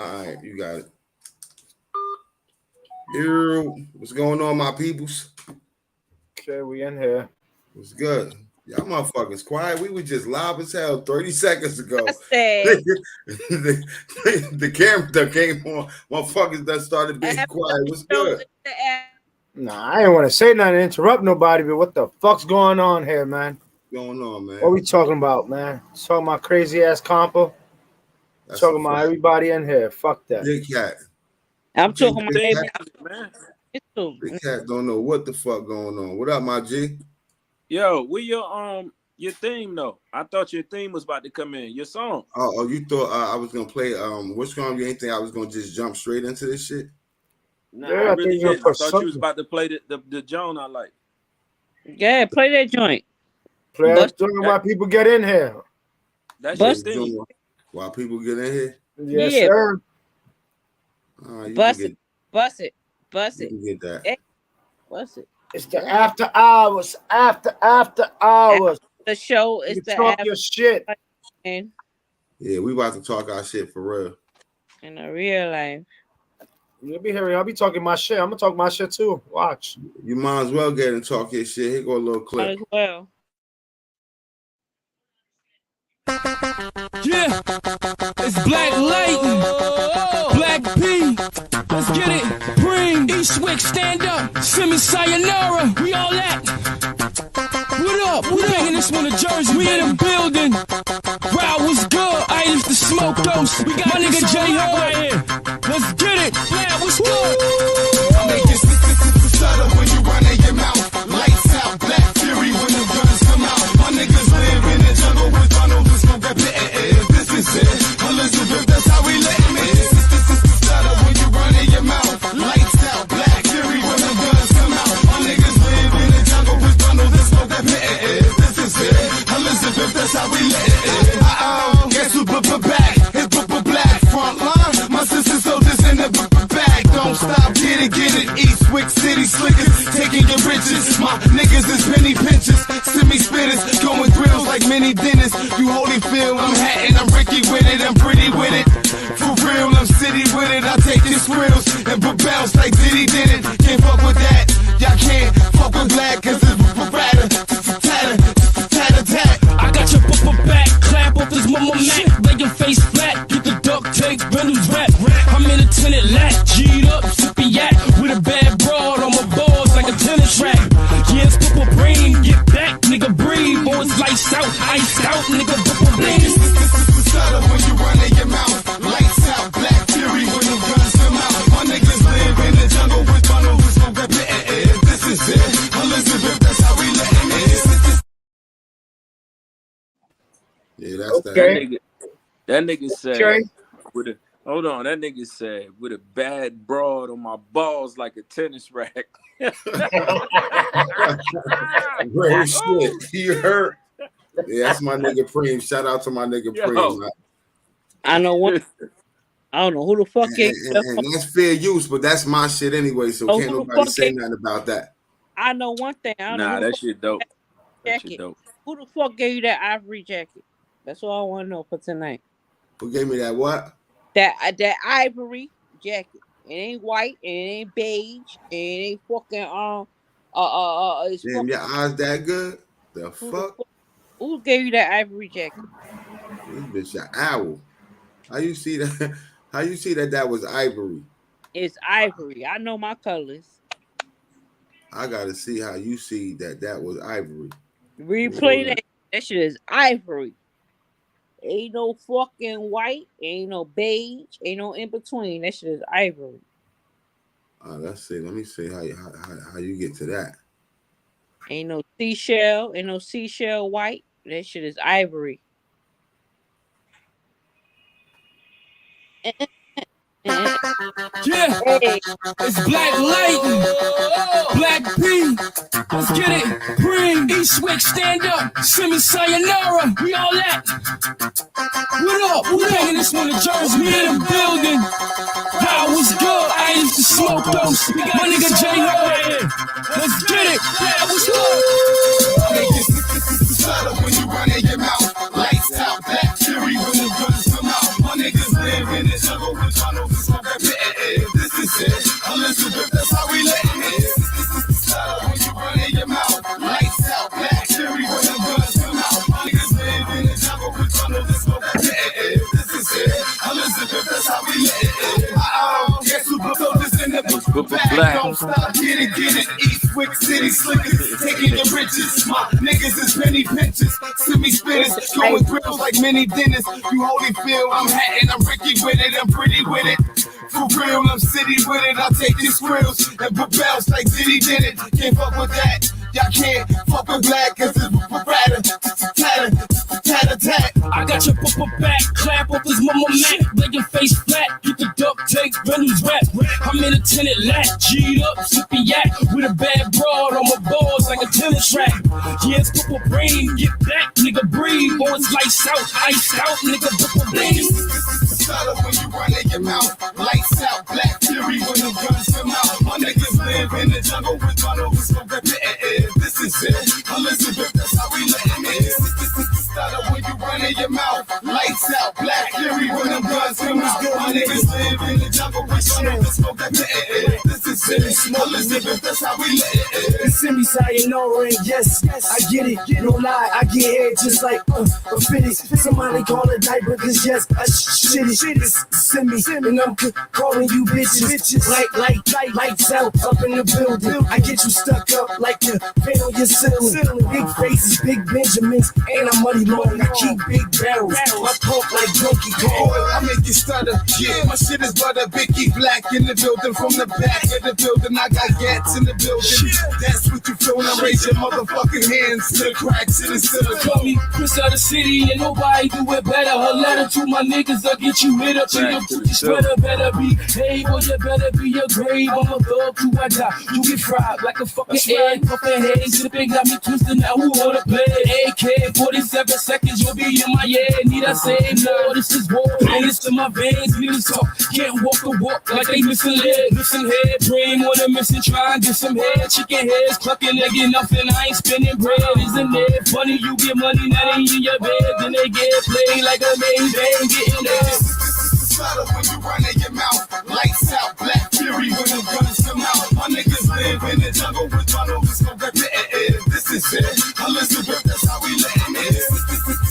right, you got it. Here, what's going on, my peoples? Okay, we in here. What's good? Y'all motherfuckers quiet. We were just live as hell 30 seconds ago. the camera that came on. Motherfuckers that started being quiet. What's good? Nah, I ain't want to say nothing to interrupt nobody, but what the fuck's going on here, man? What's going on, man? What we talking about, man? Talking about crazy ass compo? Talking about everybody in here. Fuck that. Big Cat. I'm talking about Big Cat don't know what the fuck going on. What up, my G? Yo, where your theme though? I thought your theme was about to come in. Your song. Oh, you thought I was gonna play which song? You ain't think I was gonna just jump straight into this shit? Nah, I really didn't. I thought you was about to play the joint I like. Yeah, play that joint. Play that joint while people get in here. That's your thing. While people get in here? Yes, sir. Bust it. You can get that. Hey, bust it. It's the after hours. After hours. The show is the talk your shit. Yeah, we about to talk our shit for real. In a real life. You'll be hearing. I'll be talking my shit. I'm gonna talk my shit too. Watch. You might as well get and talk your shit. Here go a little clip. Might as well. Yeah, it's Black Lightning, Black P. Let's get it. Bring Eastwick, stand up. Semi sayonara. We all that. What up? We bringing this one to Jersey. We in the building. Wow, what's good? I used to smoke those. We got my nigga J Ho right here. Let's get it. Yeah, what's good? I make it stutter when you run in your mouth. Lights out, Black Fury when the guns come out. My niggas live in the jungle with tunnels and smoke that pit. This is it. Elizabeth, that's how we let me. Stutter when you run in your mouth. Lights out, Black Fury when the guns come out. My niggas live in the jungle with tunnels and smoke that pit. This is it. Elizabeth, that's how we let it. Guess who back? It's black front line. My sister soldiers in the bag. Don't stop, get it. Eastwick City slickers, taking your riches. My niggas is penny pinchers, semi spitters, going grills like mini dinners. You Holyfield, I'm Hatton, I'm Ricky with it, I'm pretty with it. For real, I'm city with it. I take your squirrels and bounce like Diddy did it. Can't fuck with that. Y'all can't fuck with Black, cause it's tatter. I got your bumper back, clap off his mama Mac. Lay your face flat, get the duct tape, Reynolds rap. I'm in a tenant lat, G'd up, sippy yak. With a bad broad on my balls like a tennis rack. Yeah, it's purple brain, get back, nigga breathe. Boys lights out, iced out, nigga purple brain. Stutter when you run in your mouth. Lights out, Black Fury when the guns come out. My niggas live in the jungle with tunnels and smoke that pit. This is it. Elizabeth, that's how we let it. Yeah, that's okay. That nigga said hold on, that nigga said with a bad broad on my balls like a tennis rack. Real shit. You heard? Yeah, that's my nigga Preem. Shout out to my nigga Preem. I know what. I don't know who the fuck and that's fair use, but that's my shit anyway, so can't nobody say nothing about that. I know one thing. That shit dope. That shit dope. Who the fuck gave you that ivory jacket? That's all I want to know for tonight. Who gave me that what? That ivory jacket. It ain't white, and it ain't beige, and it ain't fucking it's damn, your eyes that good? The fuck? Who gave you that ivory jacket? This bitch an owl. How you see that? How you see that was ivory? It's ivory. I know my colors. I gotta see how you see that was ivory. Replay that. That shit is ivory. Ain't no fucking white, ain't no beige, ain't no in between. That shit is ivory. Let's see. Let me see how you get to that. Ain't no seashell white. That shit is ivory. Yeah, it's Black Lightning, Black P. Let's get it. Bring Eastwick, stand up. Semi sayonara. We all that. What up? We bringing this one to Jersey. We in the building. How was good? I used to smoke those. My nigga J Ho right here. Let's get it. Yeah, what's good? Stutter when you run in your mouth. Lights out, Black Fury when the guns come out. My niggas live in the jungle with with tunnels and smoke that pit. This is it. Elizabeth, that's how we let it. When you run in your mouth, lights out, black cherry when the guns come out. Niggas live in the jungle with tunnels and smoke that pit. This is it. Elizabeth, that's how we let it. Guess who put soldiers in the book bag? Don't stop, get it, East Wick City slickers, taking your riches. My niggas is penny pinches, semi spitters, going grills like mini dinners. You Holyfield, I'm Hatton, I'm Ricky with it, I'm pretty with it. For real, I'm city with it. I'll take these grills and put bells like Diddy did it. Can't fuck with that. Y'all can't fuck with black cause it's tat. I got your papa back, clap off his mama Mac, lay your face flat, get the duct tape, Benny's rap. I'm in a tenant lap, G'd up, sipping yak, with a bad broad on my balls like a tennis rack. Yeah, it's purple brain, get back, nigga, breathe, or it's lights out, iced out, nigga, purple brain. Stutter when you run in your mouth, lights out, black fury when the guns come out. My niggas live in the jungle with tunnels and smoke that pit. This is it, Elizabeth, that's how we let it. Stutter when you run in your mouth, lights out, black fury when the guns come out. My niggas live in the jungle with tunnels and smoke that pit. This is it, Elizabeth, that's how we let it. It's semi sayonara and yes, I get it, no lie, I get it just like a fitty. Somebody call it diaper cause yes, I shit it, it's semi, and I'm calling you bitches, lights out, up in the building, I get you stuck up like your fan on your ceiling, big faces, big Benjamins, and I'm money long, I keep big barrels, I pump like Donkey Kong. I make you stutter, yeah, my shit is butter, Vicky Black in the building, from the back of the building, I got gats in the building, that's what you feel, now raise your motherfucking hands to the cracks in the ceiling. Call me Prince of the City and nobody do it better. Her letter to my niggas, I'll get you hit up in your cookie sweater. Better be, hey boy, you better be your grave. I'm a thug till I die. You get fried like a fucking egg, puffin' head, zipping, got me twisted. Now who wanna play? AK, 47 seconds, you'll be in my head. Need I say no? This is war, and it's in my veins. Niggas talk, can't walk the walk like they missing leg, missing head. Brain when I'm missing, try and get some head. Chicken heads, clucking, they get nothing. I ain't spinning bread, isn't it funny? You get money, now they in your bed, then they get played like a main bang, getting there. Stutter when you run in your mouth, lights out, black fury when the guns come out. My niggas live in the jungle with tunnels and smoke that pit. This is it, Elizabeth, that's how we let it.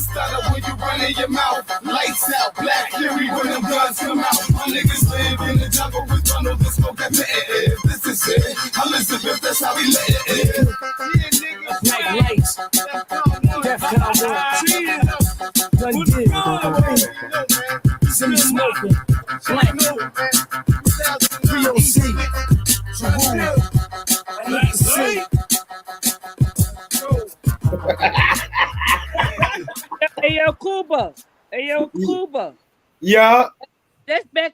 Stutter when you run in your mouth, lights out, black fury when the guns come out. My niggas live in the jungle with tunnels and smoke that pit. This is it, Elizabeth, that's how we let it. Black lights, Def Con 1, Done Did, Semi Smoking, Black, 3OC, Hey yo, Cuba. Yeah. That's back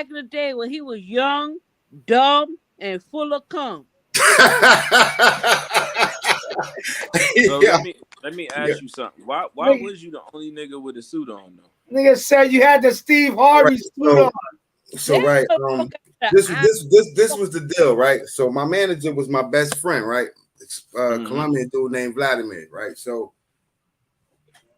in the day when he was young, dumb, and full of cum. So let me ask you something. Why was you the only nigga with a suit on though? Nigga said you had the Steve Harvey suit on. So right, this was the deal, right? So my manager was my best friend, right? Colombian dude named Vladimir, right? So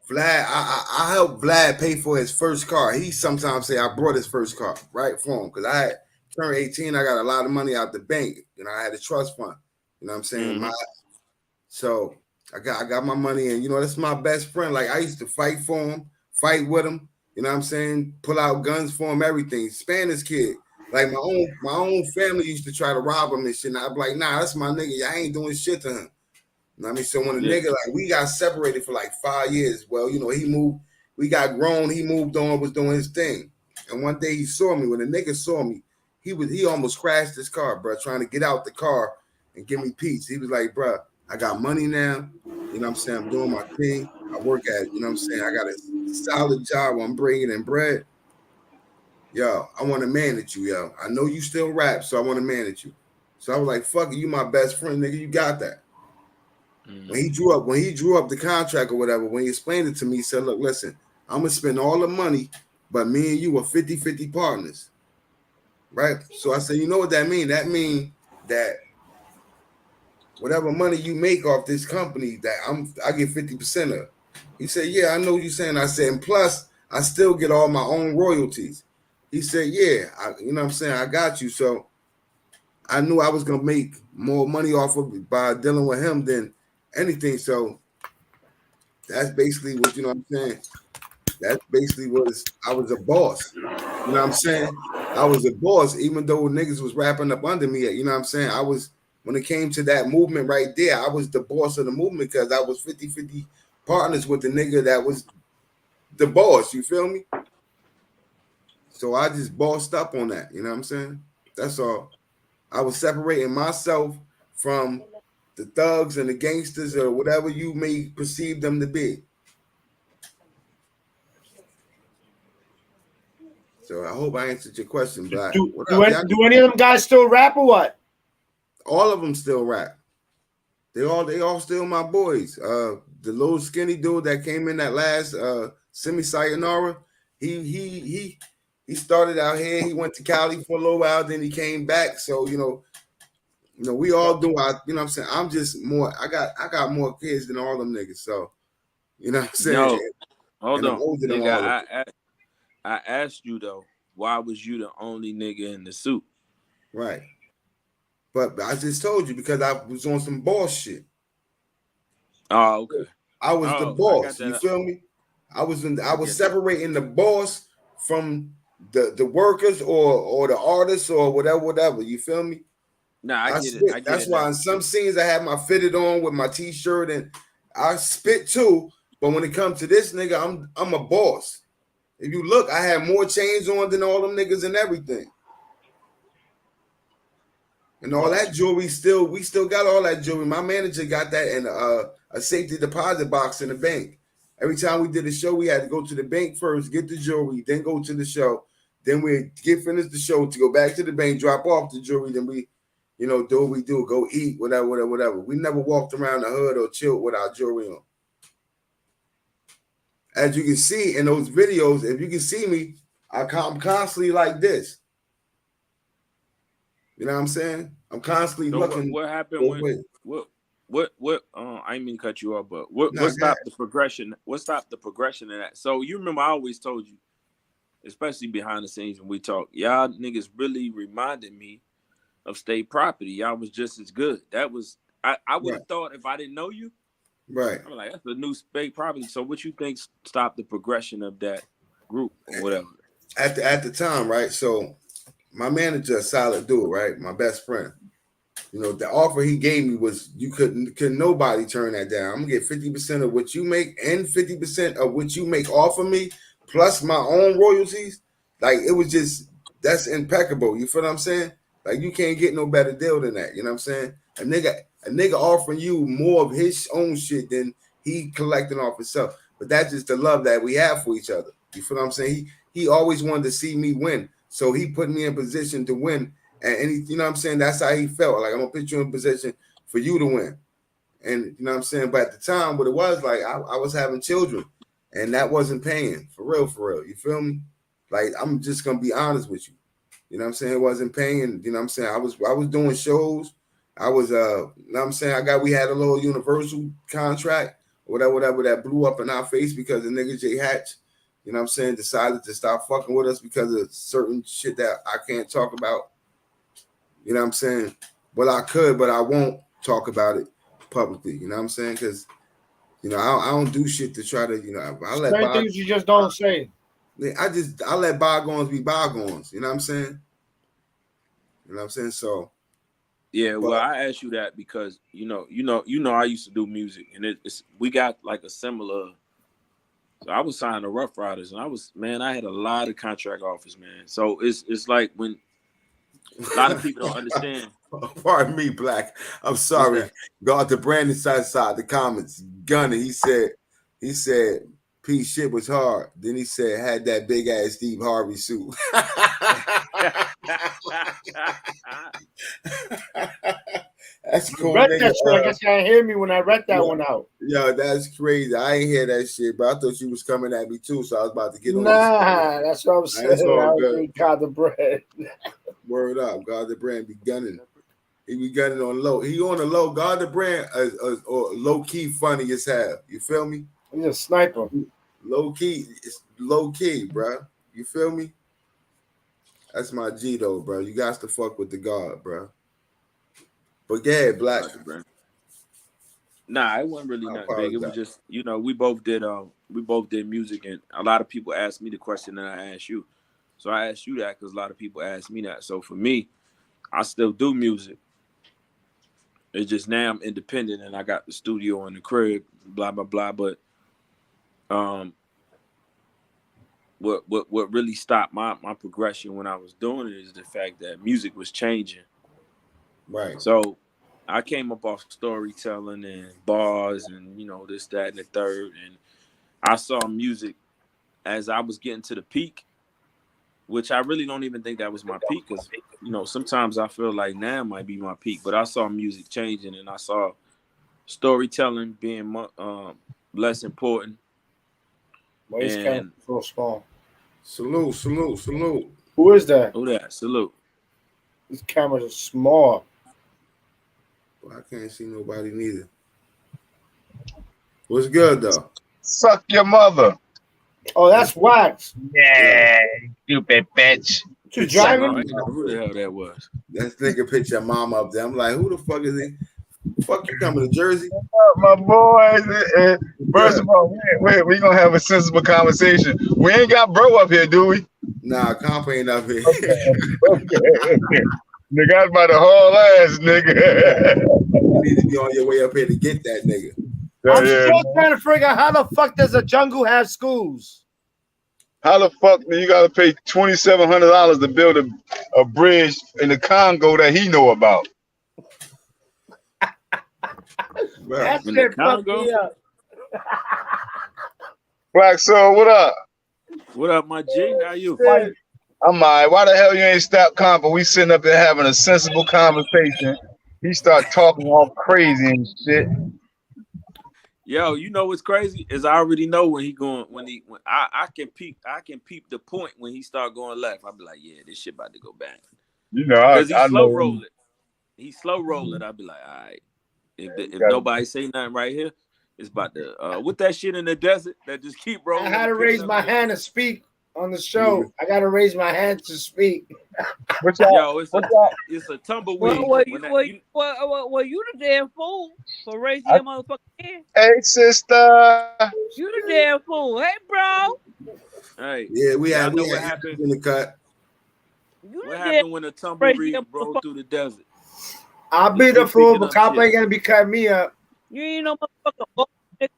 Vlad, I helped Vlad pay for his first car. He sometimes say I brought his first car, right, for him, because I had turned 18. I got a lot of money out the bank. You know, I had a trust fund. You know what I'm saying? So I got my money, and you know, that's my best friend. Like, I used to fight for him, fight with him. You know what I'm saying? Pull out guns for him, everything. Spanish kid. Like my own family used to try to rob him and shit. And I'd be like, nah, that's my nigga. I ain't doing shit to him. You know what I mean? So when a nigga, like, we got separated for like 5 years. Well, you know, he moved, we got grown, he moved on, was doing his thing. And one day he saw me. When the nigga saw me, he almost crashed his car, bro, trying to get out the car and give me peace. He was like, bro, I got money now. You know what I'm saying? I'm doing my thing. I work at, you know what I'm saying? I got a solid job. I'm bringing in bread. Yo, I want to manage you, yo. I know you still rap, so I want to manage you. So I was like, fuck it, you my best friend, nigga. You got that. When he drew up the contract or whatever, when he explained it to me, he said, look, listen, I'm going to spend all the money, but me and you are 50-50 partners. Right? So I said, you know what that mean? That mean that whatever money you make off this company, that I get 50% of. He said, yeah, I know what you're saying. I said, and plus, I still get all my own royalties. He said, yeah, you know what I'm saying? I got you. So I knew I was going to make more money off of it by dealing with him than anything. So that's basically what, you know what I'm saying? That's basically I was a boss. You know what I'm saying? I was a boss, even though niggas was rapping up under me. You know what I'm saying? When it came to that movement right there, I was the boss of the movement because I was 50-50 partners with the nigga that was the boss. You feel me? So I just bossed up on that. You know what I'm saying? That's all. I was separating myself from the thugs and the gangsters or whatever you may perceive them to be. So I hope I answered your question, Black. Do any of them guys still rap or what? All of them still rap. They all still my boys. The little skinny dude that came in that last semi sayonara, he started out here. He went to Cali for a little while, then he came back. So you know, we all do. You know what I'm saying? I'm just more. I got more kids than all them niggas. So you know what I'm saying? No, hold on, nigga. I asked you though, why was you the only nigga in the suit? Right. But I just told you because I was on some boss shit. Oh, okay. I was the boss. You feel me? I was separating the boss from the workers or the artists or whatever. You feel me? Nah, I get it. That's why in some scenes I had my fitted on with my t-shirt and I spit too. But when it comes to this nigga, I'm a boss. If you look, I had more chains on than all them niggas and everything. And all that jewelry we still got all that jewelry. My manager got that in a safety deposit box in the bank. Every time we did a show, we had to go to the bank first, get the jewelry, then go to the show. Then we get finished the show to go back to the bank, drop off the jewelry, then we, do what we do, go eat, whatever. We never walked around the hood or chilled with our jewelry on. As you can see in those videos, if you can see me, I'm constantly like this. You know what I'm saying? I'm constantly looking. What happened when what I didn't mean to cut you off, but what stopped the progression? What stopped the progression of that? So you remember I always told you, especially behind the scenes when we talk, y'all niggas really reminded me of State Property. Y'all was just as good. That was I would have thought if I didn't know you. Right. I'm like, that's a new State Property. So what you think stopped the progression of that group or whatever? At the time, right? So my manager, a solid dude, right? My best friend. The offer he gave me was you couldn't nobody turn that down. I'm gonna get 50% of what you make and 50% of what you make off of me, plus my own royalties. Like it was just that's impeccable. You feel what I'm saying? Like you can't get no better deal than that. You know what I'm saying? A nigga offering you more of his own shit than he collecting off himself. But that's just the love that we have for each other. You feel what I'm saying? He always wanted to see me win. So he put me in position to win. And he, you know what I'm saying? That's how he felt. Like, I'm going to put you in position for you to win. And you know what I'm saying? But at the time, what it was like, I was having children. And that wasn't paying. For real. You feel me? Like, I'm just going to be honest with you. You know what I'm saying? It wasn't paying. You know what I'm saying? I was doing shows. I was, you know what I'm saying? We had a little Universal contract. Whatever that blew up in our face because the nigga J Hatch, you know what I'm saying, decided to stop fucking with us because of certain shit that I can't talk about. You know what I'm saying? Well, I could, but I won't talk about it publicly. You know what I'm saying? Because, I don't do shit to try to, I let certain things you just don't say. I let bygones be bygones. You know what I'm saying? You know what I'm saying? So. Yeah, well, I asked you that because you know, I used to do music, and we got like a similar. So I was signed to Rough Riders, and I had a lot of contract offers, man. So it's like when a lot of people don't understand. Pardon me, Black. I'm sorry. God, the Brandon side the comments. Gunner, he said, P shit was hard. Then he said, had that big ass Steve Harvey suit. That's cool. Read that shit. I guess you didn't hear me when I read that one out. Yo, that's crazy. I ain't hear that shit, but I thought you was coming at me too, so I was about to get on. Nah, that's what I'm saying. That's all good. God the bread. Word up, God the brand be gunning. He be gunning on low. He on the low. God the brand or low key funny as hell. You feel me? He's a sniper. Low key, it's low key, bro. You feel me? That's my G though, bro. You got to fuck with the God, bro. But yeah, Black. Nah, it wasn't really nothing big. It was just, we both did music, and a lot of people asked me the question that I asked you. So I asked you that because a lot of people asked me that. So for me, I still do music. It's just now I'm independent and I got the studio and the crib, blah blah blah. But what really stopped my progression when I was doing it is the fact that music was changing. Right. So I came up off storytelling and bars and this, that, and the third, and I saw music as I was getting to the peak, which I really don't even think that was my peak, because sometimes I feel like now might be my peak, but I saw music changing and I saw storytelling being less important. Why is camera so small? Salute. Who is that? Who that? Salute. These cameras are small. Well, I can't see nobody neither. What's good though? Suck your mother. Oh, that's Wax. Yeah, stupid bitch. You driving? I didn't know who the hell that was. That nigga picture your mom up there. I'm like, who the fuck is he? Fuck you coming to Jersey? My boys. First of all, we gonna have a sensible conversation. We ain't got bro up here, do we? Nah, Comp ain't up here. Okay. Nigga, I was about to haul ass, nigga. You need to be on your way up here to get that nigga. I'm still trying to figure out how the fuck does a jungle have schools? How the fuck do you gotta pay $2,700 to build a bridge in the Congo that he know about? That shit fucked me up. Black Soul, what up? What up, my G? How you? I'm all right. Why the hell you ain't stopped Compa? We sitting up there having a sensible conversation. He start talking all crazy and shit. Yo, you know what's crazy is I already know when I can peep the point when he start going left. I'll be like, yeah, this shit about to go back. Because he's slow rolling. He's slow rolling. I'll be like, all right. If nobody say nothing right here, it's about to with that shit in the desert that just keep rolling. I had to raise my hand to speak on the show. I got to raise my hand to speak. Yo, it's a tumbleweed. Well, you the damn fool for raising your motherfucking hand. Hey, sister. You the damn fool. Hey, bro. Hey. Yeah, we had what happened in the cut. What happened when a tumbleweed rolled through the desert? I'll be the fool, but Cop ain't gonna be cutting me up. You ain't no motherfucking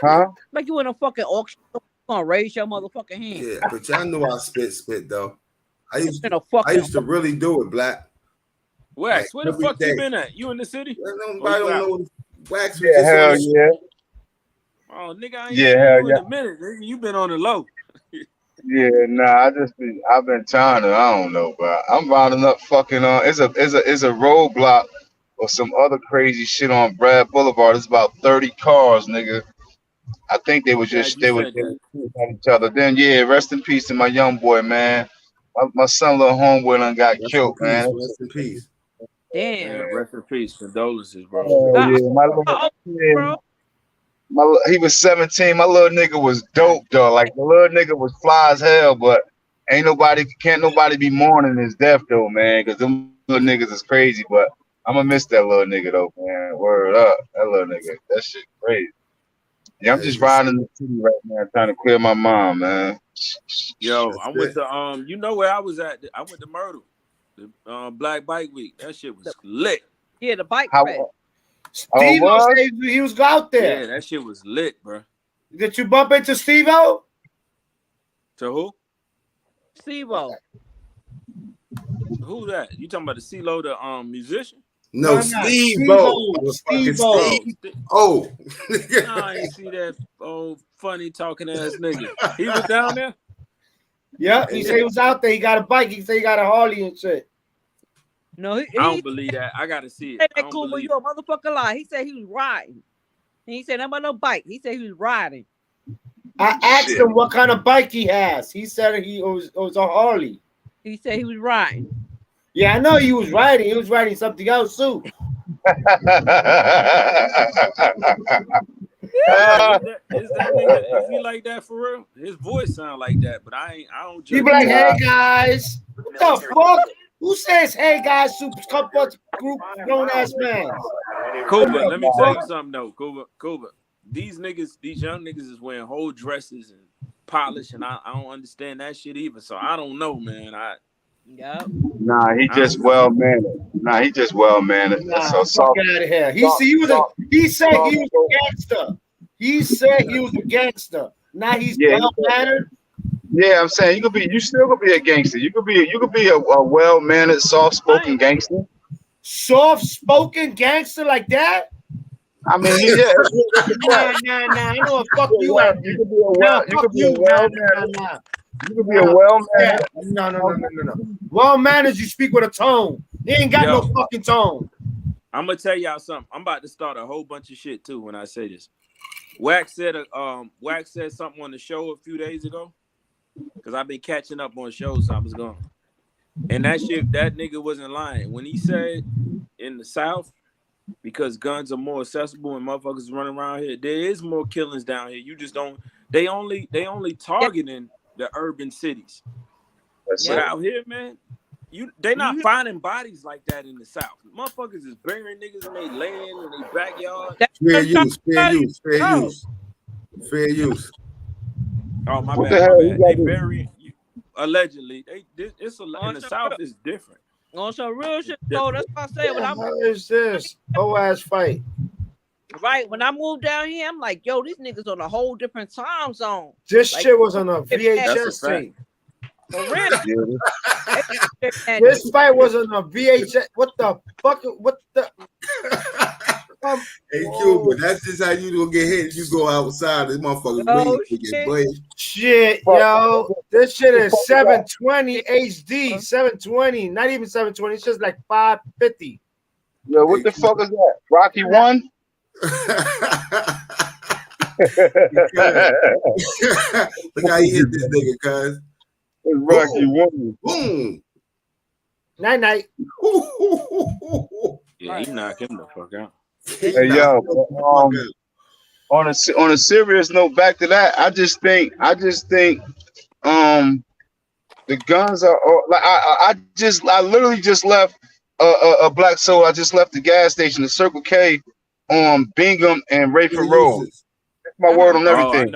huh? Like you in a fucking auction. Gonna raise your motherfucking hand. Yeah, but y'all know I spit though. I used to really do it, Black. Wax, where the fuck you been at? You in the city? Nobody don't know. Wax. Yeah, hell yeah. Oh, nigga, I ain't in a minute. Nigga, you been on the low. Yeah, nah, I've been trying to, I don't know, but I'm rounding up fucking it's a roadblock or some other crazy shit on Brad Boulevard. It's about 30 cars, nigga. I think they were just they were at each other. Then rest in peace to my young boy, man. My son, little homeboy, done got killed, man. Rest in peace. Damn. Yeah, rest in peace. Condolences, bro. He was 17. My little nigga was dope though. Like the little nigga was fly as hell, but can't nobody be mourning his death though, man. Cause them little niggas is crazy. But I'm gonna miss that little nigga though, man. Word up, that little nigga. That shit crazy. Yeah, I'm just riding the city right now, trying to clear my mind, man. Yo, I went to you know where I was at? I went to Myrtle, the Black Bike Week. That shit was lit. Yeah, the bike ride. Steve he was out there. Yeah, that shit was lit, bro. Did you bump into Steve-O? To who? Steve-O. Who that? You talking about the CeeLo, the musician? No, Steve-O. Oh. I ain't see that old funny talking ass nigga. He was down there? Yeah, he said he was out there. He got a bike. He said he got a Harley and shit. No, I don't believe that. I gotta see it. That cool, but you a motherfucker lie. He said he was riding. And he said nothing about no bike. He said he was riding. I asked him what kind of bike he has. He said it was a Harley. He said he was riding. Yeah, I know he was riding. He was riding something else too. Is that nigga? Is he like that for real? His voice sound like that, but I don't judge. He be like, "Hey guys, what the fuck? Who says hey guys to come bunch group grown ass man?" Cuba, let me tell you something though, Cuba. These young niggas is wearing whole dresses and polish, and I don't understand that shit either. So I don't know, man. Yep. Nah, he just well mannered. Nah, he just well mannered. Nah, fuck out of here. He said he was a gangster. He said he was a gangster. Now he's well mannered. Yeah, I'm saying you still could be a gangster. You could be a well mannered, soft spoken gangster. Soft spoken gangster like that? I mean, yeah. Nah. I know what fuck you at. You could be a well mannered. You could be a well mannered. No. Well mannered, you speak with a tone. He ain't got no fucking tone. I'm gonna tell y'all something. I'm about to start a whole bunch of shit too when I say this. Wax said something on the show a few days ago. Cause I've been catching up on shows, so I was gone. And that nigga wasn't lying. When he said in the South, because guns are more accessible and motherfuckers running around here, there is more killings down here. You just don't, they only targeting the urban cities. But out here, man, they not finding bodies like that in the South. Motherfuckers is burying niggas in their land and their backyard. Fair use. Oh, my bad. They bury allegedly. It's in the South is different. On some real shit, though. That's what I say. What is this? Whole ass fight. Right. When I moved down here, I'm like, yo, these niggas on a whole different time zone. This shit was on a VHS tape. For real. This fight was on a VHS. What the fuck? What the? Hey, Cuba, that's just how you gonna get hit. You go outside, this motherfucker waiting to get blazed. Shit, yo, this shit is 720 HD, 720, not even 720. It's just like 550. Yo, what the fuck is that? Rocky 1? Look how he hit this nigga, cuz. It's Rocky 1. Boom. Night. Yeah, he knocked him the fuck out. Hey yo, on a serious note, back to that, I just think the guns are like I literally just left a Black Soul. I just left the gas station, the Circle K on Bingham and Rayford Road. That's my word on everything.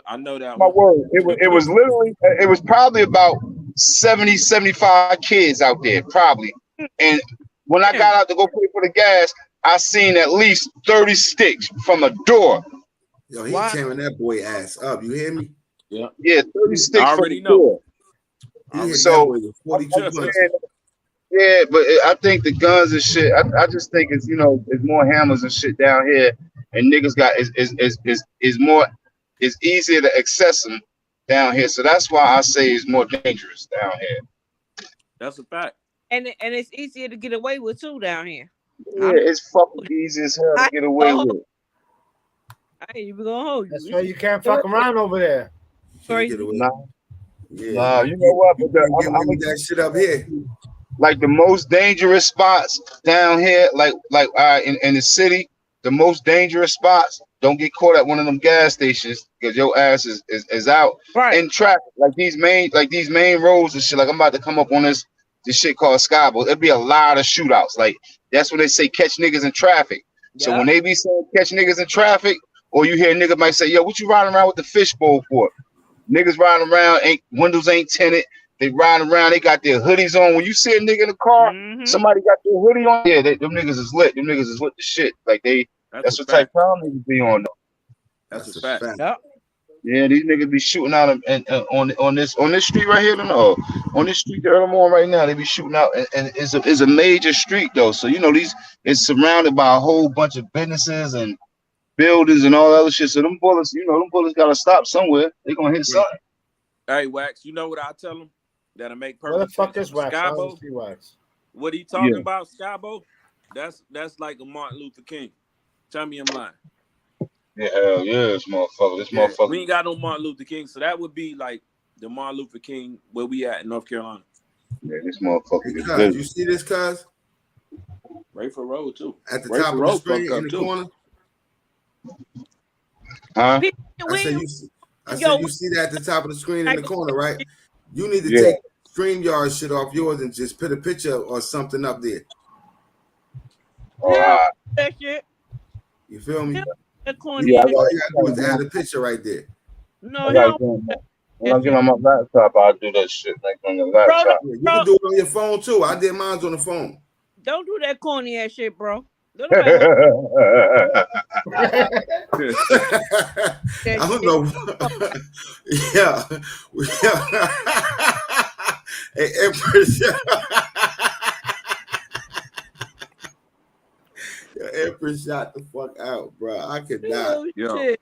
I know that. My word. It was literally, it was probably about 70, 75 kids out there, probably. And when I got out to go pay for the gas, I seen at least 30 sticks from a door. Yo, he tearing that boy ass up. You hear me? Yeah. Yeah, 30 sticks I already know. So, yeah, but I think the guns and shit, I just think it's, it's more hammers and shit down here, and niggas got is easier to access them down here. So that's why I say it's more dangerous down here. That's a fact. And it's easier to get away with too down here. Yeah, it's fucking easy as hell to get away with. I ain't even gonna hold you. That's why you can't fuck around over there. Sorry. Nah, you know what? But I'm that shit up here. Like the most dangerous spots down here, like in the city, the most dangerous spots. Don't get caught at one of them gas stations because your ass is out in traffic. Like these main roads and shit. Like I'm about to come up on this shit called Skybo. There'll be a lot of shootouts. Like that's when they say catch niggas in traffic. Yeah. So when they be saying catch niggas in traffic, or you hear a nigga might say, yo, what you riding around with the fishbowl for? Niggas riding around, windows ain't tinted. They riding around, they got their hoodies on. When you see a nigga in the car, somebody got their hoodie on. Yeah, them niggas is lit. Them niggas is with the shit. Like that's what type of time niggas be on. That's a fact. Yep. Yeah, these niggas be shooting out on this street right here. No, on this street that I'm on right now, they be shooting out, and it's a major street though. So it's surrounded by a whole bunch of businesses and buildings and all that other shit. So them bullets, gotta stop somewhere. They gonna hit something. Hey, Wax, you know what I tell them? That'll make perfect. What the fuck is Wax? Wax? What he talking about, Skybo? That's like a Martin Luther King. Tell me I'm lying. Yeah, hell yeah, this motherfucker. We ain't got no Martin Luther King, so that would be like the Martin Luther King where we at in North Carolina. Yeah, this motherfucker is good. You see this, cuz? Rayford Road too. At the top of the screen in the corner. Huh? I said you see that at the top of the screen in the corner, right? You need to take StreamYard shit off yours and just put a picture or something up there. That shit. You feel me? All you gotta do is add a picture right there. No, when I get on my laptop, I'll do that shit like on the laptop. You can do it on your phone too. I did mine on the phone. Don't do that corny ass shit, bro. I don't know. Yeah. Hey, Empress. Empress shot the fuck out, bro. I could not. Yo.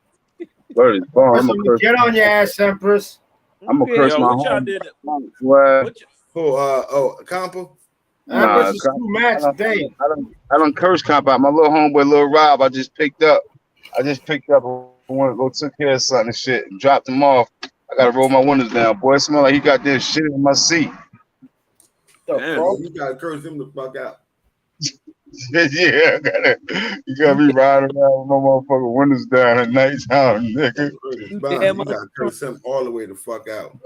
Word is born. Get on your ass, Empress. I'm gonna curse my home. Compa? Nah, I don't curse Compa out. My little homeboy, Lil Rob, I just picked up. I went to go took care of something and shit and dropped him off. I gotta roll my windows down. Boy, it smell like he got this shit in my seat. Damn, you gotta curse him the fuck out. Yeah, you gotta be riding around with my motherfucking windows down at nighttime, nigga. You gotta curse him all the way the fuck out.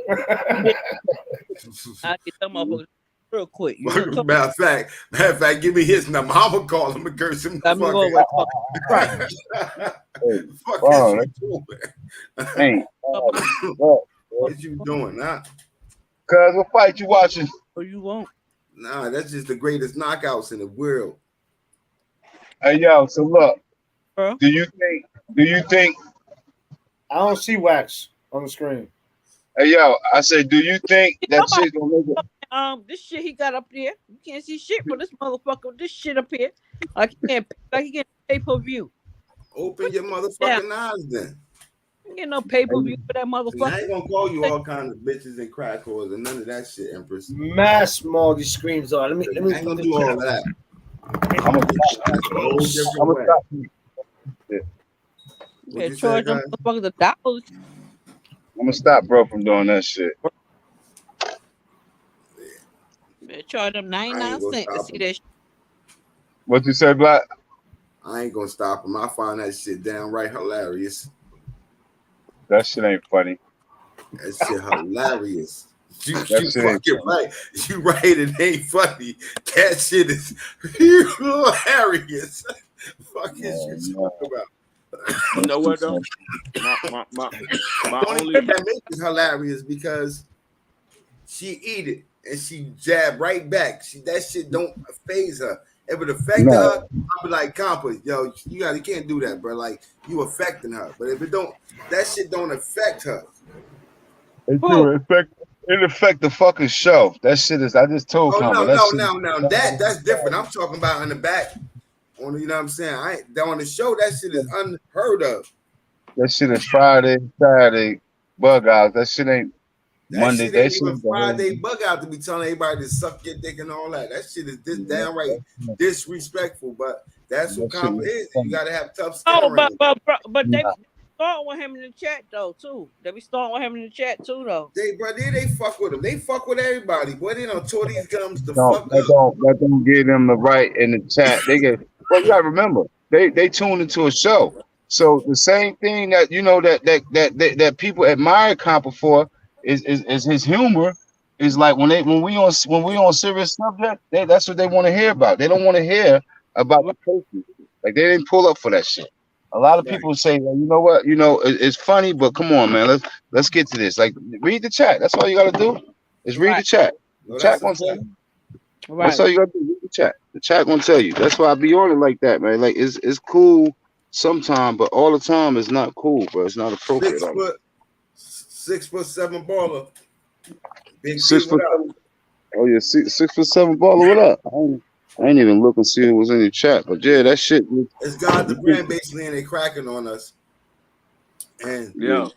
I get them motherfuckers real quick. Matter of fact, give me his number. I'm gonna call him and curse him the fuck out. Fuck is you doing? Hey, what you doing, huh? Cuz, what fight you watching? Oh, you won't. Nah, that's just the greatest knockouts in the world. Hey, yo, so look. Do you think I don't see Wax on the screen. Hey, yo, I said, do you think that shit's gonna make it? This shit he got up there, you can't see shit for this motherfucker. This shit up here, like he get pay-per-view. Open your motherfucking eyes then. You get no pay-per-view for that motherfucker. I ain't gonna call you all kind of bitches and crack whores and none of that shit, Empress. Mass Morgy screams on. Let me. I ain't gonna do all that. I'm gonna stop you. Yeah, charge them motherfuckers $1. I'm gonna stop bro from doing that shit. Yeah, charge them 99 cents to see that shit. What you say, Black? I ain't gonna stop him. I find that shit downright hilarious. That shit ain't funny. That shit hilarious. You fucking right. You right. It ain't funny. That shit is hilarious. Fuck is you talking about? You know what though? My only thing that makes it hilarious because she eat it and she jab right back. That shit don't phase her. If it affected her, I'll be like, Compa, yo, you can't do that, bro. Like you affecting her. But if it don't, that shit don't affect her. It affect the fucking show. That shit is. I just told. No. That's different. I'm talking about in the back. You know what I'm saying? On the show, that shit is unheard of. That shit is Friday, Saturday, bug out. That shit ain't Monday. Shit ain't even Friday bug out to be telling everybody to suck your dick and all that. That shit is downright disrespectful. But that's what Compa is. You gotta have tough skin. Oh, but they starting with him in the chat though too. They be starting with him in the chat too though. They fuck with him. They fuck with everybody. Boy, they don't tore these gums the fuck up. That don't give them the right in the chat. They get. Well, you gotta remember, they tune into a show. So the same thing that that people admire Compa for is his humor. Is like when we on serious subject, that's what they want to hear about. They don't want to hear about the person. Like they didn't pull up for that shit. A lot of people say, well, you know what, it's funny, but come on, man, let's get to this. Like read the chat. That's all you gotta do. Is read the chat. The chat gonna tell you. That's all you gotta do. Read the chat. The chat gonna tell you. That's why I be on it like that, man. Like it's cool sometimes, but all the time it's not cool, bro. It's not appropriate. 6'7" baller. Big 6'7". Oh yeah, 6'7" baller. What up? I ain't even look and see who was in the chat, but yeah, that shit. It's God the brand basically, and they cracking on us. And yeah,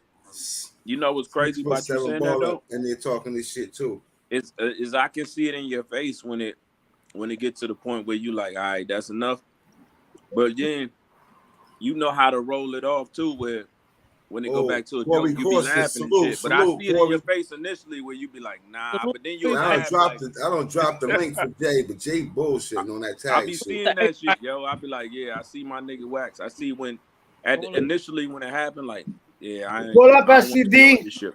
you know what's crazy about you saying that though? And they're talking this shit too. It's I can see it in your face when it gets to the point where you like, all right, that's enough. But then you know how to roll it off too, where when it go back to a joke, you be laughing and shit. But I see it in your face initially where you be like, nah, but then you I don't drop the link for Jay, but Jay bullshitting on that tag. I be seeing that shit, yo. I be like, yeah, I see my nigga Wax. I see when Initially when it happened, like, yeah, I Pull up don't want to be on SCD. this shit.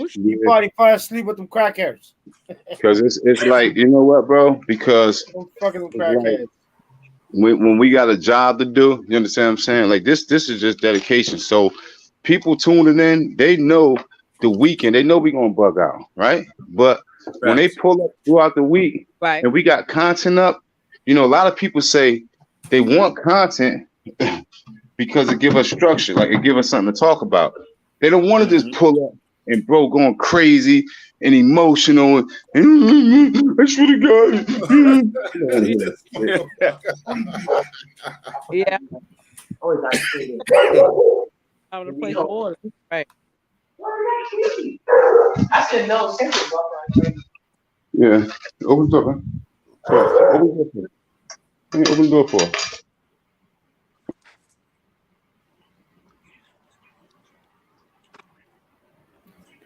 She party fire asleep with them crackheads. Because it's like, you know what, bro? Because Them fucking it's crackheads. like when we got a job to do, you understand what I'm saying? Like this is just dedication. So people tuning in, they know the weekend, they know we gonna bug out, right? But when they pull up throughout the week Right. and we got content up, you know, a lot of people say they want content because it give us structure, like it give us something to talk about. They don't want to just pull up and bro going crazy and emotional and I should have got Yeah. Out of the place order. Right. I said no. Yeah. Open the door, man. Open the door for her.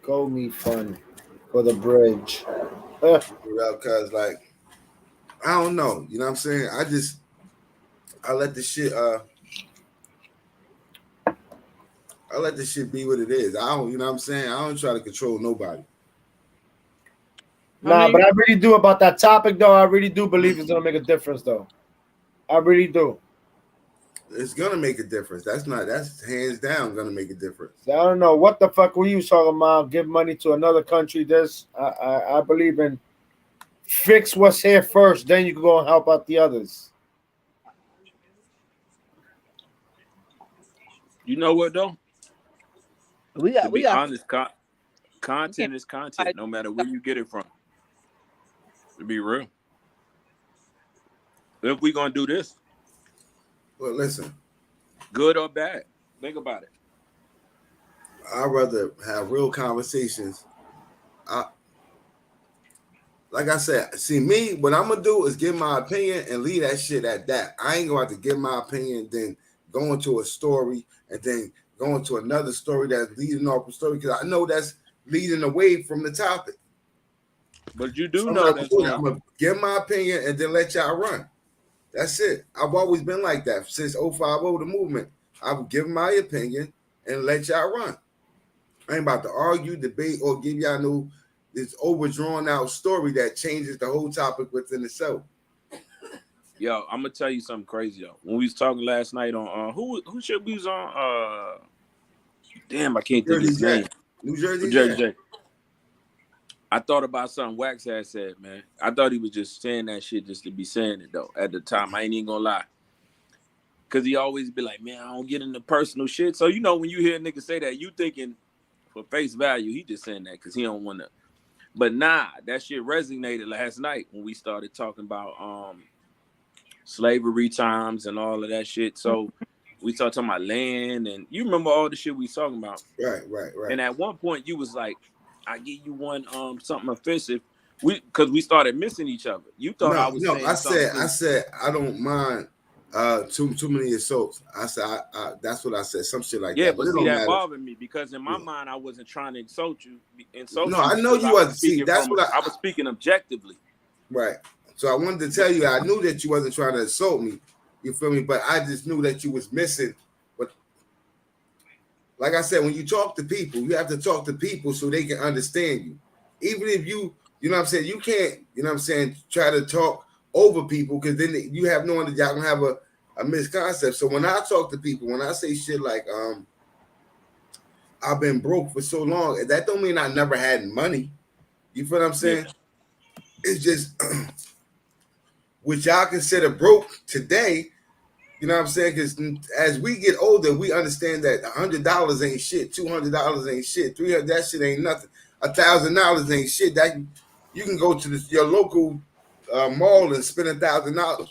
Go me fun for the bridge. Because like I don't know, you know what I'm saying? I let the shit be what it is. I don't, you know what I'm saying? I don't try to control nobody. Nah, but I really do about that topic though. I really do believe it's gonna make a difference though. I really do. It's gonna make a difference. That's hands down gonna make a difference. I don't know what the fuck were you talking about. Give money to another country. I believe in fix what's here first, then you can go and help out the others. You know what though? To be honest, content is content, no matter where you get it from. To be real, if we gonna do this, well, listen, good or bad, think about it. I'd rather have real conversations. Like I said, see me, what I'm gonna do is give my opinion and leave that shit at that. I ain't gonna have to give my opinion, then go into a story and then go into another story that's leading off a story because I know that's leading away from the topic. But you do know that I'm gonna give my opinion and then let y'all run. That's it. I've always been like that since 050, the movement. I would give my opinion and let y'all run. I ain't about to argue, debate, or give y'all no this overdrawn out story that changes the whole topic within itself. Yo, I'm gonna tell you something crazy though. When we was talking last night on who should we was on damn, I can't think of his name. New Jersey J. I thought about something Wax had said, man. I thought he was just saying that shit just to be saying it though. At the time, I ain't even gonna lie. Cause he always be like, man, I don't get into personal shit. So you know when you hear a nigga say that, you thinking for face value, he just saying that because he don't want to. But nah, that shit resonated last night when we started talking about slavery times and all of that shit. So we started talking about land, and you remember all the shit we was talking about. Right. And at one point you was like, I give you one something offensive. Because we started missing each other. You thought I was saying I said I don't mind too many assaults. I said that's what I said, some shit like that. Yeah, but see, that bothered me because in my mind I wasn't trying to insult you. No, I know you wasn't. See, that's what I was speaking objectively. Right. So I wanted to tell you, I knew that you wasn't trying to insult me. You feel me? But I just knew that you was missing. But like I said, when you talk to people, you have to talk to people so they can understand you. Even if you know what I'm saying, you can't, you know what I'm saying, try to talk over people because then you have no one that y'all gonna have a misconcept. So when I talk to people, when I say shit like I've been broke for so long, that don't mean I never had money. You feel what I'm saying? Yeah. It's just which y'all consider broke today. You know what I'm saying? Because as we get older, we understand that $100 ain't shit, $200 ain't shit, $300 that shit ain't nothing, $1,000 ain't shit. That you can go to your local mall and spend $1,000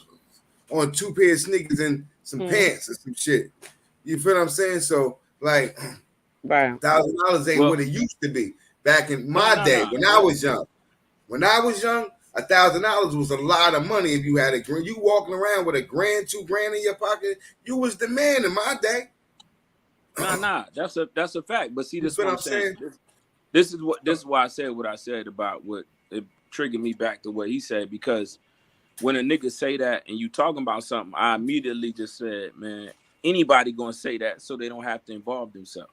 on 2 pair of sneakers and some pants or some shit. You feel what I'm saying? So like, $1,000 ain't what it used to be back in my day when I was young. When I was young, $1,000 was a lot of money if you had a grand. You walking around with $1,000, $2,000 in your pocket, you was the man in my day. Nah, that's a fact. But see, this is what I'm saying. This is why I said what I said about what it triggered me back to what he said, because when a nigga say that and you talking about something, I immediately just said, man, anybody gonna say that so they don't have to involve themselves.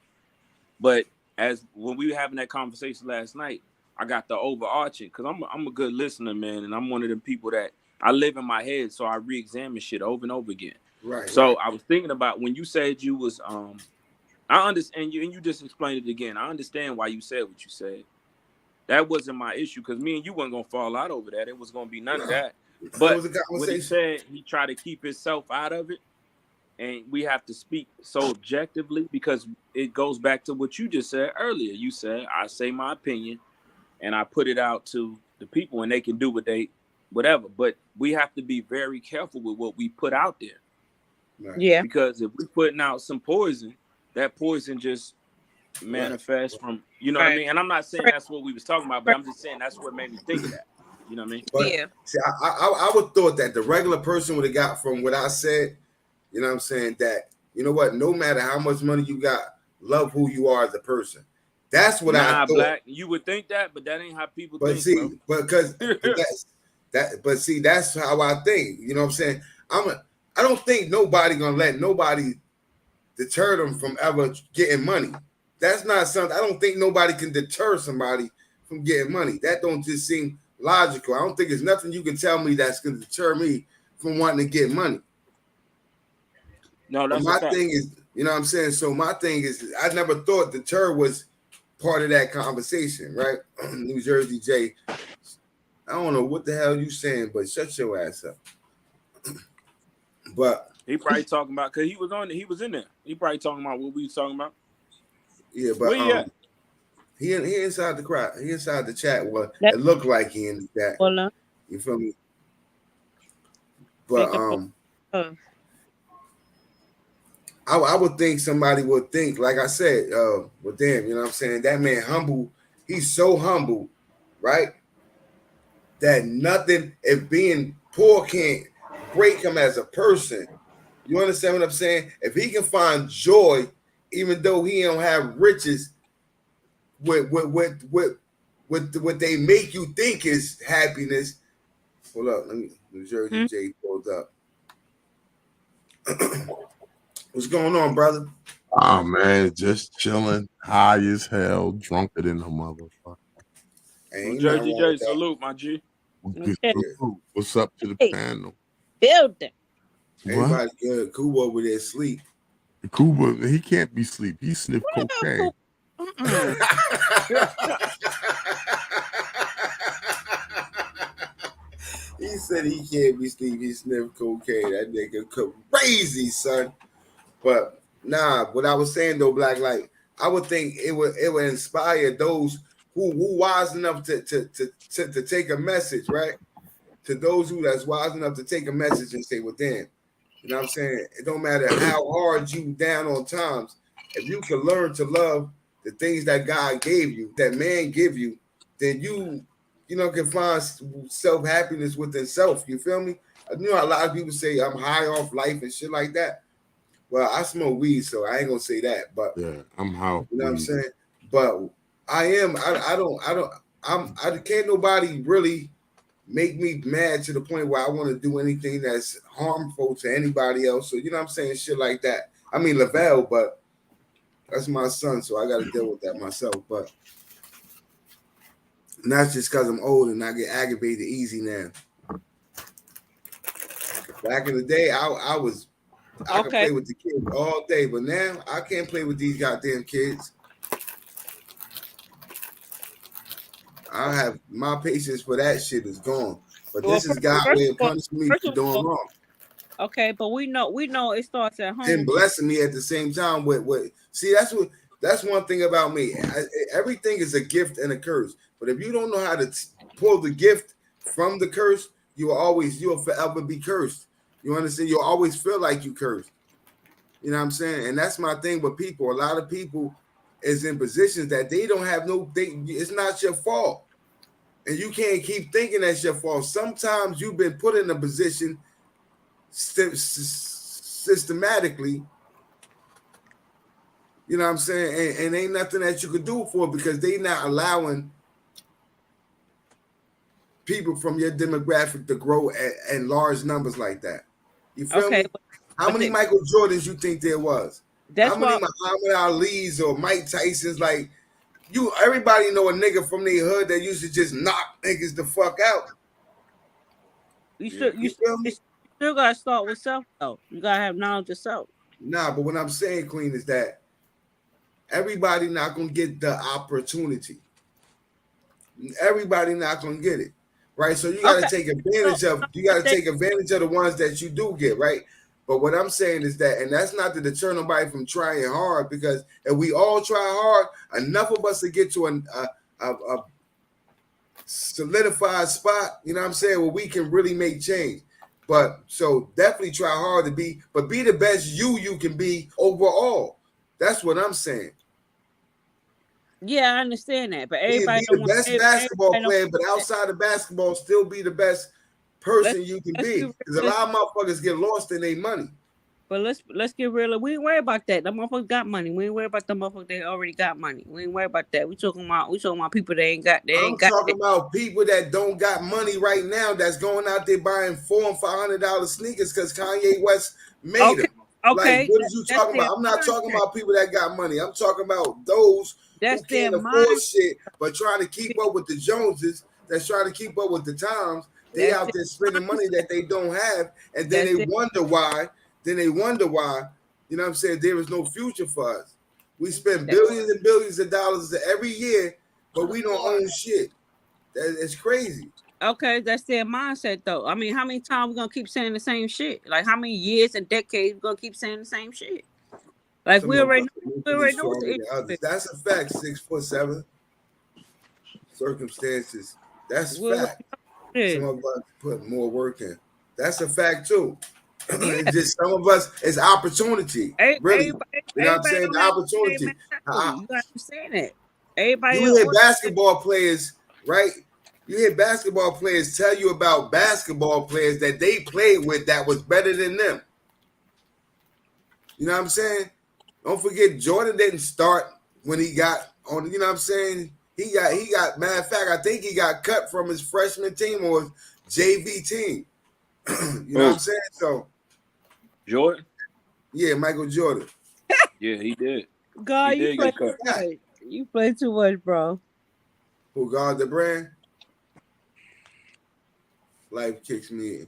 But as when we were having that conversation last night, I got the overarching because I'm a good listener, man, and I'm one of them people that I live in my head, so I re-examine shit over and over again. Right. So I was thinking about when you said you was I understand you, and you just explained it again. I understand why you said what you said. That wasn't my issue because me and you weren't gonna fall out over that. It was gonna be none of that. But was a what he conversation. said, he tried to keep himself out of it, and we have to speak so objectively because it goes back to what you just said earlier. You said I say my opinion, and I put it out to the people, and they can do whatever. But we have to be very careful with what we put out there. Right. Yeah. Because if we're putting out some poison, that poison just manifests from, you know what I mean? And I'm not saying that's what we was talking about, but I'm just saying that's what made me think of that. You know what I mean? But Yeah. see, I would thought that the regular person would have got from what I said, you know what I'm saying, that, you know what, no matter how much money you got, love who you are as a person. That's what I thought. Black, you would think that, but that ain't how people think, see, bro. but see, that's how I think. You know what I'm saying? I don't think nobody gonna let nobody deter them from ever getting money. That's not something. I don't think nobody can deter somebody from getting money. That don't just seem logical. I don't think there's nothing you can tell me that's gonna deter me from wanting to get money. No, that's my thing is, you know what I'm saying? So my thing is, I never thought deter was part of that conversation, right? New Jersey J. I don't know what the hell you saying, but shut your ass up. But he probably talking about because he was in there. He probably talking about what we was talking about. Yeah, but he inside the crowd. He inside the chat. Well, it looked like he in the chat. You feel me? But I would think somebody would think, like I said, well, damn, you know what I'm saying? That man humble. He's so humble, right? That nothing, if being poor can't break him as a person. You understand what I'm saying? If he can find joy, even though he don't have riches, with what they make you think is happiness. Hold up, let me. New Jersey J pulled up. What's going on, brother? Oh man, just chilling, high as hell, drunker than a motherfucker. New Jersey J, salute, my G. What's up to the panel? Building. Everybody good. Kuba over there asleep. Kuba, he can't be asleep. He sniffed cocaine. He said he can't be asleep. He sniffed cocaine. That nigga crazy, son. But nah, what I was saying though, Black Light, I would think it would inspire those who wise enough to take a message, right? To those who that's wise enough to take a message and say, well, damn, you know what I'm saying? It don't matter how hard you down on times. If you can learn to love the things that God gave you, that man give you, then you can find self-happiness within self. You feel me? You know, a lot of people say I'm high off life and shit like that. Well, I smoke weed, so I ain't gonna say that. But yeah, I'm high. You know what I'm saying? But I am. I can't nobody really make me mad to the point where I want to do anything that's harmful to anybody else. So you know what I'm saying? Shit like that. I mean Lavelle, but that's my son, so I got to deal with that myself. But and that's just because I'm old and I get aggravated easy now. Back in the day, I could play with the kids all day, but now I can't play with these goddamn kids. I have my patience for that shit is gone. But this is God's way of punishing me for doing wrong. Okay, but we know it starts at home. And blessing me at the same time with see, that's one thing about me. Everything is a gift and a curse. But if you don't know how to pull the gift from the curse, you'll forever be cursed. You understand? You'll always feel like you cursed. You know what I'm saying? And that's my thing with people. A lot of people is in positions that they don't have it's not your fault. And you can't keep thinking that's your fault. Sometimes you've been put in a position systematically, you know what I'm saying? And ain't nothing that you could do for it because they not allowing people from your demographic to grow in large numbers like that. You feel me? How many Michael Jordans you think there was? That's How many why Muhammad Ali's or Mike Tyson's? Like everybody know a nigga from their hood that used to just knock niggas the fuck out. you still gotta start with self though. You gotta have knowledge of self. Nah, but what I'm saying, Queen, is that everybody not gonna get the opportunity. Everybody not gonna get it, right? So you gotta take advantage of. You gotta take advantage of the ones that you do get, right? But what I'm saying is that, and that's not to deter nobody from trying hard, because if we all try hard, enough of us to get to a solidified spot, you know what I'm saying, where we can really make change. But so definitely try hard to be the best you can be overall. That's what I'm saying. Yeah, I understand that, but everybody be the best basketball player, but outside of basketball, still be the best person you can be. Because a lot of motherfuckers get lost in their money. But let's get real. We ain't worry about that. The motherfuckers got money. We ain't worry about the motherfuckers that already got money. We ain't worry about that. We talking about people that ain't got. I'm talking about people that don't got money right now. That's going out there buying $400 and $500 sneakers because Kanye West made them. Okay. Like, what are you talking about? I'm not talking about people that got money. I'm talking about those who can't afford shit but trying to keep up with the Joneses. That's trying to keep up with the times. They out there spending money that they don't have, and then they wonder why. You know what I'm saying? There is no future for us. We spend billions and billions of dollars every year, but we don't own shit. It's crazy. Okay, that's their mindset, though. I mean, how many times we gonna keep saying the same shit? Like, how many years and decades we gonna keep saying the same shit? Like, we already know. That's a fact. 6'7" circumstances. That's a fact. Some of us put more work in. That's a fact too. Yeah. It's just some of us, it's opportunity. Really, you know what I'm saying? The opportunity. You gotta understand that. Everybody. You hear basketball players, right? You hear basketball players tell you about basketball players that they played with that was better than them. You know what I'm saying? Don't forget, Jordan didn't start when he got on. You know what I'm saying? He got. Matter of fact, I think he got cut from his freshman team or JV team. You know what I'm saying? So. Jordan? Yeah, Michael Jordan. Yeah, he did. God, you play too much. You play too much, bro. Who guard the brand? Life kicks me in.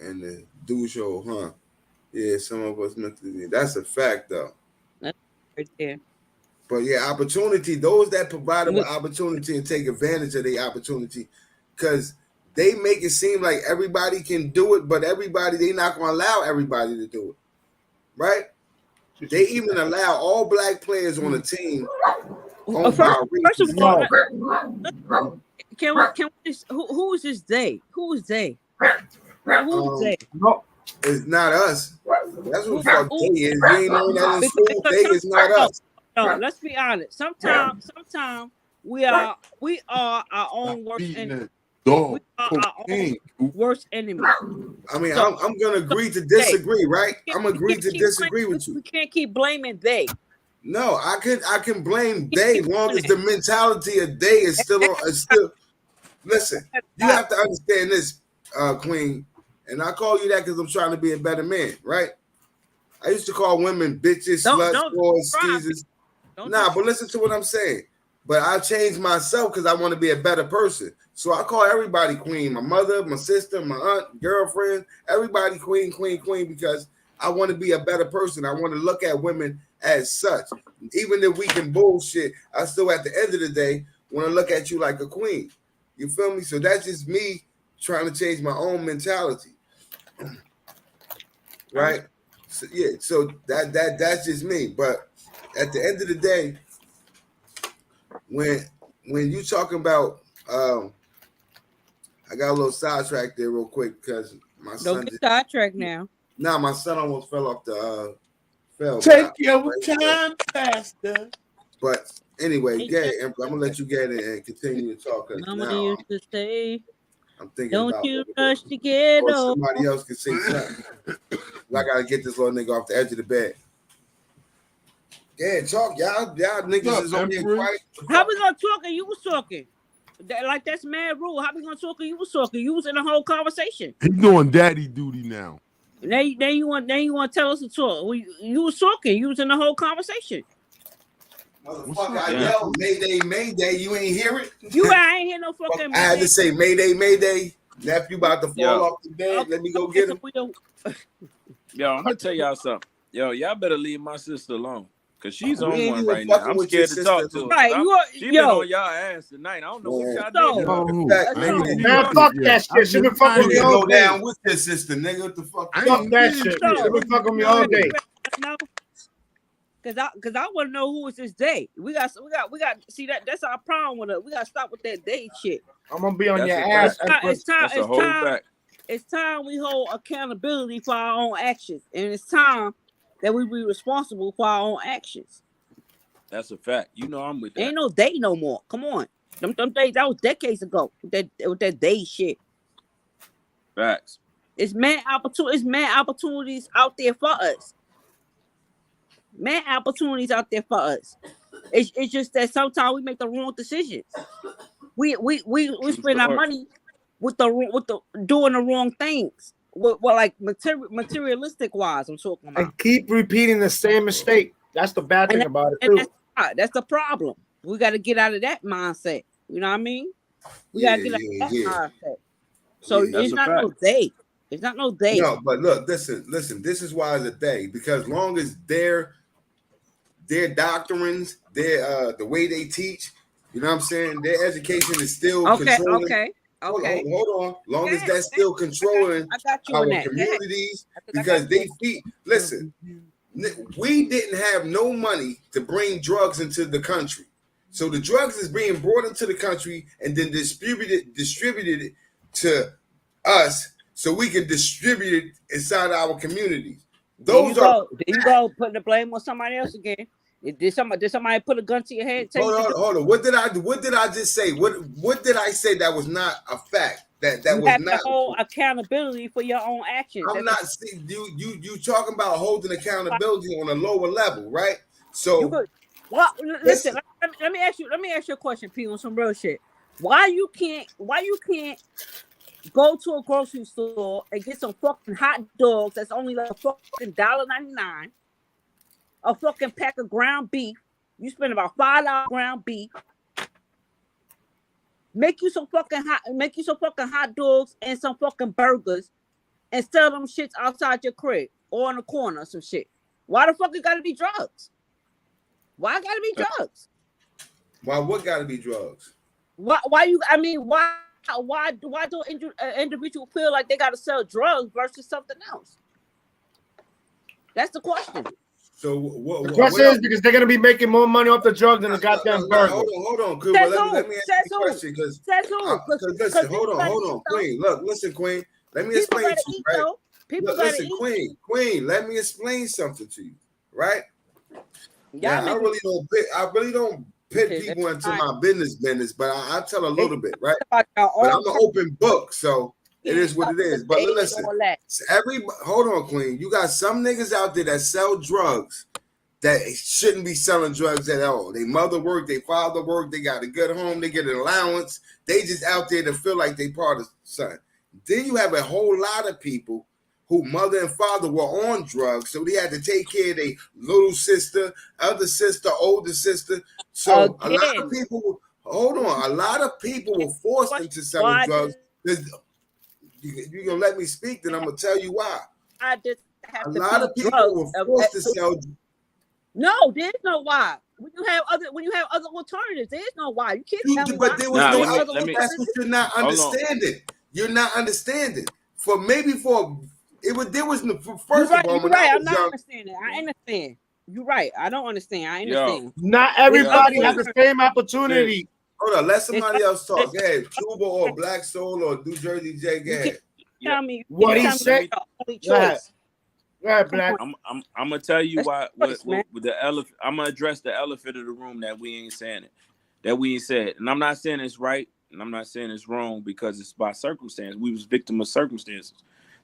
And the do show, huh? Yeah, some of us mentally. That's a fact, though. That's right there. But yeah, opportunity. Those that provide with opportunity and take advantage of the opportunity, because they make it seem like everybody can do it, but they not going to allow everybody to do it, right? They even allow all black players on the team. First of all, who is this they? Who is they? Who is they? No, it's not us. That's what the fuck they is. You ain't knowing that in school. They is not us. No, let's be honest. Sometimes we are our own worst enemy. Dog, worst enemy. I mean, I'm gonna agree to disagree, right? I'm agree to disagree with you. We can't keep blaming they. No, I can blame they, long as the mentality of they is still. Listen, you have to understand this, Queen, and I call you that because I'm trying to be a better man, right? I used to call women bitches, sluts, whores, skeezers. Nah, but listen to what I'm saying. But I changed myself because I want to be a better person. So I call everybody queen. My mother, my sister, my aunt, girlfriend, everybody queen, because I want to be a better person. I want to look at women as such. Even if we can bullshit, I still at the end of the day want to look at you like a queen. You feel me? So that's just me trying to change my own mentality. Right? So, yeah, so that's just me. But at the end of the day, when you talking about I got a little sidetracked there real quick because my son. Don't get sidetracked now. Nah, my son almost fell off the Take your time faster. But anyway, I'm gonna let you get it and continue to talk. Mama used to say, I'm thinking don't about you rush to get old. Somebody else can say something. I gotta get this little nigga off the edge of the bed. Yeah, talk, y'all niggas is on here quiet. How we gonna talk and you was talking? That's mad rule. How we gonna talk and you was talking? You was in the whole conversation. He's doing daddy duty now. Now you want to tell us to talk. You was talking. You was in the whole conversation. Motherfucker, I yelled Mayday, Mayday. You ain't hear it? I ain't hear no fucking. I had to say Mayday, Mayday. Nephew about to fall off the bed. Let me go get him. Yo, I'm gonna tell y'all something. Yo, y'all better leave my sister alone. Cause she's on one right now. I'm scared to talk to her. Right, She been on y'all ass tonight. I don't know what y'all doing. Man, fuck that shit. She been fucking me all day. Down with your sister, nigga. What the fuck? Fuck that shit. She been fucking me all day. Cause I want to know who is this day. We got. See that's our problem with it. We got to stop with that day shit. I'm gonna be on your ass. It's time we hold accountability for our own actions, and it's time that we be responsible for our own actions. That's a fact. You know I'm with that. Ain't no day no more. Come on, them days that was decades ago. With that day shit. Facts. It's mad opportunities out there for us. Man, opportunities out there for us. It's just that sometimes we make the wrong decisions. We spend our money with the doing the wrong things. Well, like materialistic wise, I'm talking about. And keep repeating the same mistake. That's the bad thing about it too. That's the problem. We got to get out of that mindset. You know what I mean? We got to get out of that mindset. So it's not no day. It's not no day. No, but look, listen. This is why it's a day, because long as their doctrines, the way they teach, you know what I'm saying, their education is still controlling. Okay. Hold on. Long as that's still controlling our communities, because they feed. Listen, we didn't have no money to bring drugs into the country, so the drugs is being brought into the country and then distributed to us, so we can distribute it inside our communities. There you go putting the blame on somebody else again. Did somebody put a gun to your head? Hold on. What did I just say? What did I say that was not a fact? That you was have not to hold accountability for your own actions. I'm not saying you talking about holding accountability on a lower level, right? So listen, let me ask you a question, P, on some real shit. Why you can't go to a grocery store and get some fucking hot dogs that's only like a fucking $1.99, a fucking pack of ground beef. You spend about $5 ground beef. Make you some fucking hot dogs and some fucking burgers, and sell them shits outside your crib or in a corner or some shit. Why the fuck it gotta be drugs? Why it gotta be drugs? Why what gotta be drugs? Why do individual feel like they gotta sell drugs versus something else? That's the question. So the question is because they're gonna be making more money off the drugs than the goddamn burger. Hold on, Cooper. Let me ask you a question, because listen, hold on, Queen. Look, listen, Queen. Let me explain to you, right? Listen, Queen. Let me explain something to you, right? Yeah, I really don't pit people into my business, but I tell a little bit, right? But I'm an open book, so it is what it is. But listen, hold on, Queen. You got some niggas out there that sell drugs that shouldn't be selling drugs at all. They mother work, they father work, they got a good home, they get an allowance. They just out there to feel like they part of something. Then you have a whole lot of people who mother and father were on drugs, so they had to take care of their little sister, other sister, older sister. So a lot of people, a lot of people were forced into selling drugs. You're gonna let me speak, then I'm gonna tell you why. A lot of people were forced to sell. No, there's no why. When you have other alternatives, there's no why. You can't tell me why. But there was no other. That's what you're not understanding. You're not understanding. There was first of all. You're right. I'm not understanding. I understand. You're right. I don't understand. I understand. Not everybody has the same opportunity. Hold on, let somebody else talk. Go ahead, Cuba or Black Soul or New Jersey J. Go ahead. Tell me what he said. Right, Black. I'm gonna tell you why. With the elephant, I'm gonna address the elephant in the room that we ain't saying it. That we ain't said, and I'm not saying it's right, and I'm not saying it's wrong because it's by circumstance. We was victim of circumstances.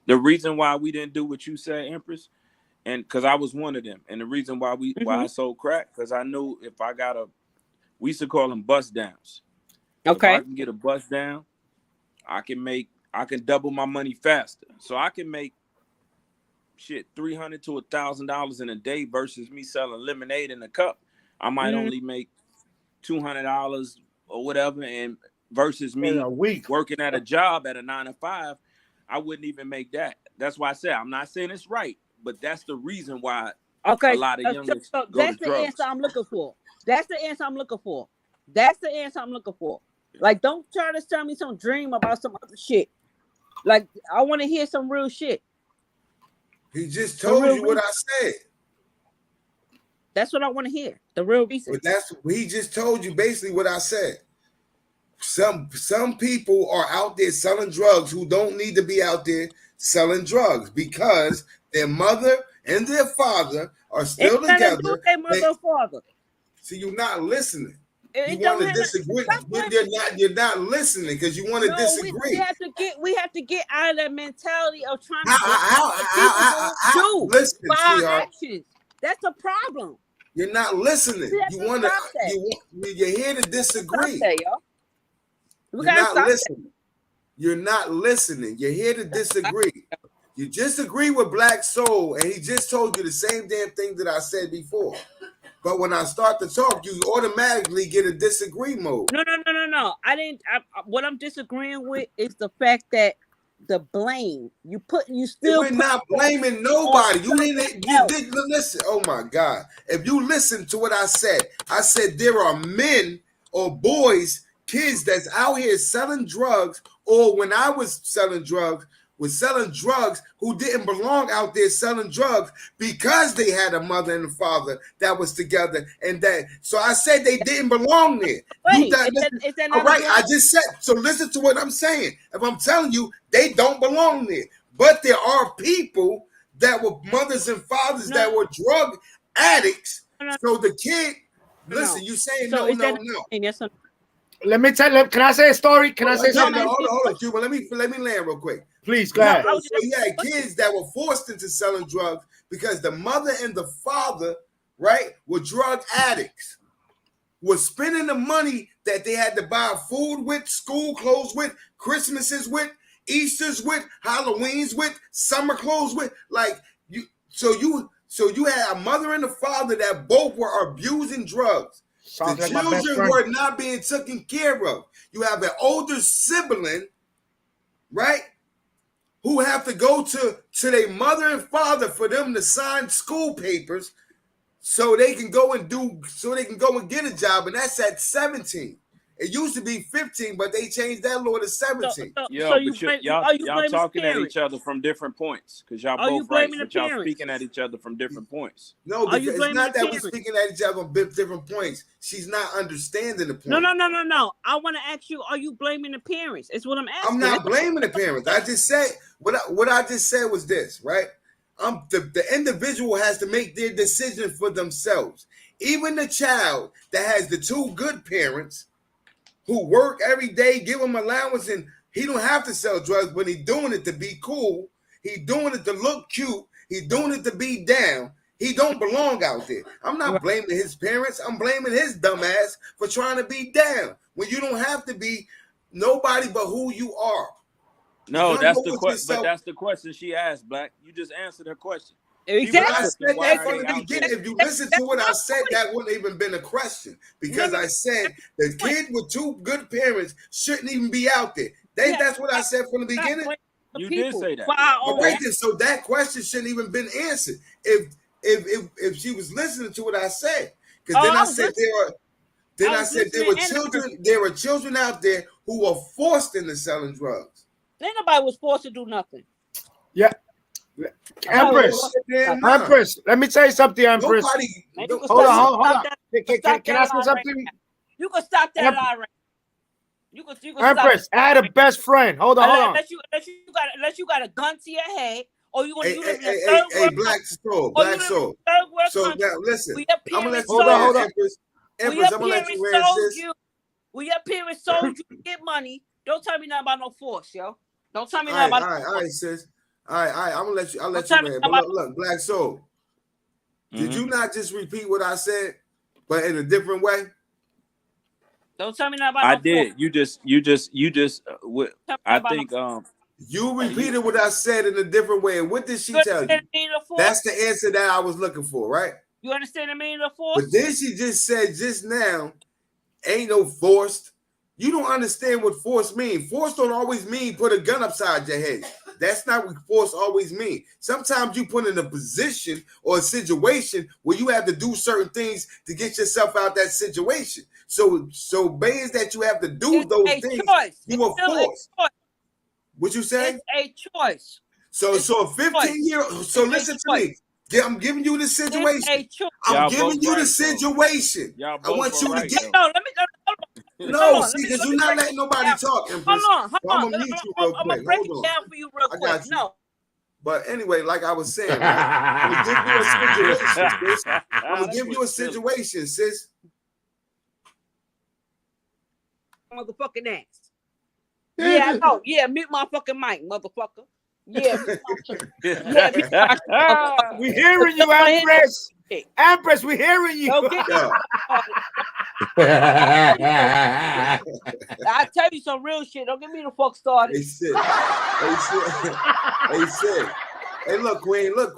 The reason why we didn't do what you said, Empress, and because I was one of them, and the reason why why I sold crack, because I knew if I got we used to call them bust downs. Okay. If I can get a bust down, I can double my money faster. So I can make shit $300 to $1,000 in a day versus me selling lemonade in a cup, I might only make $200 or whatever, and versus me in a week working at a job at a 9 to 5, I wouldn't even make that. That's why I said I'm not saying it's right, but that's the reason why Okay, a lot of youngsters so go that's to the drugs. answer I'm looking for. That's the answer I'm looking for. That's the answer I'm looking for. Like, don't try to tell me some dream about some other shit. Like, I want to hear some real shit. He just told you what I said. That's what I want to hear. The real reason. But he just told you basically what I said. Some people are out there selling drugs who don't need to be out there selling drugs because their mother and their father are still together. Do with their mother or father. See, you're not listening. It you want to disagree. You're not listening because you want to disagree. We have to get out of that mentality of trying to listen, sweetheart. Actions. That's the problem. You're not listening. You're here to disagree. You're not listening. You're not listening. You're here to disagree. You just agree with Black Soul, and he just told you the same damn thing that I said before. But when I start to talk, you automatically get a disagree mode. No. I didn't. What I'm disagreeing with is the fact that the blame We're not blaming nobody. You didn't listen. Oh my God! If you listen to what I said there are men or boys, kids that's out here selling drugs, or when I was selling drugs, who didn't belong out there selling drugs because they had a mother and a father that was together, and that. So I said they didn't belong there. All right, I just said. So listen to what I'm saying. If I'm telling you they don't belong there, but there are people that were mothers and fathers that were drug addicts. So the kid, listen, you saying no. Let me tell you. Can I say a story? Can I say something? Hold on, Cuba. Let me land real quick. Please go ahead. So you had kids that were forced into selling drugs because the mother and the father, right, were drug addicts, were spending the money that they had to buy food with, school clothes with, Christmases with, Easters with, Halloweens with, summer clothes with. Like you, so you had a mother and a father that both were abusing drugs. The children were not being taken care of. You have an older sibling, right, who have to go to their mother and father for them to sign school papers so they can go and get a job, and that's at 17. It used to be 15, but they changed that law to 17. Y'all talking at each other from different points because y'all both right, but y'all speaking at each other from different points. No, because it's not that we're speaking at each other on different points. She's not understanding the point. No. I want to ask you: are you blaming the parents? It's what I'm asking. I'm not blaming the parents. I just said what I just said was this, right? The individual has to make their decision for themselves. Even the child that has the two good parents who work every day, give him allowance, and he don't have to sell drugs, but he's doing it to be cool. He's doing it to look cute. He's doing it to be down. He don't belong out there. I'm not blaming his parents. I'm blaming his dumb ass for trying to be down when you don't have to be nobody but who you are. No, that's the question. But that's the question she asked, Black. You just answered her question. Exactly. I said that from the beginning. If you listen to what I said, that wouldn't even been a question because I said the kid with two good parents shouldn't even be out there. That's what I said from the beginning. You did say that. Okay, so that question shouldn't even been answered if she was listening to what I said. Because then I said there were children out there who were forced into selling drugs. Ain't nobody was forced to do nothing. Yeah. Empress, let me tell you something, Empress. Hold on. Can I say something? You can stop that already. You can Empress, I had a best friend. Hold on. Unless you got a gun to your head, or you want to hey, Black Soul. So now listen, I'm gonna let you hold on. Empress, I'm gonna let you answer this. When your parents sold you to get money, don't tell me nothing about no force, yo. Don't tell me nothing about no force. All right, sis. All right, I'm gonna let you. I'll let you in. But look, Black Soul. Did you not just repeat what I said, but in a different way? Don't tell me nothing about. I did. You just. I think. You repeated what I said in a different way. And what did she tell you? That's the answer that I was looking for, right? You understand the meaning of force? But then she just said just now, ain't no forced. You don't understand what force means. Force don't always mean put a gun upside your head. That's not what force always means. Sometimes you put in a position or a situation where you have to do certain things to get yourself out that situation. So being that you have to do those things, you are forced. What you say? It's a choice. So a 15-year-old. So listen to me. I'm giving you the situation. I'm giving you the situation. I want you to get. No, let me go. No, see, because you're not letting nobody talk. Hold on. I'm gonna mute you real quick. I'm gonna break it down for you real quick. No. But anyway, like I was saying, right? I'm gonna give you a situation, sis. I'm gonna give you a situation, sis. Motherfucking ass. Yeah, I know. Yeah, mute my fucking mic, motherfucker. Yeah. We hearing you, Empress. Empress, we hearing you. I tell you some real shit. Don't get me the fuck started. Hey, shit. Hey, look, Queen. Look,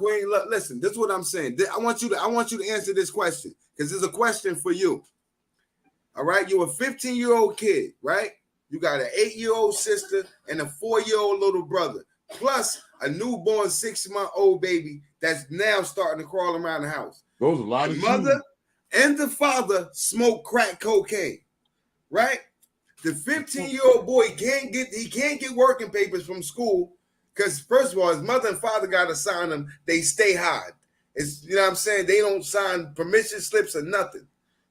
listen. This is what I'm saying. I want you to answer this question because there's a question for you. All right, you're a 15-year-old kid, right? You got an 8-year-old sister and a 4-year-old little brother, plus a newborn 6-month-old baby that's now starting to crawl around the house. Those are a lot the of mother and the father smoke crack cocaine, right? The 15-year-old boy can't get working papers from school because first of all, his mother and father got to sign them. They stay high. It's, you know what I'm saying? They don't sign permission slips or nothing.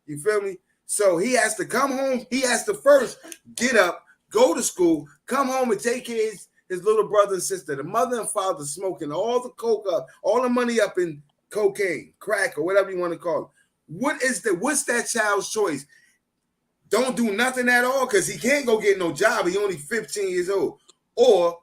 You feel me? So he has to come home. He has to first get up, go to school, come home and take care of his little brother and sister. The mother and father smoking all the coke up, all the money up in cocaine, crack, or whatever you want to call it. What's that child's choice? Don't do nothing at all because he can't go get no job. He's only 15 years old. Or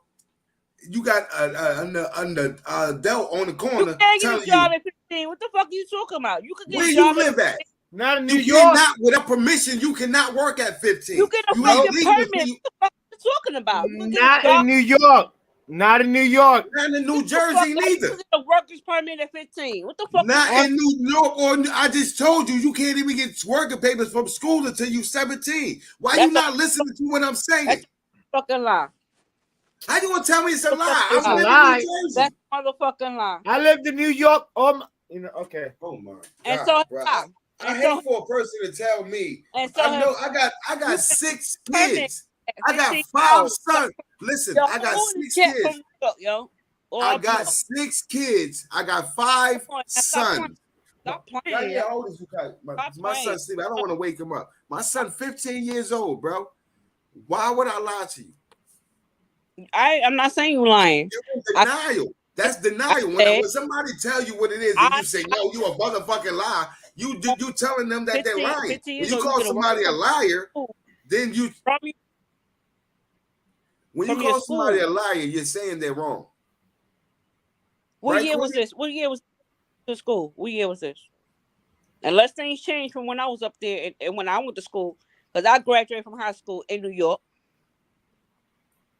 you got an adult on the corner. You can't get a job at 15. What the fuck are you talking about? You could get where a job you live at? Not in New York. Cannot, without permission, you cannot work at 15. You get a fucking permit. What the fuck are you talking about? Not in New York. Not in New York. Not in New Jersey neither. You get a worker's permit at 15. What the fuck? Not in New York. Or I just told you can't even get working papers from school until you're 17. Why you not listening to what I'm saying? That's a fucking lie. How you gonna tell me it's a lie? It's a lie. That's a motherfucking lie. I lived in New York. Okay. Oh my God. And so I hate for a person to tell me. I know I got 6 kids. I got 5 sons. Listen, I got 6 kids. I got 6 kids. I got 5 sons. Stop playing. How old is you guys? My son sleep. I don't want to wake him up. My son 15 years old, bro. Why would I lie to you? I'm not saying you lying. You're denial. That's denial. When somebody tell you what it is and you say, no, you a motherfucking lie, you telling them that they're lying. When you call somebody a liar, then you... When you call somebody a liar, you're saying they're wrong. What year was this? What year was to school? What year was this? Unless things changed from when I was up there and when I went to school, because I graduated from high school in New York.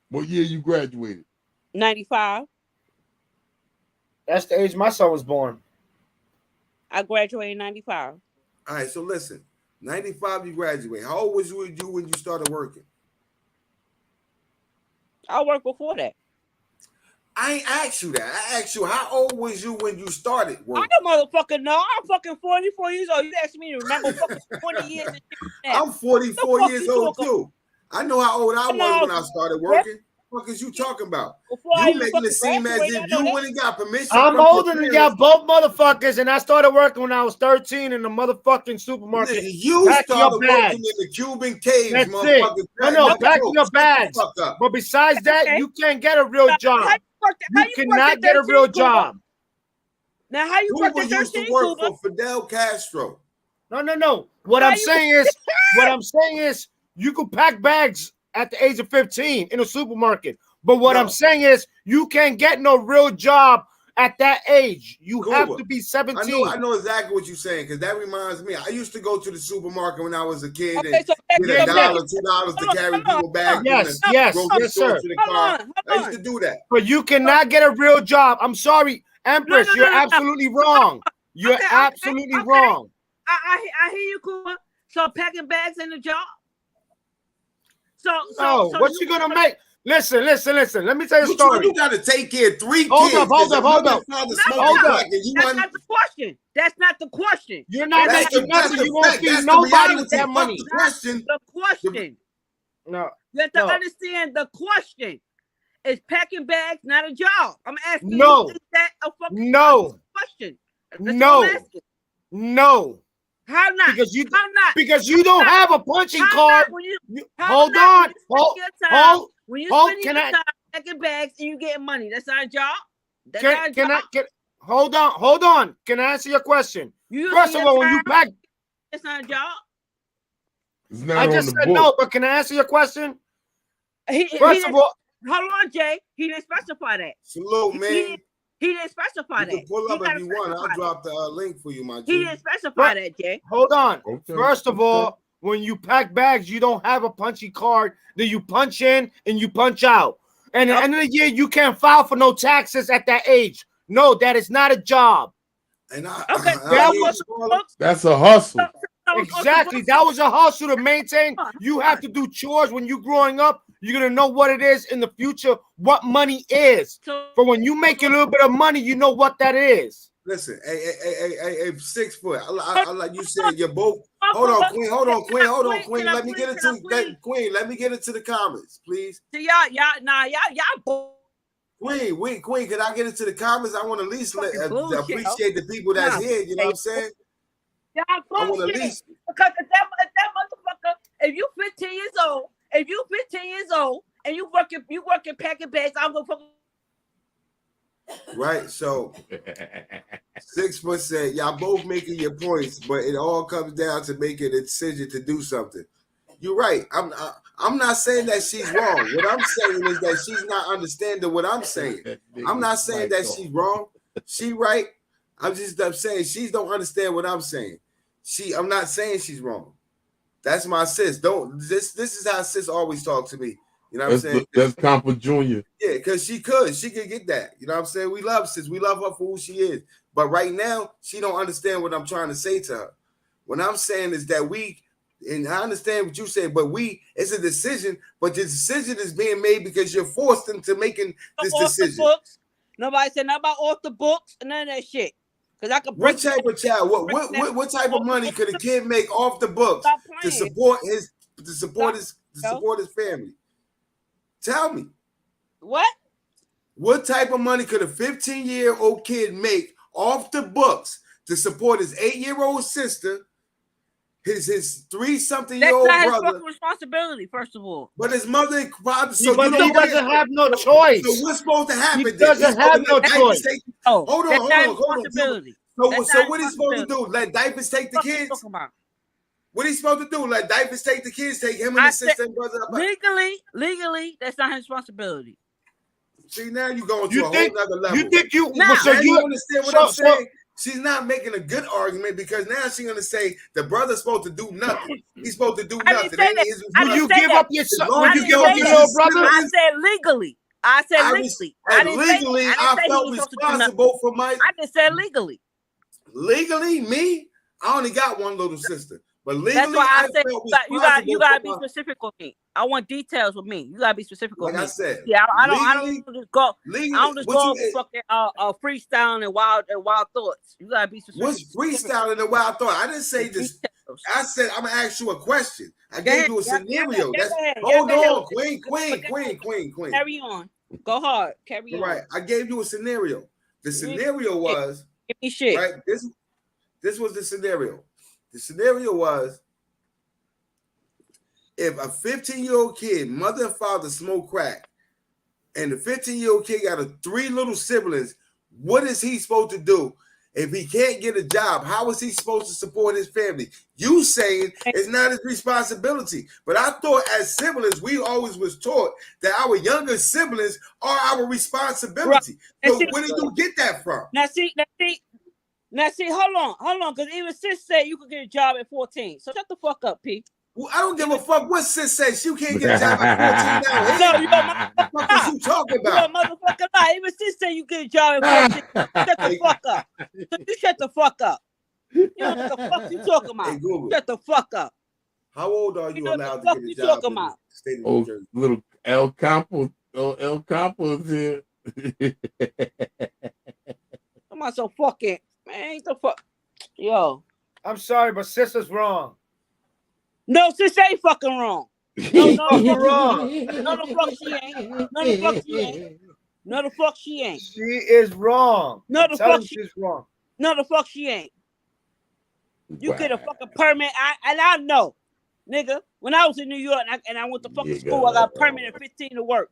What year you graduated? 95. That's the age my son was born. I graduated in 95. All right, so listen. 95, you graduated. How old was you when you started working? I worked before that. I ain't asked you that. I asked you, how old was you when you started working? I don't motherfucking know. I'm fucking 44 years old. You asked me to remember fucking 20 years. I'm 44 years old too. I know how old I was when I started working. What the fuck is you talking about? You making it seem as if you went and got permission. I'm older than y'all both motherfuckers, and I started working when I was 13 in the motherfucking supermarket. You started working in the Cuban caves, motherfucker. No, back in your bags. But besides that, you can't get a real job. You cannot get a real job. Now, how you work at 13? Used to work for Fidel Castro. No. What I'm saying is, you could pack bags at the age of 15 in a supermarket. But what I'm saying is, you can't get no real job at that age. You Cool. have to be 17. I know exactly what you're saying because that reminds me. I used to go to the supermarket when I was a kid Okay, and so get $1, $2 to carry people back. Yes, from the yes, grocery yes, store sir. to the car. I used to do that. But you cannot get a real job. I'm sorry, Empress. You're absolutely wrong. You're absolutely wrong. I hear you, Kuma. So packing bags in the job. So what you gonna make? Listen. Let me tell you a story. You gotta take care of 3 kids. Hold up. That's not the question. That's not the question. You're not making nothing. You won't feed nobody with that money. The question. No. You have to understand the question. Is packing bags not a job? I'm asking you. Is that a fucking question? No. How not? Because you don't have a punching card. Hold on. When you spend your time packing bags and you get money, that's not a job. Hold on. Can I answer your question? First of all, when you pack, it's not a job. I just said no, but can I answer your question? First of all, hold on, Jay. He didn't specify that. Salute, man. He didn't specify that. You can pull up if you want. I'll drop the link for you, my G. He didn't specify that, Jay. Hold on. Okay. First of all, when you pack bags, you don't have a punchy card. Then you punch in and you punch out. And at the end of the year, you can't file for no taxes at that age. No, that is not a job. And that's a hustle. Exactly. That was a hustle to maintain. You have to do chores when you're growing up. You're going to know what it is in the future, what money is. For when you make a little bit of money, you know what that is. Listen, hey, 6 foot. I like you said, you're both. Hold on, Queen. Let me get into that, Queen. Let me get into the comments, please. So y'all. Queen, can I get into the comments? I want to at least appreciate the people that's here. You know what I'm saying? Y'all bullshit. Because if that motherfucker, if you 15 years old and you working packing bags, I'm gonna fucking. Right, so 6 foot said, y'all both making your points, but it all comes down to making a decision to do something. You're right. I'm not saying that she's wrong. What I'm saying is that she's not understanding what I'm saying. I'm not saying that she's wrong. She right. I'm saying she don't understand what I'm saying. I'm not saying she's wrong. That's my sis. This is how sis always talk to me. You know what I'm saying? That's Compa Junior. Yeah, because she could get that. You know what I'm saying? We love sis. We love her for who she is. But right now, she don't understand what I'm trying to say to her. What I'm saying is that and I understand what you say, but it's a decision, but the decision is being made because you're forced into making this decision. Nobody said nothing about off the books and none of that shit. Because I could break. What type of child? What type of money could a kid make off the books to support his family? Tell me. What type of money could a 15-year-old kid make off the books to support his 8-year-old sister, his 3-something-year-old brother? That's not his responsibility, first of all. But his mother and father. But he doesn't have no choice. So what's supposed to happen? He doesn't have no choice. Hold on. So what he's supposed to do? Let diapers take the kids? What he's supposed to do? Let diapers take the kids? Take him and his sister and brother up? Legally, that's not his responsibility. See, now you're going to a whole nother level. You think you? Now you understand what I'm saying? She's not making a good argument because now she's going to say the brother's supposed to do nothing. He's supposed to do nothing. Will you give up your son? Will you give up your little brother? I said legally. I felt responsible for my. I just said legally. Legally, me? I only got one little sister. But legally, that's why I said you gotta be my... specific with me. I want details with me. You gotta be specific with me. Like I said, yeah, I don't just go. Legally, I don't just go fucking freestyling and wild thoughts. You gotta be specific. What's freestyling and wild thought? I didn't say this. I said I'm gonna ask you a question. I gave you a scenario. Hold on, queen. Carry on. Go hard. Carry on. Right. I gave you a scenario. The scenario was give me shit. Right. This was the scenario. The scenario was if a 15-year-old kid, mother and father smoke crack, and the 15-year-old kid got 3 little siblings, what is he supposed to do If he can't get a job, how is he supposed to support his family? You saying it's not his responsibility. But I thought as siblings, we always was taught that our younger siblings are our responsibility. Right. So where did you get that from? Now see, hold on, because even sis said you could get a job at 14. So shut the fuck up, P. Well, I don't give a fuck what sis says. You can't get a job at 14 now. No, you're a motherfucker. What is you talking about? You're a motherfucker lie. Even sis said you get a job at 14. Shut the fuck up. So you shut the fuck up. You know what the fuck you talking about? Hey, Google. Shut the fuck up. How old are you allowed to get a you job talking in the about? state of New Jersey? Little El Campo, El Campo's here. I'm not so fucking man. Ain't the fuck, yo. I'm sorry, but sister's wrong. No, sis ain't fucking wrong. No, You're wrong. No, the fuck she ain't. No, the fuck she ain't. No, the fuck she ain't. She is wrong. No, the fuck she's wrong. No, the fuck she ain't. You get a fucking permit. I know, nigga. When I was in New York and I went to fucking school, I got a permit at 15 to work.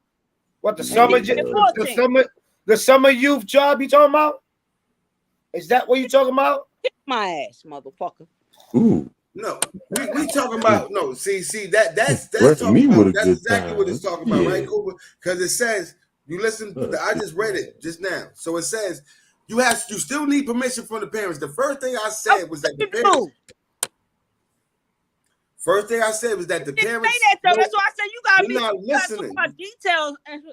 What the summer youth job you talking about? Is that what you talking about? Get my ass, motherfucker. Ooh. No, we talking about no. See that's Me talking with a about, that's good exactly time. what it's talking about, Yeah. right, Cooper? Because it says you listen. I just read it just now, so it says you still need permission from the parents. The first thing I said was that the parents. First thing I said was that the parents. Say that though. That's why I said you gotta be. Not listening. About details and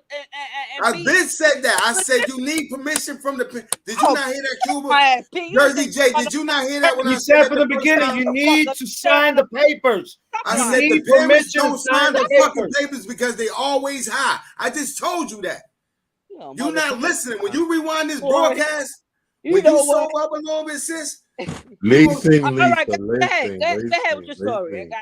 I did say that. I said you need permission from the. Did you not hear that, Cuba? Jersey J, did you not hear that when I said from the beginning? You need to sign the papers. I said the parents don't sign the fucking papers because they always high. I just told you that. You're not listening. When you rewind this broadcast, when you sober up a little bit, sis. Listen, all right, go ahead with your story. Go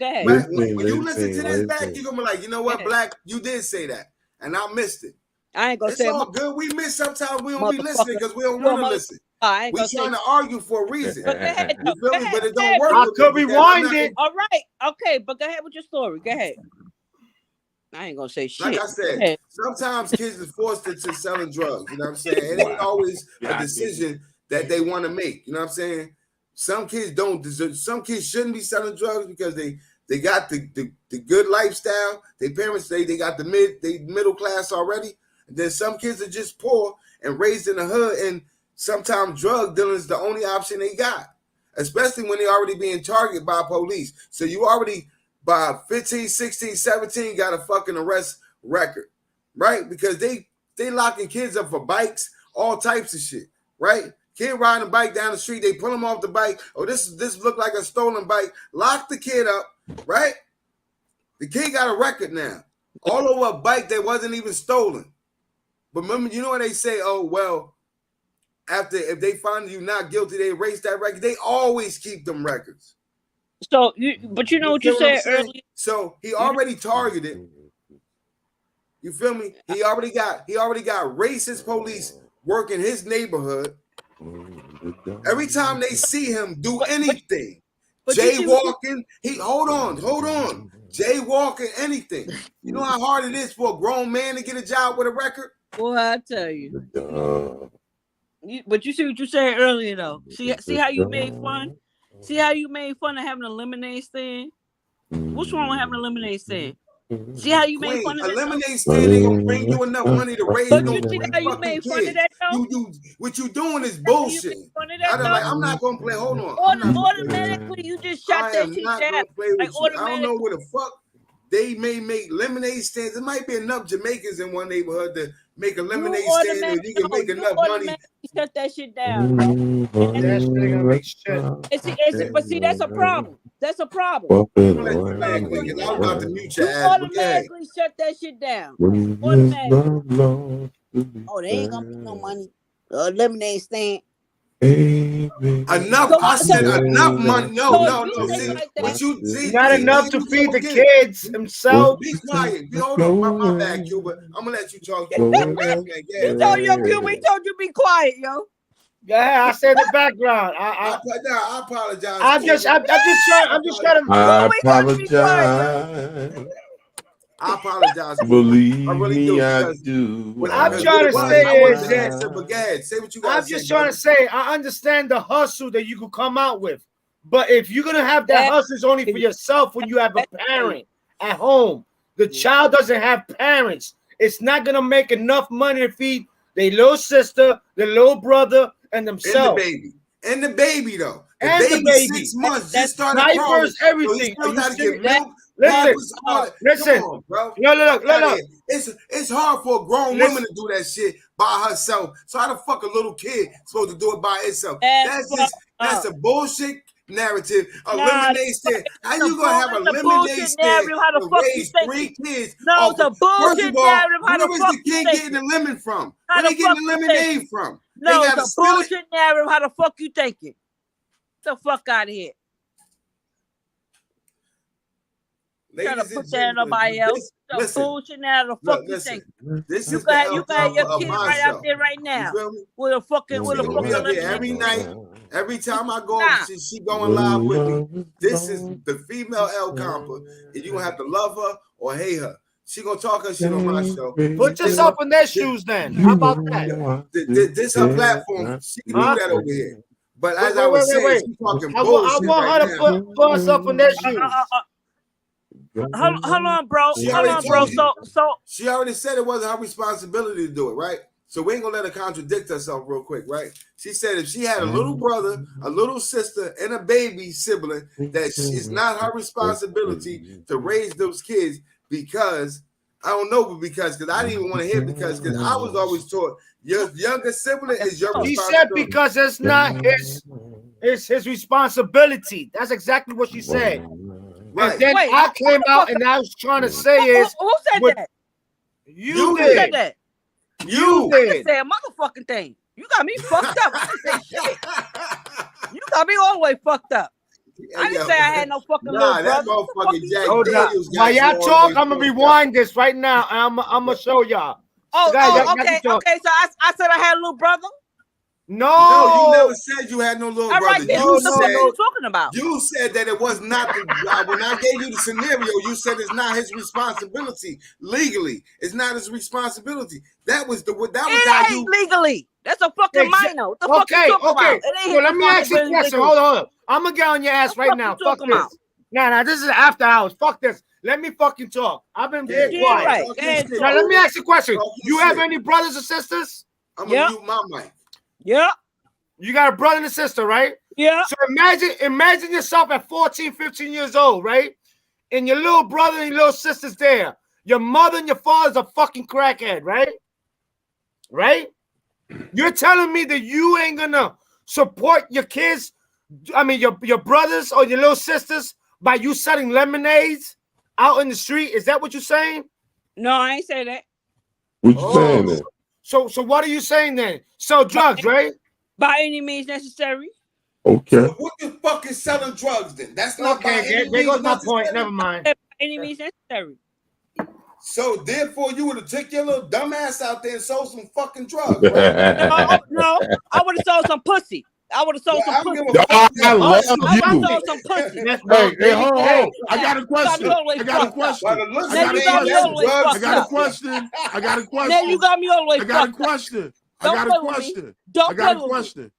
ahead. When you listen to this back, you're gonna be like, you know what, Black, you did say that, and I missed it. I ain't gonna it's say all good. We miss sometimes. We don't be listening because we don't want to listen. We trying to argue for a reason. But you feel me? But it don't work. I could rewind it. All right, okay, but go ahead with your story. Go ahead. I ain't gonna say shit. Like I said, sometimes kids are forced into selling drugs. You know what I'm saying? It ain't always a decision that they want to make. You know what I'm saying? Some kids don't deserve. Some kids shouldn't be selling drugs because they got the good lifestyle. Their parents they got the middle class already. And then some kids are just poor and raised in the hood, and sometimes drug dealing is the only option they got, especially when they're already being targeted by police. So you already by 15, 16, 17 got a fucking arrest record, right? Because they locking kids up for bikes, all types of shit, right? Kid riding a bike down the street, they pull him off the bike. Oh, this look like a stolen bike. Lock the kid up, right? The kid got a record now, all over a bike that wasn't even stolen. But remember, you know what they say? Oh, well, if they find you not guilty, they erase that record. They always keep them records. So, but you know what you said earlier. So he already targeted. You feel me? He already got racist police working his neighborhood. Every time they see him do anything, jaywalking, hold on, jaywalking, anything. You know how hard it is for a grown man to get a job with a record? Boy, I tell you. But you see what you said earlier, though. See how you made fun? See how you made fun of having a lemonade stand? What's wrong with having a lemonade stand? See how you made fun of a that? lemonade stand ain't gonna bring you enough money to raise no see how you made fun of that, though? What you doing is bullshit. I'm not gonna play. Hold on. Automatically, you just shot that shit down. I don't know where the fuck they may make lemonade stands. There might be enough Jamaicans in one neighborhood to make a lemonade stand and you can make enough money. Shut that shit down. That shit ain't gonna make shit. But see, that's a problem. That's a problem. I'm about to mute your ass. Automatically shut that shit down. Automatically. Oh, they ain't gonna make no money. Lemonade stand. Enough. I said enough money. No. See, not enough to feed the kids himself. Be quiet. Hold on. My bad, Cuba. I'm gonna let you talk. He told you be quiet, yo. Yeah, I said the background. I apologize. I'm just trying to. I apologize. I apologize. Believe I really me, do. I Because do. what I'm because trying what to it was, say I wanted is to that answer, but go ahead. Say what you got to I'm say, just trying brother. to say I understand the hustle that you could come out with, but if you're gonna have that hustle, it's only for yourself when you have a parent at home. The child doesn't have parents. It's not gonna make enough money to feed their little sister, their little brother, and themselves. And the baby though. And the baby's baby. 6 months, That's just started Diapers, crawling. So he everything. Are still you got to get serious? milk. Listen, Come listen. on, bro. Look. It's hard for a grown woman to do that shit by herself. So how the fuck a little kid supposed to do it by itself? That's a bullshit narrative. A lemonade stand. How you gonna have a lemonade stand to raise 3 kids? No, it's a First bullshit of all, narrative. How where the is fuck the kid you getting the lemon from? How Where the they getting fuck the you lemonade thinking? from? No, They it's gotta a steal it. bullshit narrative. How the fuck you thinking? Get the fuck out of here. Trying to put that on nobody else. The bullshit narrative. The fuck you thinking? This You is the can El have your Campo of kid right out myself. there right You now. feel me? With a fucking She gonna be up here every lemonade. night. Every time I go, Nah. she going live with me. This is the female El Campo, and you gonna have to love her or hate her. She gonna talk her shit on my show. Put yourself in their shoes then. How about that? This her platform. She can do that over here. But as I was saying, she's talking I bullshit want right her to put herself in their shoes. Hold on, bro. She already said it wasn't her responsibility to do it, right? So we ain't gonna let her contradict herself real quick, right? She said if she had a little brother, a little sister, and a baby sibling, that it's not her responsibility to raise those kids because I don't know, but because I didn't even want to hear because I was always taught your younger sibling is your responsibility. She said because it's not his responsibility. That's exactly what she said. Right. And then I came out and I was trying to say is who said that? You did. Who said that? You did. I didn't say a motherfucking thing. You got me fucked up. I didn't say shit. You got me all the way fucked up. I didn't say I had no fucking little brother. While y'all talk, I'm gonna rewind this right now. I'm gonna show y'all. Okay. So I said I had a little brother. No, you never said you had no little brother. Right, you said what you talking about. You said that it was not the when I gave you the scenario, you said it's not his responsibility legally. It's not his responsibility. That was how you legally. That's a fucking minor. What the fuck you talking about? Well, let me ask you a question. Hold on. I'm gonna get on your ass right now. Fuck this. Nah, this is after hours. Fuck this. Let me fucking talk. I've been quiet. Right. Now let me ask you a question. You have any brothers or sisters? I'm gonna mute my mic. Yeah. You got a brother and a sister, right? Yeah. So imagine yourself at 14, 15 years old, right? And your little brother and your little sister's there. Your mother and your father's a fucking crackhead, right? Right? You're telling me that you ain't gonna support your kids, I mean your brothers or your little sisters by you selling lemonades out in the street? Is that what you're saying? No, I ain't say that. What you saying then? So what are you saying then? Sell drugs, right? By any means necessary. Okay. So what the fuck is selling drugs then? That's not okay. There goes my point. Never mind. By any means necessary. So therefore, you would have took your little dumb ass out there and sold some fucking drugs, right? No, I would have sold some pussy. I would have sold some pussy. I love you. I would have sold some pussy. Hey, hold on. I got a question. I got a question. Now you got me all the way fucked up. I got a question. Don't play with me.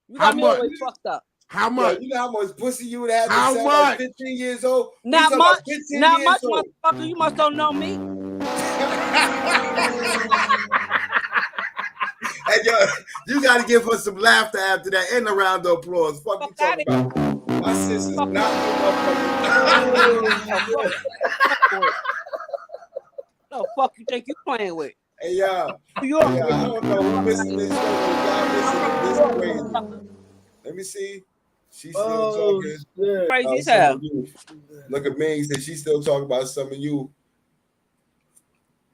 You got me all the way fucked up. How much? You know how much pussy you would have how to much? Like 15 years old? Not much. Not much, motherfucker. You must don't know me. Hey, yo, you got to give her some laughter after that and a round of applause. Fuck you talking about? My sister's not No, fuck you think you playing with? Hey, y'all. I don't know who missing this show. Y'all missing this crazy. Let me see. She's still talking. Crazy as hell. Look at me. Said she's still talking about some of you.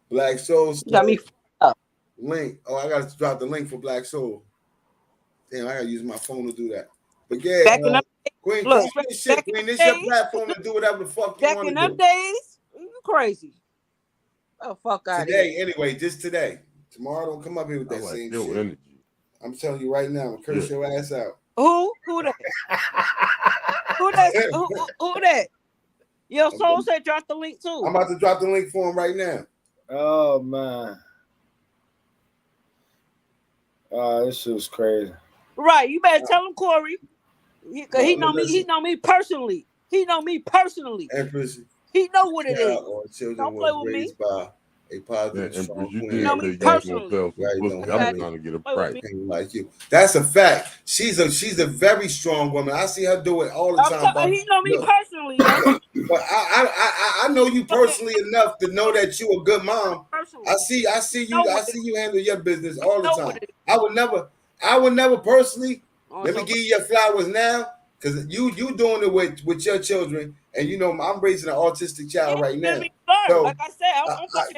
Black Soul. Got me up. Link. Oh, I got to drop the link for Black Soul. Damn, I got to use my phone to do that. But yeah, Queen, look, shit, Queen, this your platform to do whatever the fuck you want to do. Back in them days, you crazy. Oh, fuck out today, anyway, just today. Tomorrow, don't come up here with that same shit. Energy. I'm telling you right now, curse your ass out. Who that? Who that? Yo, Soul said drop the link too. I'm about to drop the link for him right now. Oh man. This shit was crazy. Right, you better tell him, Corey. He know me. He know me personally. He know me personally. Empress, he know what it is. Or children Don't play with me. By a positive, Empress, you queen. did know me say personally. yourself. Right, I'm trying to get a price. Like you. That's a fact. She's a very strong woman. I see her do it all the time. But, he know me personally. But I know you personally enough to know that you a good mom. I see you handle your business all the time. I would never personally. Let me give you your flowers now, because you doing it with your children, and you know I'm raising an autistic child right now. So, like I said,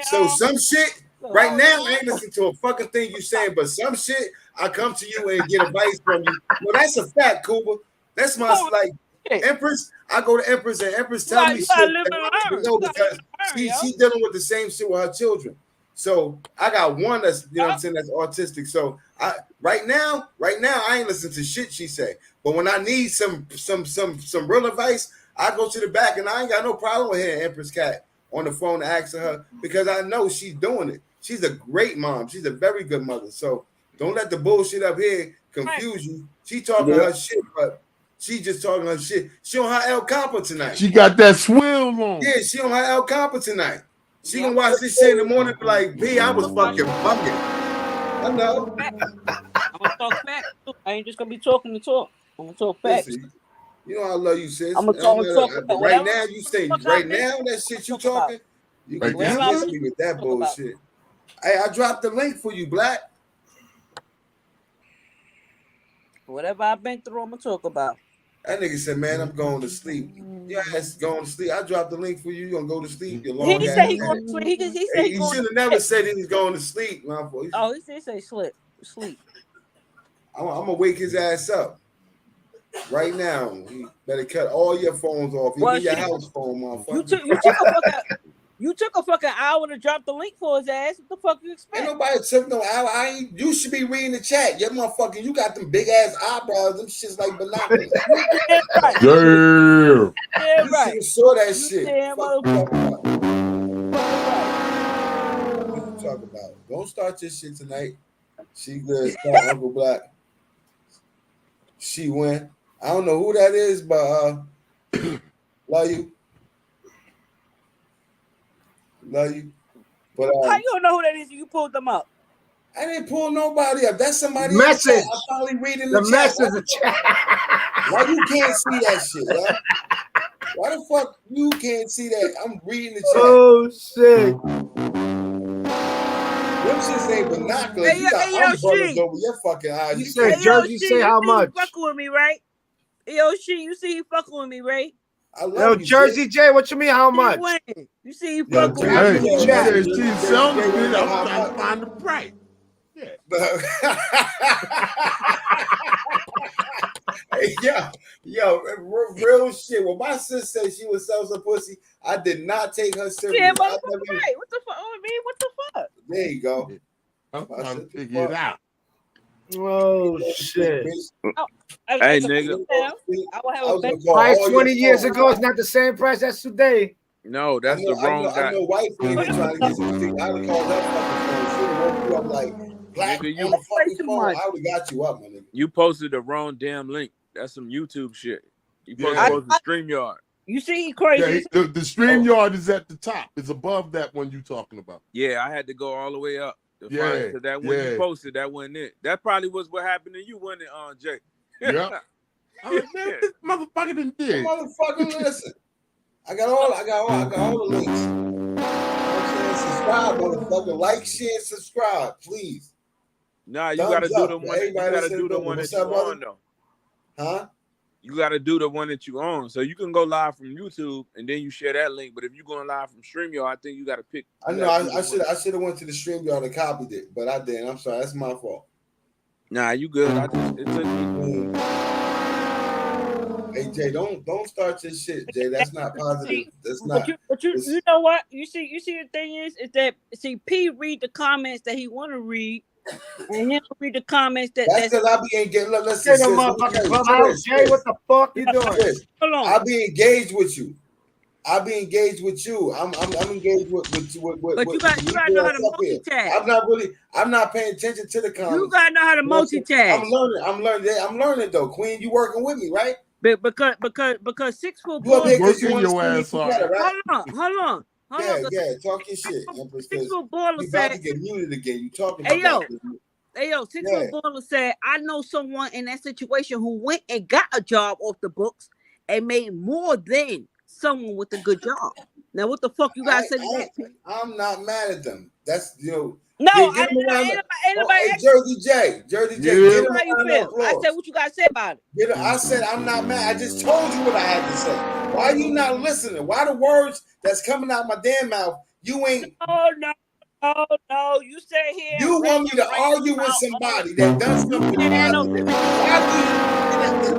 so some shit right now I ain't listening to a fucking thing you saying, but some shit I come to you and get advice from you. Well, that's a fact, Cooper. That's my like Empress. I go to Empress and Empress tell me shit because she's dealing with the same shit with her children. So I got one that's that's autistic. So right now I ain't listening to shit she say. But when I need some real advice, I go to the back, and I ain't got no problem with hearing Empress Cat on the phone asking her, because I know she's doing it. She's a great mom. She's a very good mother. So don't let the bullshit up here confuse you. She talking her shit, but she just talking her shit. She on her El Campo tonight. She got that swill on. Yeah, she on her El Campo tonight. She gonna watch this shit in the morning, be like, "B, I was fucking bugging." I know. I'm gonna talk facts. I ain't just gonna be talking to talk. I'm gonna talk facts. Listen, you know I love you, sis. I'm gonna talk. Right now, you say right now that shit you talking. You can dismiss me with that bullshit. Hey, I dropped the link for you, Black. Whatever I've been through, I'm gonna talk about. That nigga said, "Man, I'm going to sleep." Yeah, that's going to sleep. I dropped the link for you. You gonna go to sleep? He said he going to sleep. He said he should have never said he was going to sleep, my boy. Oh, he did say sleep. I'm gonna wake his ass up right now. You better cut all your phones off. Even your house phone, motherfucker. You took a fucking hour to drop the link for his ass. What the fuck you expect? Ain't nobody took no hour. You should be reading the chat. Your motherfucker, you got them big ass eyebrows. Them shit's like binoculars. Yeah. You should have saw that shit. What you talking about? Don't start this shit tonight. She good. Start Uncle Black. She went. I don't know who that is, but love you. Love you. But how you don't know who that is? You pulled them up. I didn't pull nobody up. That's somebody message. I'm probably reading the message. Why you can't see that shit? Right? Why the fuck you can't see that? I'm reading the chat. Oh shit. Them shits ain't binoculars. You got umbrellas over your fucking eyes. You said, Jersey, say how much? You fucking with me, right? Yo, shit, you see he fucking with me, right? I love you, Jersey J, what you mean how much? You see he fucking with me. I'm trying to find the price. Yeah. Yo, real shit. When my sister said she was selling some pussy, I did not take her serious. Yeah, but what the fuck? I mean, what the fuck? There you go. I'm trying to figure it out. Oh shit. Hey, nigga. I will have a price 20 years ago is not the same price as today. No, that's the wrong guy. I know white people trying to get some thing. I would call that fucking phone. She woke you up like Black. Nigga, On the fucking phone. I would have got you up, my nigga. You posted the wrong damn link. That's some YouTube shit. You posted StreamYard. You see, he crazy. Yeah, the StreamYard is at the top. It's above that one you talking about. Yeah, I had to go all the way up. To that one you posted, that wasn't it. That probably was what happened to you, wasn't it, Jay? Yeah. Man, this motherfucker didn't did. Motherfucker, listen. I got all the links. Subscribe, motherfucker. Like, share, subscribe, please. Nah, you gotta do the one. You gotta do the one that you on though. Huh? You gotta do the one that you own. So you can go live from YouTube and then you share that link. But if you're going live from StreamYard, I think you gotta pick. I know I should have went to the StreamYard and copied it, but I didn't. I'm sorry, that's my fault. Nah, you good. It took me. Hey Jay, don't start your shit, Jay. That's not positive. That's not. But you know what? You see the thing is that P read the comments that he want to read, and he'll read the comments that's because I be engaged. Listen, Jay, what the fuck you doing? I be engaged with you. I be engaged with you. I'm engaged with But you got to know how to multitask. I'm not paying attention to the comments. You got to know how to multitask. I'm learning though. Queen, you working with me, right? Because 6 foot ball. Working your ass off. Right? Hold on. Yeah, talk your shit. 6 foot baller you said, about to get muted again. You talking hey, about Hey, 6 foot baller said, I know someone in that situation who went and got a job off the books and made more than someone with a good job. Now, what the fuck you guys say to that? I'm not mad at them. That's, No, ain't nobody. Jersey J, how you feel? I said, what you guys say about it? I said, I'm not mad. I just told you what I had to say. Why are you not listening? Why the words that's coming out my damn mouth, you ain't. No, you say here. You want me to argue with somebody that does something positive.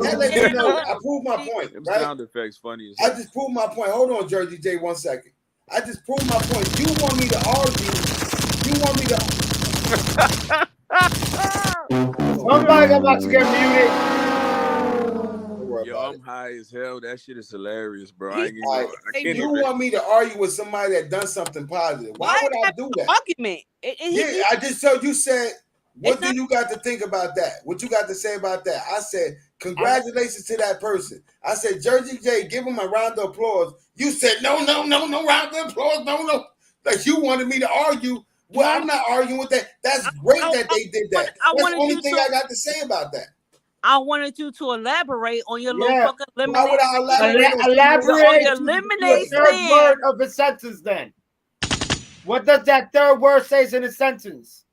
That lets you know I proved my point, right? Sound effects funny as I just proved my point. Hold on, Jersey J, 1 second. I just proved my point. You want me to argue. You want me to. Somebody's about to get muted. Yo, I'm high as hell. That shit is hilarious, bro. You want me to argue with somebody that done something positive? Why would I do that? Argument. I just told you said. What do you got to think about that? What you got to say about that? I said, congratulations to that person. I said, Jersey J, give him a round of applause. You said, no round of applause, no. Like you wanted me to argue. Well, I'm not arguing with that. That's great that they did that. That's the only thing I got to say about that. I wanted you to elaborate on your little fucking lemonade. Why would I elaborate on your lemonade third word of a sentence then? What does that third word say in a sentence?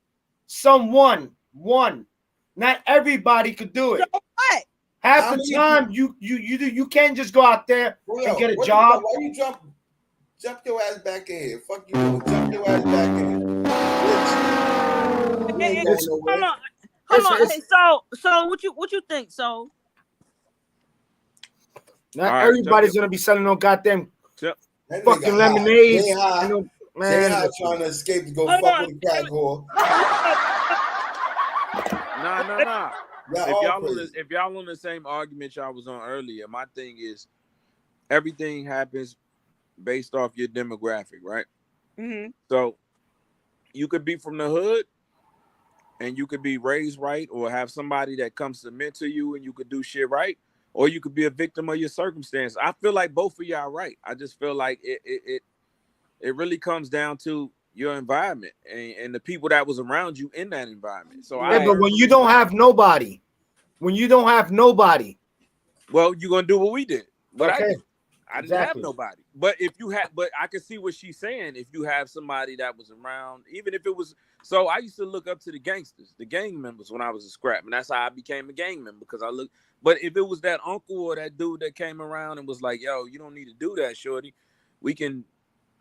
Someone, one. Not everybody could do it. So what? Half the time you can't just go out there and get a job. Why you jump your ass back in here? Fuck you, jump your ass back in here. Hold on. Hey, so what you think? So not everybody's gonna be selling no goddamn fucking lemonade. Man, trying to escape to go fuck with a crack whore. Nah. If y'all on the same argument y'all was on earlier, my thing is everything happens based off your demographic, right? Mm-hmm. So you could be from the hood and you could be raised right, or have somebody that comes to mentor you and you could do shit right, or you could be a victim of your circumstance. I feel like both of y'all right. I just feel like it really comes down to your environment and the people that was around you in that environment. So but when you don't have nobody, well, you're gonna do what we did. But okay. I didn't have nobody. But but I can see what she's saying. If you have somebody that was around, even if it was, so I used to look up to the gangsters, the gang members when I was a scrap, and that's how I became a gang member, because I look. But if it was that uncle or that dude that came around and was like, "Yo, you don't need to do that, shorty. We can,"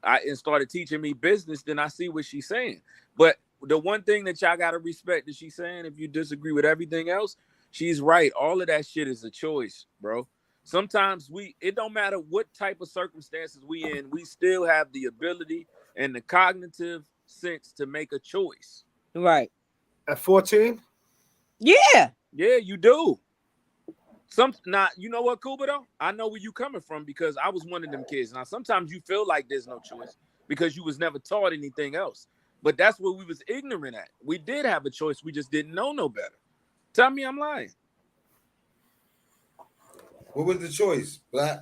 and started teaching me business, then I see what she's saying. But the one thing that y'all gotta respect that she's saying, if you disagree with everything else, she's right. All of that shit is a choice, bro. Sometimes it don't matter what type of circumstances we in, we still have the ability and the cognitive sense to make a choice. Right. At 14? Yeah. Yeah, you do. You know what, Kuba, though? I know where you coming from, because I was one of them kids. Now, sometimes you feel like there's no choice because you was never taught anything else. But that's what we was ignorant at. We did have a choice. We just didn't know no better. Tell me I'm lying. What was the choice, Black?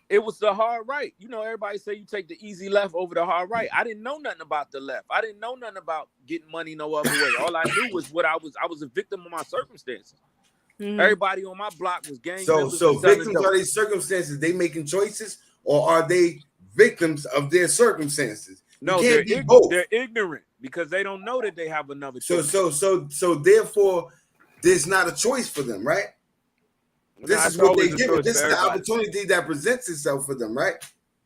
It was the hard right. You know, everybody say you take the easy left over the hard right. I didn't know nothing about the left. I didn't know nothing about getting money no other way. All I knew was I was a victim of my circumstances. Mm-hmm. Everybody on my block was gang members. So victims are these circumstances? They making choices, or are they victims of their circumstances? No, they're ignorant because they don't know that they have another choice. So therefore, there's not a choice for them, right? This is what they give. This is the opportunity that presents itself for them, right?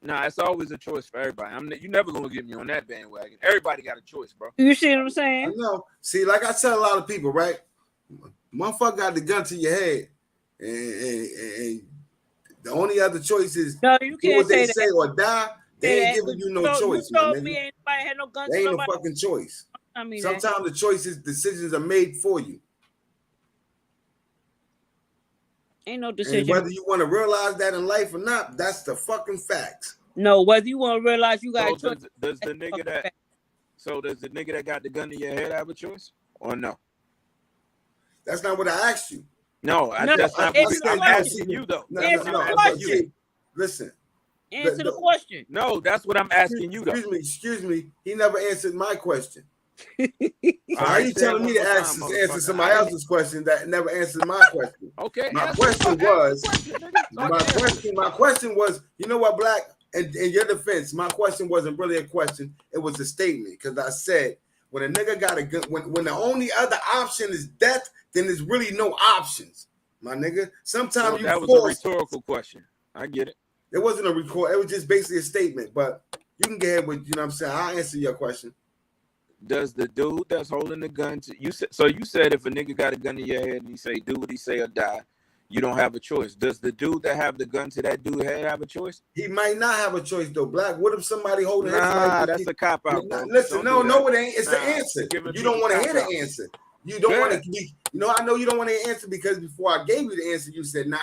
Nah, it's always a choice for everybody. You're never gonna get me on that bandwagon. Everybody got a choice, bro. You see what I'm saying? I know. See, like I tell a lot of people, right? Motherfucker got the gun to your head, and the only other choice is no, you can't what they say or die. They ain't giving you no choice, you told me anybody had no guns. There ain't no fucking choice. Sometimes the decisions are made for you. Ain't no And decision. whether you want to realize that in life or not, that's the fucking facts. No, whether you want to realize you got So a choice. does the nigga that got the gun to your head have a choice or no? That's not what I asked you. No, No, that's not. I'm asking you though. Answer the I'm question. asking you. Listen. Answer the question. No, that's what I'm asking you though. Excuse me. He never answered my question. All How right, you say it telling me one to more answer time, somebody motherfucker. else's question that never answered my question? Okay. My answer question the was, question, nigga. my question was, you know what, Black? In your defense, my question wasn't really a question. It was a statement because I said when a nigga got a gun, when the only other option is death, then there's really no options, my nigga. Sometimes you that was force. a rhetorical question. I get it. It wasn't a record. It was just basically a statement. But you can get ahead with, you know what I'm saying? I'll answer your question. Does the dude that's holding the gun to you? So you said if a nigga got a gun to your head and he say do what he say or die, you don't have a choice. Does the dude that have the gun to that dude head have a choice? He might not have a choice though, Black. What if somebody holding that's a cop out, bro. Listen, no, it ain't. It's the answer. You don't want to hear the answer. You don't want to be, I know you don't want to answer because before I gave you the answer, you said, nah,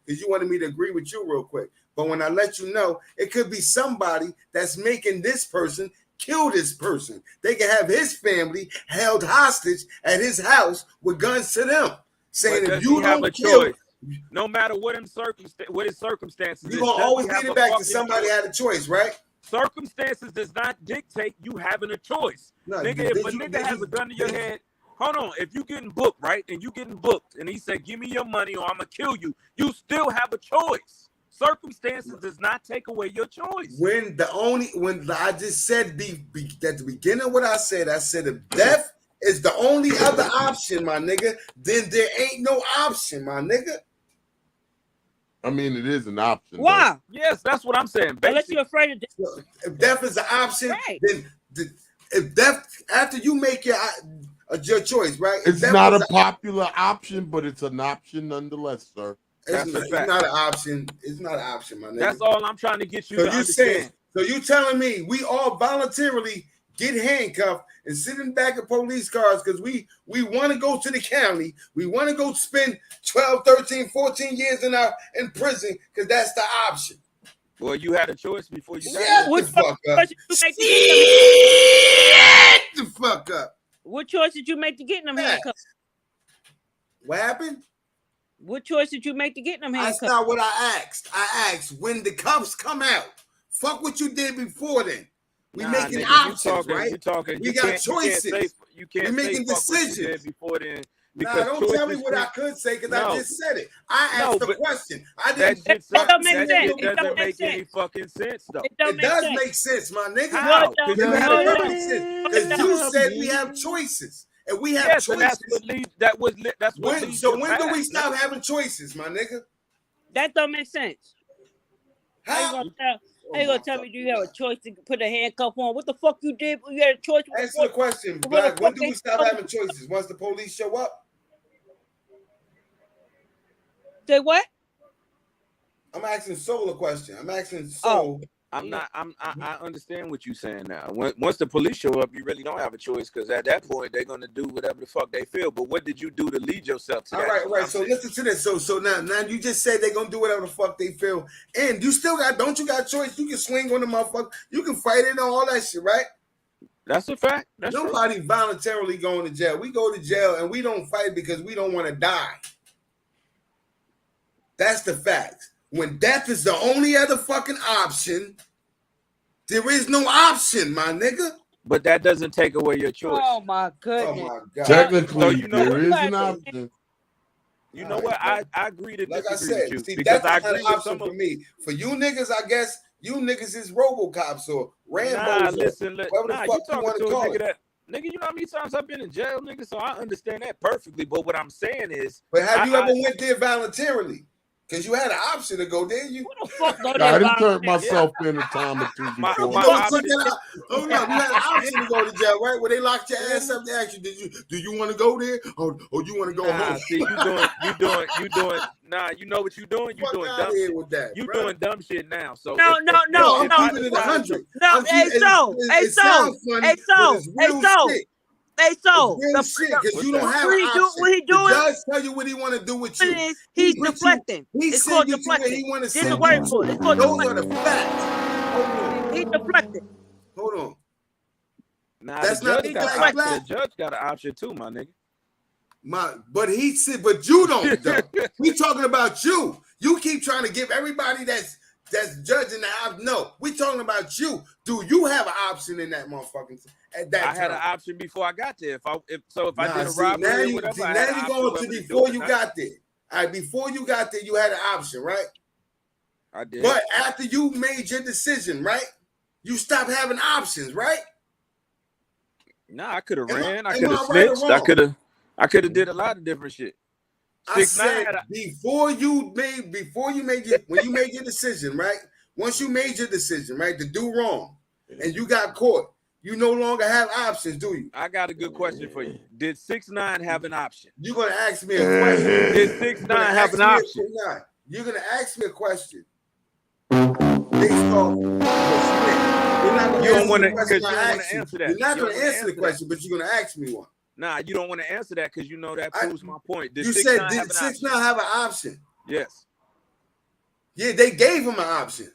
because you wanted me to agree with you real quick. But when I let you know, it could be somebody that's making this person kill this person. They can have his family held hostage at his house with guns to them, saying if you don't kill, no matter what his circumstances, you're gonna always get it back to somebody had a choice, right? Circumstances does not dictate you having a choice. No, nigga, if a nigga has a gun to your head, hold on. If you getting booked, right, and you getting booked, and he said, "Give me your money, or I'm gonna kill you," you still have a choice. Circumstances does not take away your choice. When I just said at the beginning of what I said if death is the only other option, my nigga, then there ain't no option, my nigga. I mean, it is an option. Why? Yes, that's what I'm saying. Unless you're afraid of death. If death is an option, right, then if death after you make your choice, right? It's not a popular option, but it's an option nonetheless, sir. It's not an option. It's not an option, my nigga. That's all I'm trying to get you to understand. So you telling me we all voluntarily get handcuffed and sit in back of police cars because we want to go to the county. We want to go spend 12, 13, 14 years in prison because that's the option. Well, you had a choice before you got the fuck up. The fuck up. What choice did you make to get in them handcuffs? What happened? What choice did you make to get in them handcuffs? That's not what I asked. I asked when the cuffs come out. Fuck what you did before then. We making options, right? We got choices. We're making decisions. Before then. Nah, don't tell me what I could say because I just said it. I asked the question. I didn't. That don't make sense. It doesn't make any fucking sense, though. It does make sense, my nigga. How? Because you said we have choices. And we have choices. That's what leads. So when do we stop having choices, my nigga? That don't make sense. How? How you gonna tell me you have a choice to put a handcuff on? What the fuck you did? You had a choice. Answer the question, Black. When do we stop having choices? Once the police show up? Say what? I'm asking Soul a question. I'm asking Soul. I understand what you're saying now. Once the police show up, you really don't have a choice because at that point they're gonna do whatever the fuck they feel. But what did you do to lead yourself to that? Right. So listen to this. So now you just said they're gonna do whatever the fuck they feel, and you still don't you got choice? You can swing on the motherfucker. You can fight it and all that shit, right? That's a fact. Nobody voluntarily going to jail. We go to jail and we don't fight because we don't want to die. That's the fact. When death is the only other fucking option, there is no option, my nigga. But that doesn't take away your choice. Oh my goodness. Oh my God. Technically, there is an option. You know what? I agree to like disagree I said, with you see, because that's I agree not an with some option for me. For you niggas, I guess you niggas is RoboCops or Rambos. Nah, listen, whatever the fuck you want to call it. Nigga, you know how many times I've been in jail, nigga? So I understand that perfectly. But what I'm saying is, but have you ever went there voluntarily? Because you had an option to go there. You I didn't turn myself in a time or two before. You had an option to go to jail, right? Where they locked your ass up. They asked you, do you want to go there or you want to go home? See, you doing. Nah, you know what you doing? You doing dumb shit. With that, you doing dumb shit now. So no. I'm keeping it 100. No, hey, so. Hey, so Real shit, because you don't have an option. what he doing? The judge tell you what he want to do with you. He's deflecting. He send you to where he want to There's a send word you for it. It's to. called Those are deflecting. the facts. Hold on. He deflected. Hold on. Nah, That's the not judge the got black. the judge got an option too, my nigga. But he said, but you don't. We talking about you. You keep trying to give everybody that's judging the option. No, we talking about you. Do you have an option in that motherfucking at that time? I had an option before I got there. If I did a see, robbery now or you, whatever, see, I now had you an going option to whether before do it you or got there. All right, before you got there, you had an option, right? I did. But after you made your decision, right? You stopped having options, right? Nah, I could have ran. I am could have I right or snitched. wrong? I could have did a lot of different shit. I said when you made your decision, right? Once you made your decision, right, to do wrong, and you got caught, you no longer have options, do you? I got a good question for you. Did 6ix9ine have an option? You're gonna ask me a question. Did 6ix9ine have an option? You're gonna ask me a question. Based off you don't want to answer that. You're not gonna answer the question, but you're gonna ask me one. Nah, you don't want to answer that because you know that proves my point. You said did 6ix9ine have an option? Yes. Yeah, they gave him an option.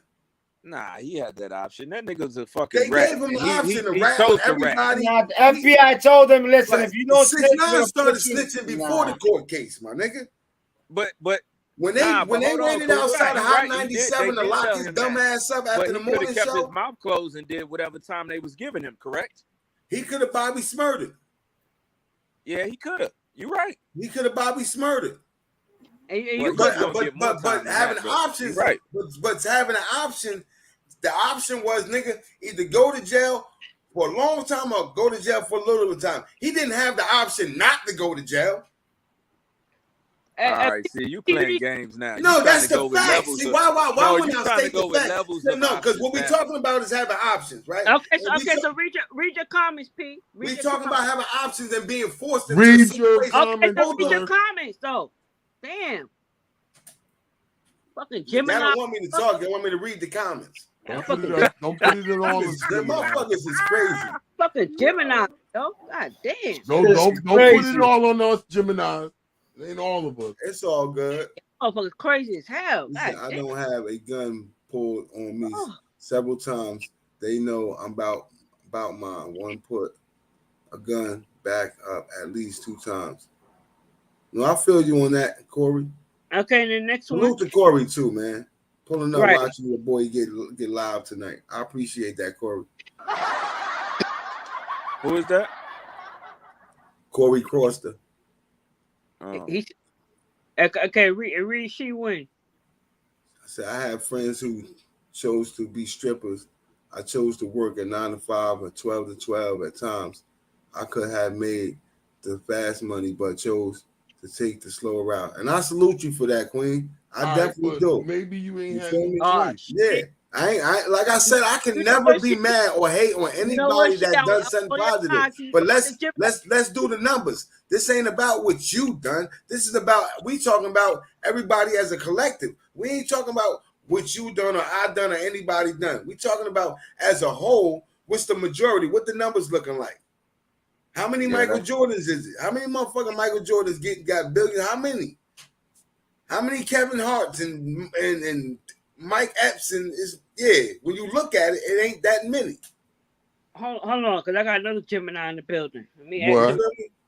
Nah, he had that option. That nigga's a fucking They rat. gave him an option to he rap chose with to rap. everybody. Now, the FBI told him, listen, if you don't 6ix9ine started snitching before the court case, my nigga. But when they waited outside of Hot 97 to lock his dumb ass up after the morning show, he could have kept his mouth closed and did whatever time they was giving him. Correct? He could have Bobby Smurdered. Yeah, he could have. You're right. He could have Bobby Smurdered. But having options, right? But having an option, the option was nigga either go to jail for a long time or go to jail for a little time. He didn't have the option not to go to jail. All right, see, you playing games now. No, that's the fact. See, why wouldn't I state the fact? No, because what we're talking about is having options, right? Okay, so read your comments, P. We're talking about having options and being forced into read your comments. Okay, so read your comments, though. Damn. Fucking Gemini. They don't want me to talk. They want me to read the comments. Don't put it on the motherfuckers is crazy. Fucking Gemini, yo. God damn. Don't put it all on us, Gemini. It ain't all of us. It's all good. Motherfuckers crazy as hell. I don't have a gun pulled on me several times. They know I'm about mine. One put a gun back up at least 2 times. No, I feel you on that, Corey. Okay, and the next one. Salute to Corey too, man. Pulling up, watching your boy get live tonight. I appreciate that, Corey. Who is that? Corey Croster. Okay, read she win. I said I have friends who chose to be strippers. I chose to work at 9 to 5 or 12 to 12 at times. I could have made the fast money, but chose to take the slower route. And I salute you for that, Queen. I definitely do. Maybe you ain't had no choice. Yeah. I like I said, I can never be mad or hate on anybody that does something positive. But let's do the numbers. This ain't about what you done. This is about we talking about everybody as a collective. We ain't talking about what you done or I done or anybody done. We talking about as a whole. What's the majority? What the numbers looking like? How many Michael Jordans is it? How many motherfucking Michael Jordans got billions? How many? How many Kevin Harts and Mike Epson is when you look at it, it ain't that many. Hold on, because I got another Gemini in the building.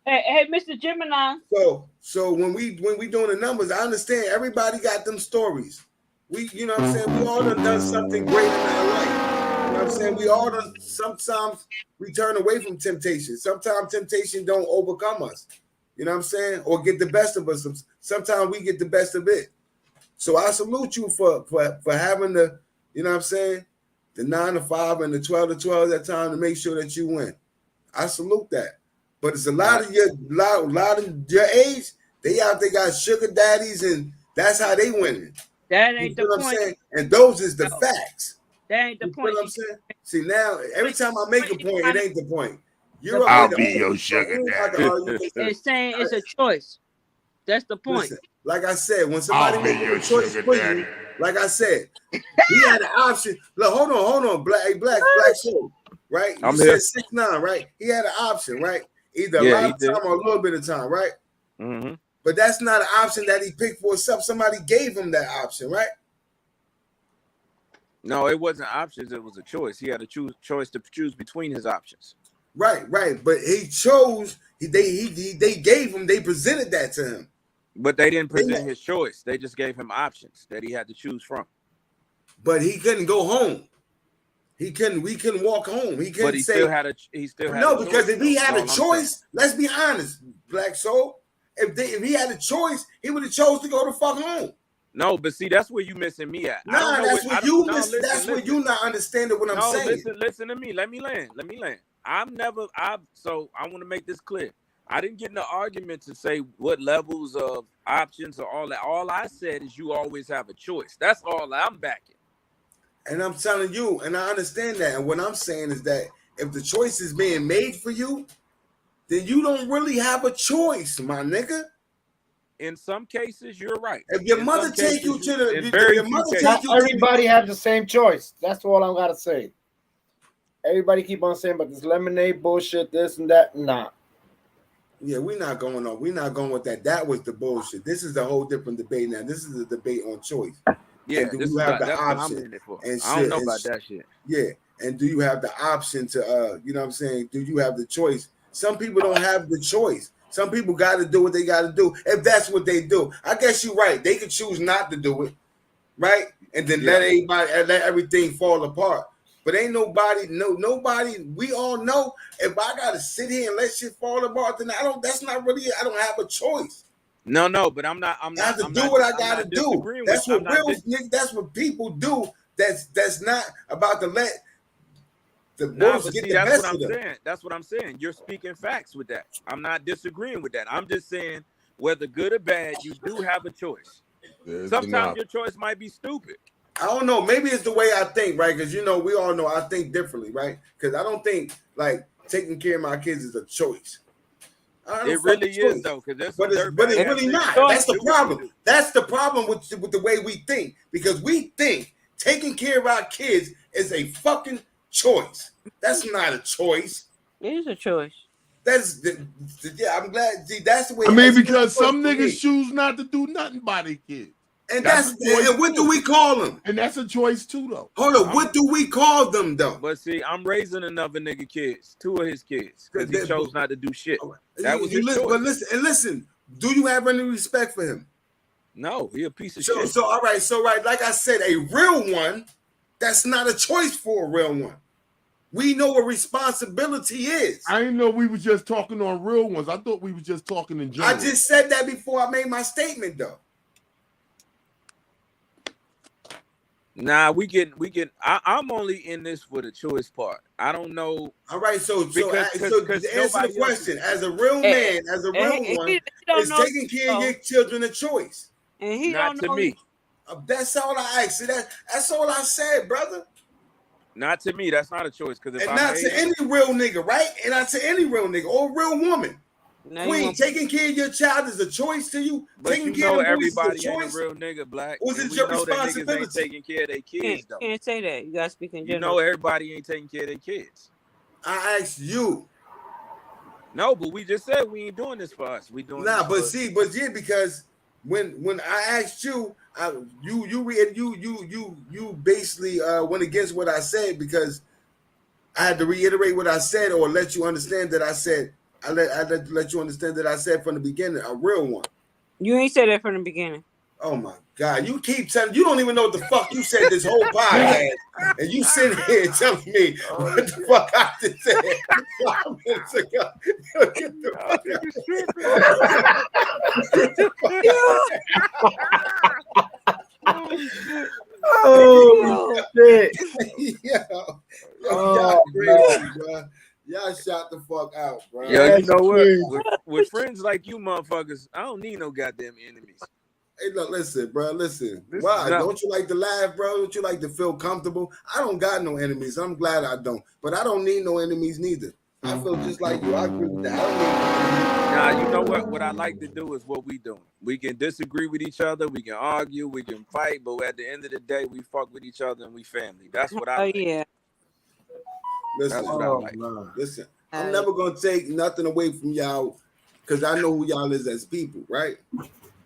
Hey, Mr. Gemini. So when we doing the numbers, I understand everybody got them stories. You know what I'm saying? We all done something great in our life. You know what I'm saying? We all done sometimes we turn away from temptation. Sometimes temptation don't overcome us. You know what I'm saying? Or get the best of us. Sometimes we get the best of it. So I salute you for having the, you know what I'm saying, the 9 to 5 and the 12 to 12 that time to make sure that you win. I salute that. But it's a lot of your age, they out there got sugar daddies and that's how they winning. That ain't the point. Saying? And those is the facts. That ain't the point. What I'm saying? See, now every time I make a point, it ain't the point. I'll be your sugar daddy. It's saying it's a choice. That's the point. Listen, like I said, when somebody makes a choice for you, like I said, he had an option. Look, hold on, black show, right? You said 6ix9ine, right? He had an option, right? either a lot of time or a little bit of time, right? Mm-hmm. But that's not an option that he picked for himself. Somebody gave him that option, right? No, it wasn't options. It was a choice. He had a choice to choose between his options. Right. But he chose. They gave him. They presented that to him. But they didn't present his choice. They just gave him options that he had to choose from. But he couldn't go home. We couldn't walk home. He couldn't say. He still had. No, a because choice, if he had a all choice, let's be honest, Black Soul. If he had a choice, he would have chose to go the fuck home. No, but see, that's where you missing me at. Nah, that's where you miss. That's where you not understanding what I'm saying. Listen to me. Let me land. So I want to make this clear. I didn't get in the argument to say what levels of options or all that. All I said is you always have a choice. That's all I'm backing. And I'm telling you, and I understand that. And what I'm saying is that if the choice is being made for you, then you don't really have a choice, my nigga. In some cases, you're right. If your mother take you to everybody have the same choice. That's all I'm gotta say. Everybody keep on saying about this lemonade bullshit, this and that. Nah. Yeah, we're not going on. We're not going with that. That was the bullshit. This is a whole different debate now. This is a debate on choice. Yeah, do you have the option? I don't know about that shit. Yeah, and do you have the option to, you know what I'm saying? Do you have the choice? Some people don't have the choice. Some people got to do what they got to do. If that's what they do, I guess you're right. They could choose not to do it, right? And then let everything fall apart. But ain't nobody. We all know if I got to sit here and let shit fall apart, then I don't. That's not really. I don't have a choice. No, but I'm not. I have to do what I got to do. That's what that's what people do. That's not about to let the wolves get the best of them. That's what I'm saying. You're speaking facts with that. I'm not disagreeing with that. I'm just saying whether good or bad, you do have a choice. Sometimes your choice might be stupid. I don't know. Maybe it's the way I think, right? Because we all know I think differently, right? Because I don't think like taking care of my kids is a choice. It really is though, but it's really not. That's the problem. That's the problem with the way we think, because we think taking care of our kids is a fucking choice. That's not a choice. It is a choice. I'm glad. See, that's the way. I mean, because some niggas choose not to do nothing by their kids. And and what do we call them? And that's a choice too, though. Hold on, what do we call them though? But see, I'm raising another nigga kids, 2 of his kids, because he chose not to do shit. That was his choice. But listen, do you have any respect for him? No, he a piece of shit. So all right, like I said, a real one, that's not a choice for a real one. We know what responsibility is. I didn't know we were just talking on real ones. I thought we were just talking in general. I just said that before I made my statement though. Nah, we get. I'm only in this for the choice part. I don't know. All right, so to answer the question, as a real man, as a real one, is taking care of your children a choice? And he not to me. That's all I asked. That's all I said, brother. Not to me. That's not a choice. Because not to any real nigga, right? And not to any real nigga or real woman. Queen, taking care of your child is a choice to you. But taking you care know of everybody ain't a real nigga, Black. Was it your responsibility? That niggas ain't taking care of their kids, though. Can't say that. You gotta speak in general. You know everybody ain't taking care of their kids. I asked you. No, but we just said we ain't doing this for us. We doing this because when I asked you, you basically went against what I said, because I had to reiterate what I said or let you understand that I said. I let you understand that I said from the beginning, a real one. You ain't said that from the beginning. Oh my God! You keep telling. You don't even know what the fuck you said this whole podcast, and you sitting here telling me what the fuck I just said 5 minutes ago. Get the fuck out. Oh shit! Y'all crazy, bro. Y'all shot the fuck out, bro. Yo, you know what? With friends like you motherfuckers, I don't need no goddamn enemies. Hey, look, listen, bro. Listen. Why? Don't you like to laugh, bro? Don't you like to feel comfortable? I don't got no enemies. I'm glad I don't. But I don't need no enemies neither. I feel just like you. I agree with that. Nah, you know what? What I like to do is what we doing. We can disagree with each other. We can argue. We can fight. But at the end of the day, we fuck with each other and we family. That's what I like. Yeah. Listen, that's what I like. Listen, I'm never gonna take nothing away from y'all because I know who y'all is as people, right?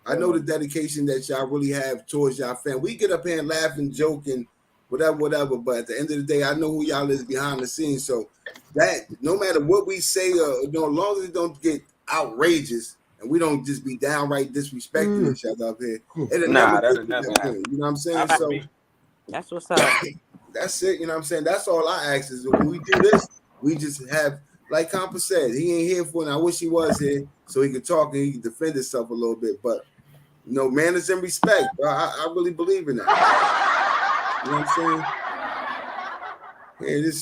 I know the dedication that y'all really have towards y'all family. We get up here and laugh and joke and whatever, but at the end of the day, I know who y'all is behind the scenes. So that no matter what we say, as long as it don't get outrageous and we don't just be downright disrespecting each other up here, it'll never happen. You know what I'm saying? So that's what's up. That's it. You know what I'm saying? That's all I ask is when we do this, we just have, like Compa said, he ain't here for it. And I wish he was here so he could talk and he could defend himself a little bit. But manners and respect, bro. I really believe in that. You know what I'm saying?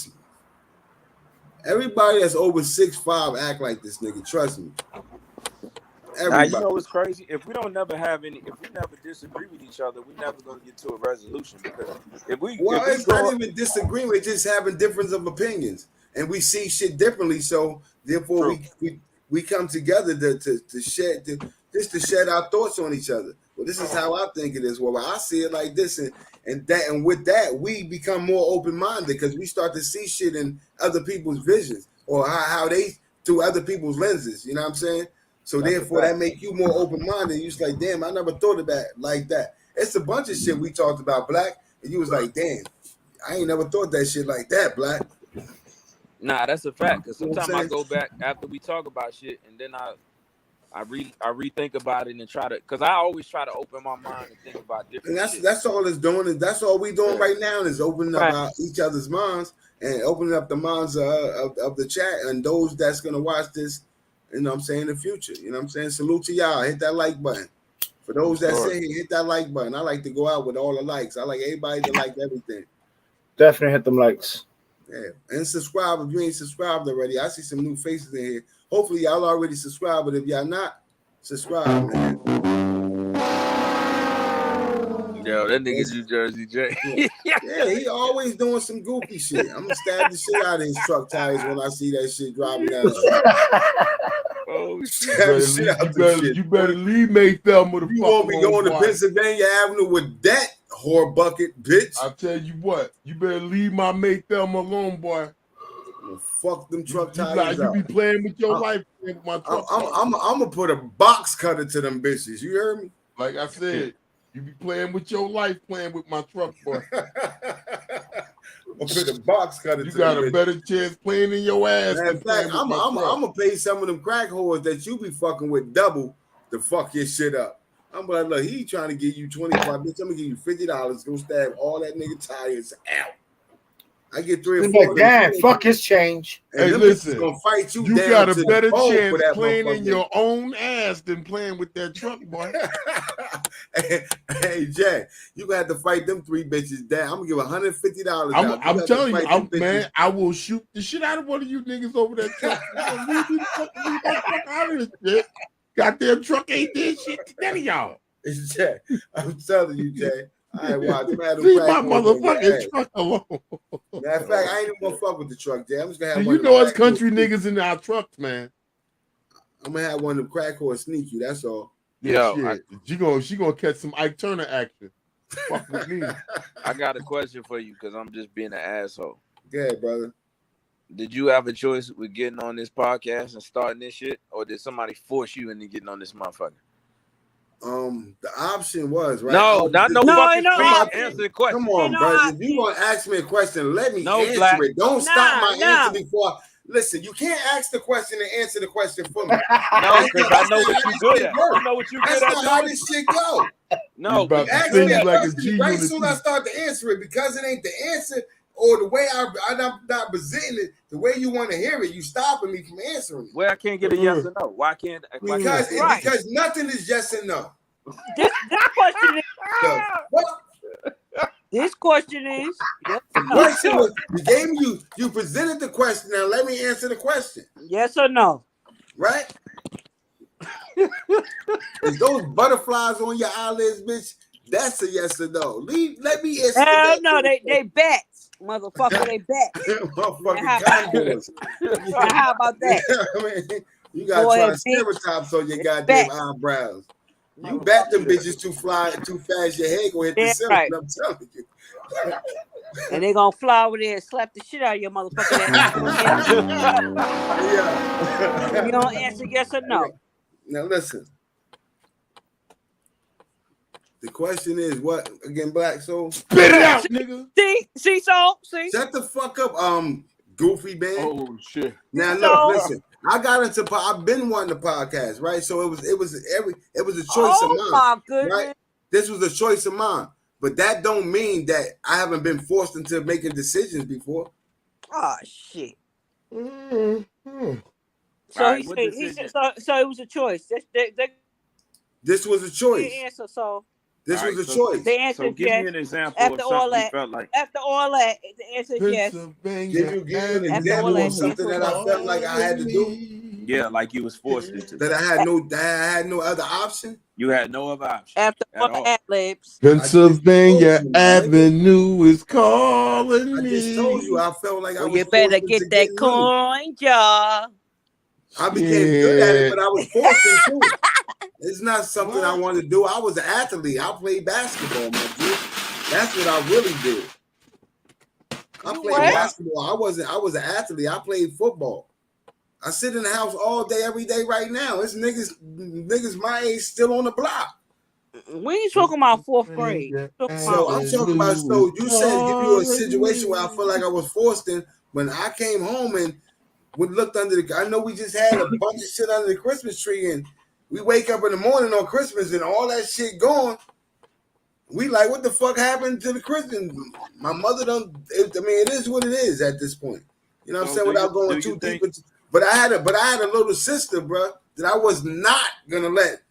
Yeah, everybody that's over 6'5" act like this nigga. Trust me. Now, you know what's crazy? If we never disagree with each other, we're never gonna get to a resolution. Because it's not even disagreement, it's just having difference of opinions, and we see shit differently. So therefore, we come together to shed our thoughts on each other. Well, this is how I think it is. Well, I see it like this, and with that, we become more open minded because we start to see shit in other people's visions or how they through other people's lenses. You know what I'm saying? So therefore, that make you more open-minded. You just like, damn, I never thought of that like that. It's a bunch of shit we talked about, Black, and you was like, damn, I ain't never thought that shit like that, Black. Nah, that's a fact. Because sometimes I go back after we talk about shit, and then I rethink about it and try to, because I always try to open my mind and think about different. And shit. That's all it's doing. And that's all we doing right now is opening up each other's minds and opening up the minds of the chat and those that's gonna watch this. You know what I'm saying, in the future. You know what I'm saying? Salute to y'all. Hit that like button. For those that say hit that like button. I like to go out with all the likes. I like everybody to like everything. Definitely hit them likes. Yeah. And subscribe if you ain't subscribed already. I see some new faces in here. Hopefully y'all already subscribed, but if y'all not, subscribe, man. Yo, that nigga's New Jersey J. Yeah, he always doing some goofy shit. I'm gonna stab the shit out of his truck tires when I see that shit driving down the street. Oh shit! You better leave Maythelma the fuck. You won't be going to Pennsylvania Avenue with that whore bucket, bitch. I tell you what, you better leave my Maythelma alone, boy. Well, fuck them truck tires out. You be playing with your life, playing with my truck. I'm gonna put a box cutter to them bitches. You heard me? Like I said, you be playing with your life, playing with my truck, boy. I'll put a box cutter. You got a better chance playing in your ass. In fact, I'm gonna pay some of them crack whores that you be fucking with double to fuck your shit up. I'm like, look, he trying to give you 25, bitch. I'm gonna give you $50. Go stab all that nigga tires out. I get 3 or 4. Damn, fuck his change. And hey, listen, gonna fight you got a better chance playing in your own ass than playing with that truck, boy. Hey, Jay, you gonna have to fight them 3 bitches down. I'm gonna give $150. I'm telling you, man, I will shoot the shit out of one of you niggas over that truck. Leave me the fuck out of this shit. Goddamn truck ain't did shit to none of y'all. It's Jay. I'm telling you, Jay. I watch. Leave my motherfucking truck alone. Matter of fact, I ain't even gonna fuck with the truck, Jay. I'm just gonna have one. You know, us country niggas in our trucks, man. I'm gonna have one of them crack whores sneak you. That's all. Yeah, she gonna catch some Ike Turner action. Fuck with me. I got a question for you because I'm just being an asshole. Go ahead, brother. Did you have a choice with getting on this podcast and starting this shit, or did somebody force you into getting on this motherfucker? The option was right. No, fucking answer the question. Come on, brother. If you gonna ask me a question, let me answer it. Don't stop my answer before. Listen, you can't ask the question and answer the question for me. No, because I know what you're good at. You know what you're good at. That's not how this shit go. No, you ask me a question right as soon as I start to answer it, because it ain't the answer or the way I'm not presenting it, the way you want to hear it, you stopping me from answering it. Well, I can't get a yes or no. Why can't? Because nothing is yes and no. This question is. This question is. The game you presented the question. Now let me answer the question. Yes or no? Right? Is those butterflies on your eyelids, bitch? That's a yes or no. Let me answer. Hell no, they bats, motherfucker. They bats. Motherfucking condors. How about that? I mean, you gotta try stereotypes on your goddamn eyebrows. You bet them bitches too fast. Your head gonna hit the ceiling. Right. I'm telling you. And they gonna fly over there and slap the shit out of your motherfucking ass. Yeah. You don't answer yes or no. Now listen. The question is what again, Black Soul? Spit it out, nigga. See, so shut the fuck up, goofy man. Oh shit. Now look, listen. I got into. I've been wanting the podcast, right? So it was a choice of mine. My goodness. Right? This was a choice of mine, but that don't mean that I haven't been forced into making decisions before. Oh shit. Mm-hmm. So right, he said, so it was a choice. This was a choice. The answer, so. This was a choice. The answer so give me an example after of something you felt like. After all that, the answer is yes. Give you an example of something that I felt like I had to do? Yeah, like you was forced into. That I had no other option? You had no other option. After all the ad-libs. Pennsylvania Avenue is calling me. I just told you I felt like I was you better get that coin, y'all. I became good at it, but I was forced into it. It's not something I wanted to do. I was an athlete. I played basketball, my dude. That's what I really did. I played basketball. I was an athlete. I played football. I sit in the house all day, every day right now. It's niggas my age still on the block. We ain't talking about fourth grade. So I'm talking about, so you said give you a situation where I feel like I was forced in. When I came home and we looked under I know we just had a bunch of shit under the Christmas tree, and we wake up in the morning on Christmas and all that shit gone. We like, what the fuck happened to the Christmas? My mother it is what it is at this point. You know what I'm saying? Without going too deep. But I had a little sister, bro, that I was not gonna let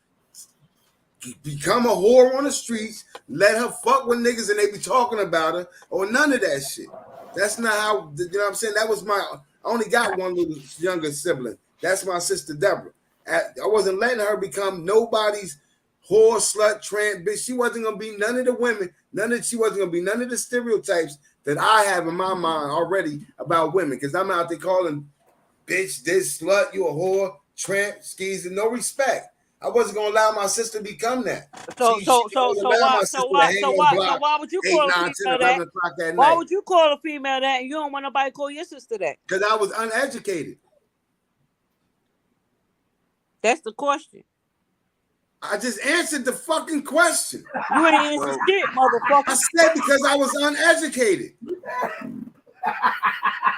become a whore on the streets, let her fuck with niggas and they be talking about her, or none of that shit. That's not how, you know what I'm saying? That was I only got one little younger sibling. That's my sister Deborah. I wasn't letting her become nobody's whore, slut, tramp, bitch. She wasn't gonna be none of the women. She wasn't gonna be none of the stereotypes that I have in my mind already about women. Because I'm out there calling bitch, this slut, you a whore, tramp, skis, and no respect. I wasn't gonna allow my sister to become that. So why would you call a female that? Why would you call a female that and you don't want nobody to call your sister that? Because I was uneducated. That's the question. I just answered the fucking question. You ain't answered shit, motherfucker. I said because I was uneducated.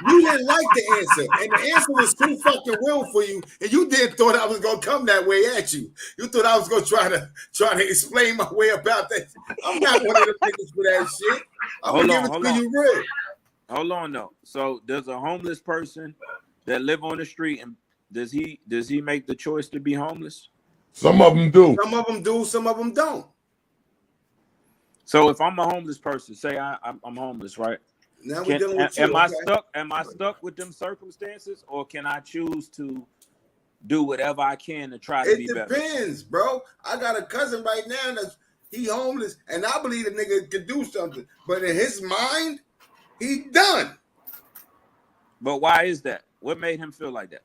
You didn't like the answer, and the answer was too fucking real for you, and you didn't thought I was gonna come that way at you. You thought I was gonna try to explain my way about that. I'm not one of the niggas for that shit. I'm gonna give it to you real. Hold on, though. So there's a homeless person that live on the street, and does he make the choice to be homeless? Some of them do. Some of them do. Some of them don't. So if I'm a homeless person, say I'm homeless, right? Now we're dealing with you. Am I stuck with them circumstances, or can I choose to do whatever I can to try to be better? It depends, bro. I got a cousin right now he homeless, and I believe the nigga could do something, but in his mind, he done. But why is that? What made him feel like that?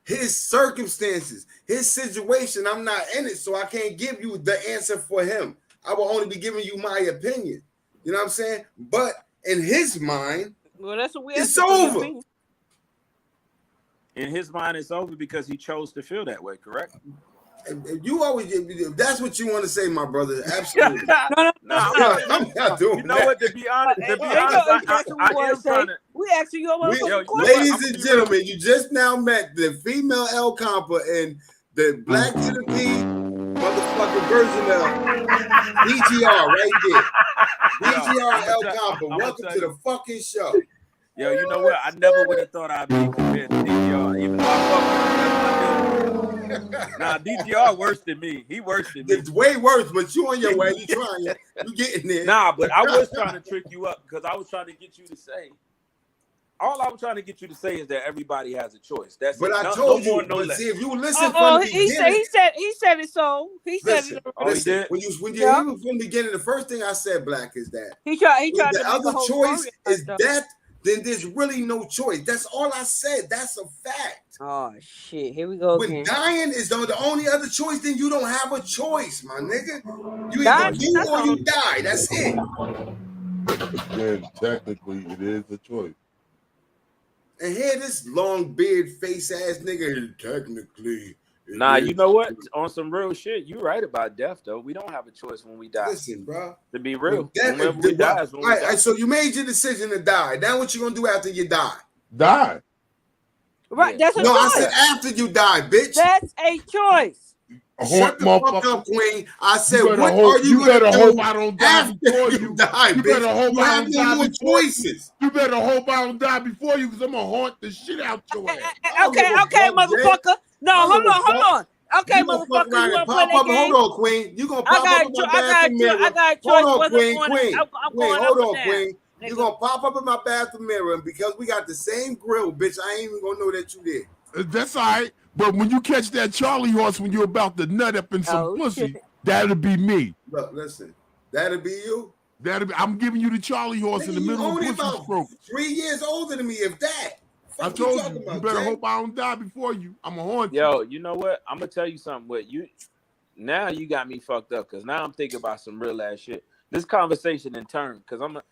His circumstances, his situation. I'm not in it, so I can't give you the answer for him. I will only be giving you my opinion. You know what I'm saying? But in his mind, it's over. In his mind, it's over because he chose to feel that way, correct? You always, that's what you want to say, my brother. Absolutely. No, I'm not doing that. You know what? To be honest, I am trying to. We actually, ladies and gentlemen, you just now met the female El Compa and the Black to the P motherfucking version of BGR right there. BGR El Compa. Welcome to the fucking show. Yo, you know what? I never would have thought I'd be compared to DGR, even though I fuck with him. Nah, DGR worse than me. He worse than me. It's way worse, but you on your way. You trying. You getting there. Nah, but I was trying to trick you up because I was trying to get you to say. All I'm trying to get you to say is that everybody has a choice. That's but it. I told you. No but less. see, if you listen from the beginning, he said it. So he said it. Listen, when you from the beginning, the first thing I said, Black, is that he tried. The other choice is death. then there's really no choice. That's all I said. That's a fact. Oh shit! Here we go When again. dying is the only other choice, then you don't have a choice, my nigga. You Dying either is do not or the you only- die. That's it. Again, technically, it is a choice. And here this long beard face ass nigga, technically. Nah, you know what? On some real shit, you right about death though. We don't have a choice when we die. Listen, bro. To be real, Death, whenever we die is when we die. all right, so you made your decision to die. Now what you gonna do after you die? Die. Right, that's a No, I choice. said after you die, bitch. That's a choice. Shut the fuck up, Queen. I said, You better what hope- are you you gonna better do hope I don't die after before you you. die, You bitch? better hope You I have don't no die more before choices. You better hope I don't die before you, because I'm gonna haunt the shit out your ass. Okay, motherfucker. No, hold on. Okay, You gonna fuck motherfucker, around you and wanna play pop that up? game? Hold on, Queen. You gonna I pop got up in my bathroom mirror? I got a choice Hold on, whether Queen. I'm Queen, going hold up or on, down, Queen. nigga. You gonna pop up in my bathroom mirror, and because we got the same grill, bitch, I ain't even gonna know that you did. That's all right. But when you catch that Charlie horse when you're about to nut up in some pussy, shit. that'll be me. Look, listen, that'll be you. I'm giving you the Charlie horse Nigga, in the you middle of only pussy about stroke. 3 years older than me, if that. I Fuck told talking you, you about, better Jay? hope I don't die before you. I'm gonna haunt you. Yo, you know what? I'm gonna tell you something. What you now you got me fucked up because now I'm thinking about some real ass shit. This conversation in turn, because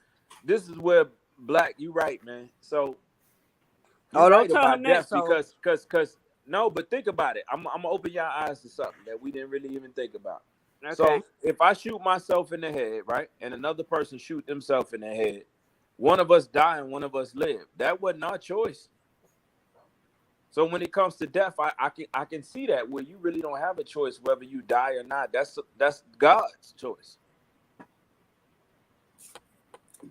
this is where Black, you right, man. So Oh, you're don't right tell about him death that, because no, but think about it. I'm gonna open your eyes to something that we didn't really even think about. Okay. So if I shoot myself in the head, right, and another person shoot themselves in the head, one of us die and one of us live. That wasn't our choice. So when it comes to death, I can see that where you really don't have a choice whether you die or not. That's God's choice.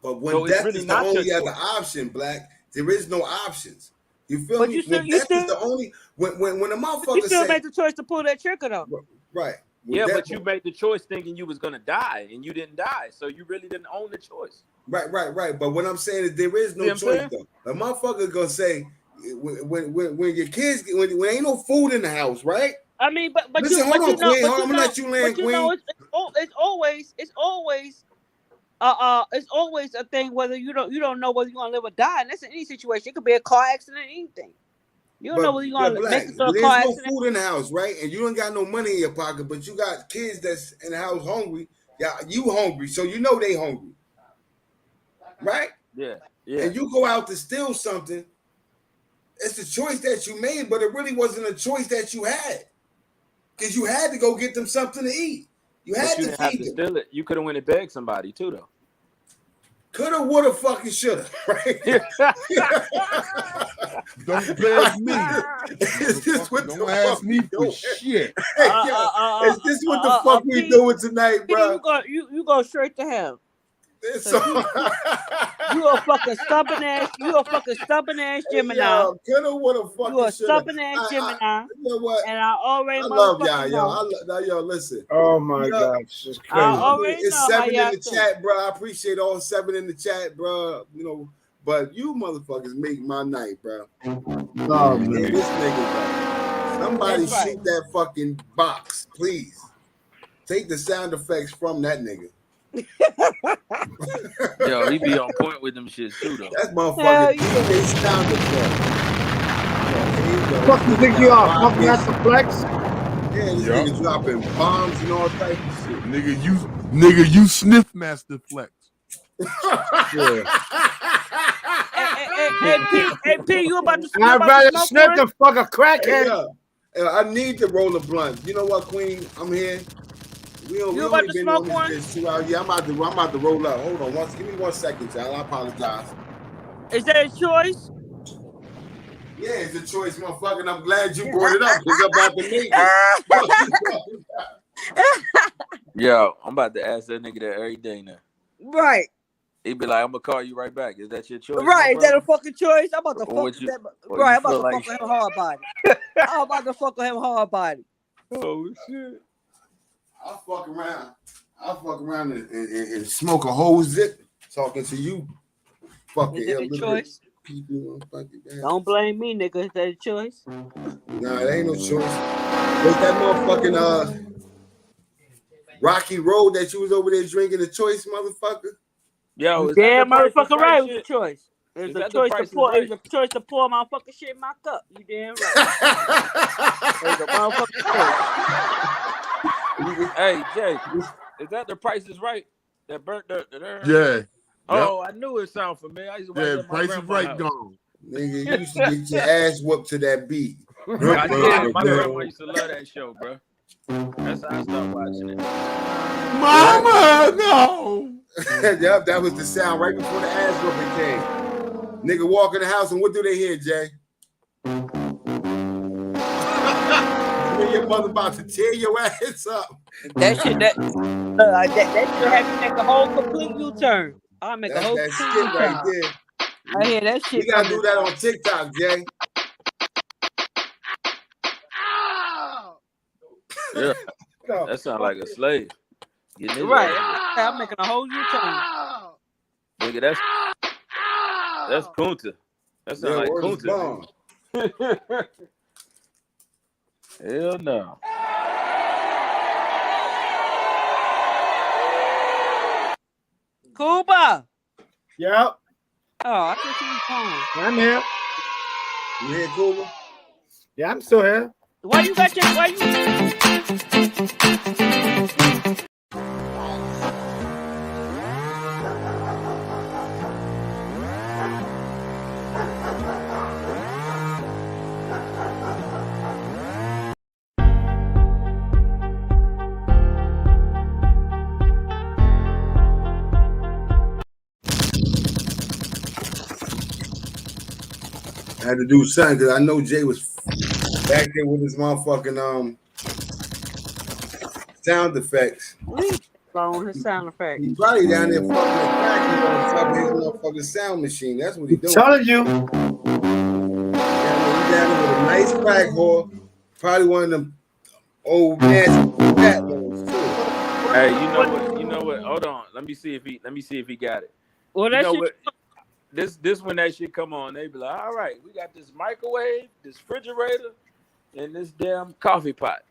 But when So it's death really is the not your only other choice. option, Black, there is no options. You feel But me? you still- When you death is still- the only when a motherfucker You still say made the choice to pull that trigger though. right. When Yeah, death- but you made the choice thinking you was gonna die, and you didn't die. So you really didn't own the choice. Right. But what I'm saying is there is no See what I'm choice saying? though. A motherfucker gonna say when your kids when ain't no food in the house, right? I mean, but Listen, you, hold but on, you know, Queen. but Hold you on, I'm gonna know, let you land, but you know, Queen. it's always a thing whether you don't know whether you're gonna live or die, and that's in any situation. It could be a car accident, anything. You don't know whether you're gonna make it to a there's car no accident. food in the house, right? And you don't got no money in your pocket, but you got kids that's in the house hungry. Yeah, you hungry, so you know they hungry, right? Yeah. And you go out to steal something. It's a choice that you made, but it really wasn't a choice that you had, because you had to go get them something to eat. You had But you to didn't have feed to them. steal it. You could have went and begged somebody too, though. Coulda, woulda, fucking shoulda, right? Don't beg me. Is this what Don't the ask fuck me we for doing? shit. Hey, yo, is this what the fuck we Pete, doing tonight, bro? You go straight to hell. It's So so- you a fucking stubborn ass. You a fucking stubborn ass Gemini. Yo, coulda, woulda, fucking You a shoulda. stubborn ass Gemini. You know what? And I already I love y'all, motherfucking yo. know. Yo, listen. Oh my Yeah. gosh, it's I crazy. already It's know how 7 y'all in the think. chat, bro. I appreciate all 7 in the chat, bro. You know, but you motherfuckers make my night, bro. Oh And man. this nigga, bro. Somebody That's right. shoot that fucking box, please. Take the sound effects from that nigga. Yo, he be on point with them shit too, though. That's Hell motherfucking yeah. DJ sound effect. Yeah, here you go. What you This think nigga you got are? five Fucking at hits. the flex? Yeah, this Yup. nigga dropping bombs and all type of shit. Nigga, you sniff master flex. Yeah. Hey, P, you about to I'd rather smoke sniff one? than fuck a Hey, crackhead. yeah. I need to roll a blunt. You know what, Queen? I'm here. We You only about to been smoke on one? this 2 hours. Yeah, I'm about to roll up. Hold on, give me 1 second, y'all. I apologize. Is that a choice? Yeah, it's a choice, motherfucker. And I'm glad you brought it up because I'm about to make it. Yo, I'm about to ask that nigga that every day now. Right. He be like, I'm gonna call you right back. Is that your choice? Right, my is that a brother? fucking choice? I'm about to Or fuck would with you- that. or Right, you I'm about to feel like- fuck with him hard body. I'm about to fuck with him hard body. Oh shit. I'll fuck around and smoke a whole zip talking to you. Fucking Is that a illiterate choice? people. Fucking Don't blame me, nigga. Is that a choice? Nah, it ain't no choice. What's that motherfucking Rocky Road that you was over there drinking? The choice, motherfucker. Yo, is Yeah, that the Price is motherfucker, right Right with the shit? choice. It's a choice to pour. It's a choice to pour motherfucking shit in my cup. You damn right. It's a motherfucking choice. Hey Jay, is that The Price Is Right? That burnt dirt. Yeah. Oh, I knew it sounded familiar. I used to watch that at my Price is grandma's Right house. gone. Nigga, you used to get your ass whooped to that beat. I did. My grandma used to love that show, bro. That's how I started watching it. Mama, no. Yep, that was the sound right before the ass whooping came. Nigga walk in the house and what do they hear, Jay? Your mother about to tear your ass up. That shit have you make a whole complete U-turn. I'll make a whole that complete shit U-turn. right there. I hear that shit. We gotta do that on TikTok, Jay. Yeah, that sounds like a slave. Right, I'm making a whole U-turn. Nigga, that's Kunta. That sounds like Kunta. Hell no. Cuba. Yep. Oh, I thought you was gone. I'm here. You here, Cuba? Yeah, I'm still here. Why you got your? Why you? I had to do something because I know Jay was back there with his motherfucking sound effects. On his sound effects. He's probably down there fucking cracking on top of his motherfucking sound machine. That's what he's doing. Telling you. He's down there with a nice crack whore. Probably one of them old nasty fat ones too. Hey, you know what? Hold on. Let me see if he got it. Well, that shit. This when that shit come on, they be like, all right, we got this microwave, this refrigerator, and this damn coffee pot.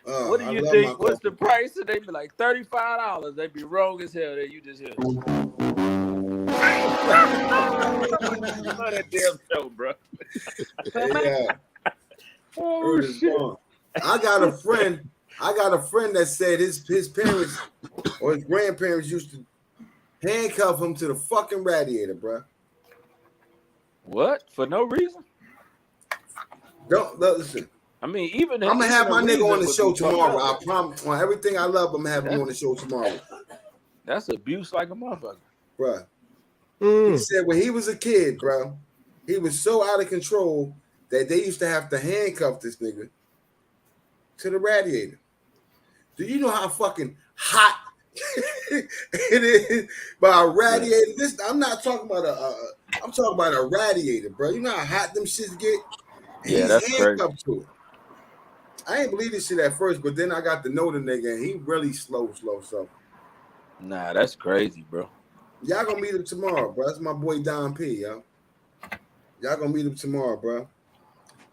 What do you think? What's the price? And they be like $35. They be wrong as hell. That you just hear. That damn show, bro. Yeah. Oh shit. I got a friend that said his parents or his grandparents used to handcuff him to the fucking radiator, bro. What? For no reason? Don't listen. I mean, even I'm gonna have my nigga on the show tomorrow. I promise. On everything I love, I'm gonna have him on the show tomorrow. That's abuse like a motherfucker, bro. He said when he was a kid, bro, he was so out of control that they used to have to handcuff this nigga to the radiator. Do you know how fucking hot it is by a radiator? This I'm not talking about I'm talking about a radiator, bro. You know how hot them shits get? And yeah, that's handcuffed crazy. to it. I ain't believe this shit at first, but then I got to know the nigga, and he really slow. So, nah, that's crazy, bro. Y'all gonna meet him tomorrow, bro. That's my boy Don P, yo. Y'all gonna meet him tomorrow, bro.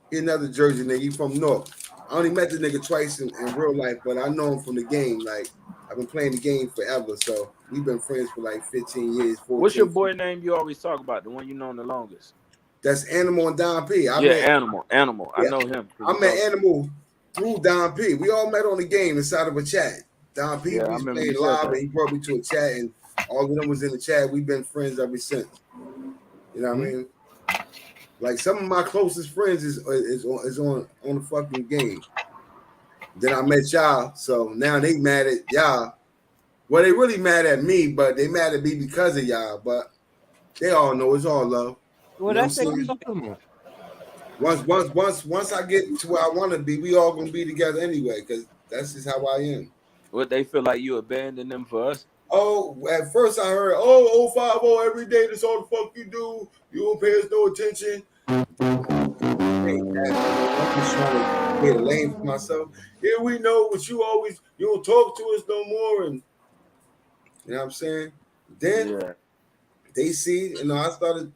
He another Jersey nigga. He from North. I only met the nigga twice in real life, but I know him from the game. Like, I've been playing the game forever, so we've been friends for like 15 years. 14, What's your boy name you always talk about? The one you know the longest? That's Animal and Don P. Animal. Yeah. I know him. I met Animal through Don P. We all met on the game inside of a chat. Don P was playing live, and he brought me to a chat, and all of them was in the chat. We've been friends ever since. You know what I mean? Like some of my closest friends is on the fucking game. Then I met y'all, so now they mad at y'all. Well, they really mad at me, but they mad at me because of y'all. But they all know it's all love. Well, that's it. Once I get to where I want to be, we all gonna be together anyway, because that's just how I am. What, they feel like you abandoned them for us? Oh, at first I heard, 050 every day, that's all the fuck you do. You don't pay us no attention. I'm just trying to get a lane for myself. Here we know what you don't talk to us no more. And you know what I'm saying? Then they see, I started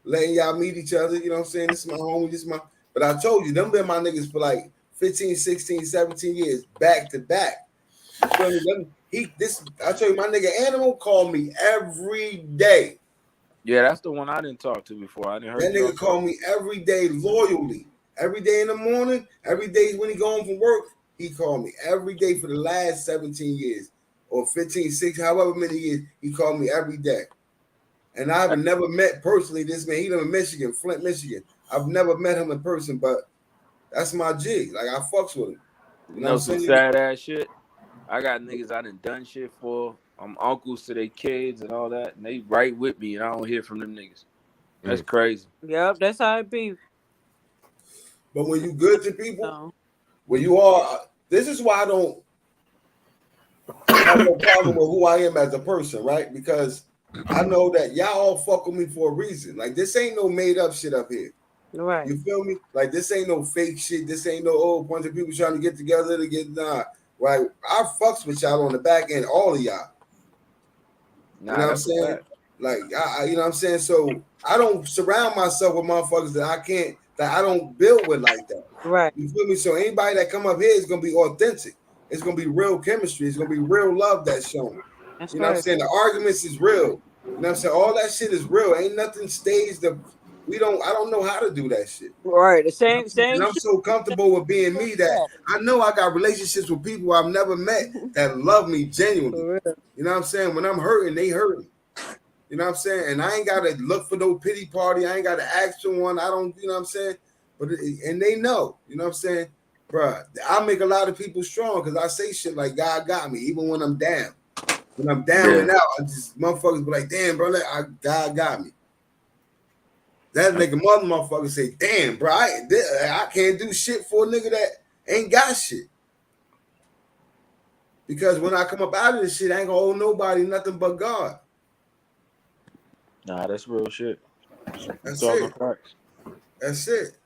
letting y'all meet each other. You know what I'm saying? This is my homie, but I told you, them been my niggas for like 15, 16, 17 years, back to back. I tell you, my nigga Animal called me every day. Yeah, that's the one I didn't talk to before. I didn't heard That nigga called me every day loyally. Every day in the morning, every day when he go home from work, he called me every day for the last 17 years or 15, 16, however many years. He called me every day. And I've never met personally this man. He live in Michigan, Flint, Michigan. I've never met him in person, but that's my G. Like, I fucks with him. You know some sad ass shit? I got niggas I done shit for. I'm uncles to their kids and all that, and they right with me, and I don't hear from them niggas. That's crazy. Yep, that's how it be. But when you good to people, when you are, this is why I don't have no problem with who I am as a person, right? Because I know that y'all all fuck with me for a reason. Like, this ain't no made up shit up here. Right. You feel me? Like, this ain't no fake shit. This ain't no old bunch of people trying to get together to get right. I fucks with y'all on the back end, all of y'all. You know what I'm saying? Like, I you know what I'm saying? So I don't surround myself with motherfuckers that I don't build with like that. Right. You feel me? So anybody that come up here is gonna be authentic. It's gonna be real chemistry. It's gonna be real love that's shown. That's you know what I'm saying? The arguments is real. You know what I'm saying? All that shit is real. Ain't nothing staged. I don't know how to do that shit. Right. The same. And I'm so comfortable with being me that I know I got relationships with people I've never met that love me genuinely. You know what I'm saying? When I'm hurting, they hurting. You know what I'm saying? And I ain't got to look for no pity party. I ain't got to ask for one. I don't, you know what I'm saying? And they know, you know what I'm saying? Bruh, I make a lot of people strong because I say shit like God got me, even when I'm down. When I'm down and out, I just motherfuckers be like, damn, bro, God got me. That nigga motherfucker say, damn, bro, I can't do shit for a nigga that ain't got shit. Because when I come up out of this shit, I ain't gonna owe nobody nothing but God. Nah, that's real shit. That's it. That's it.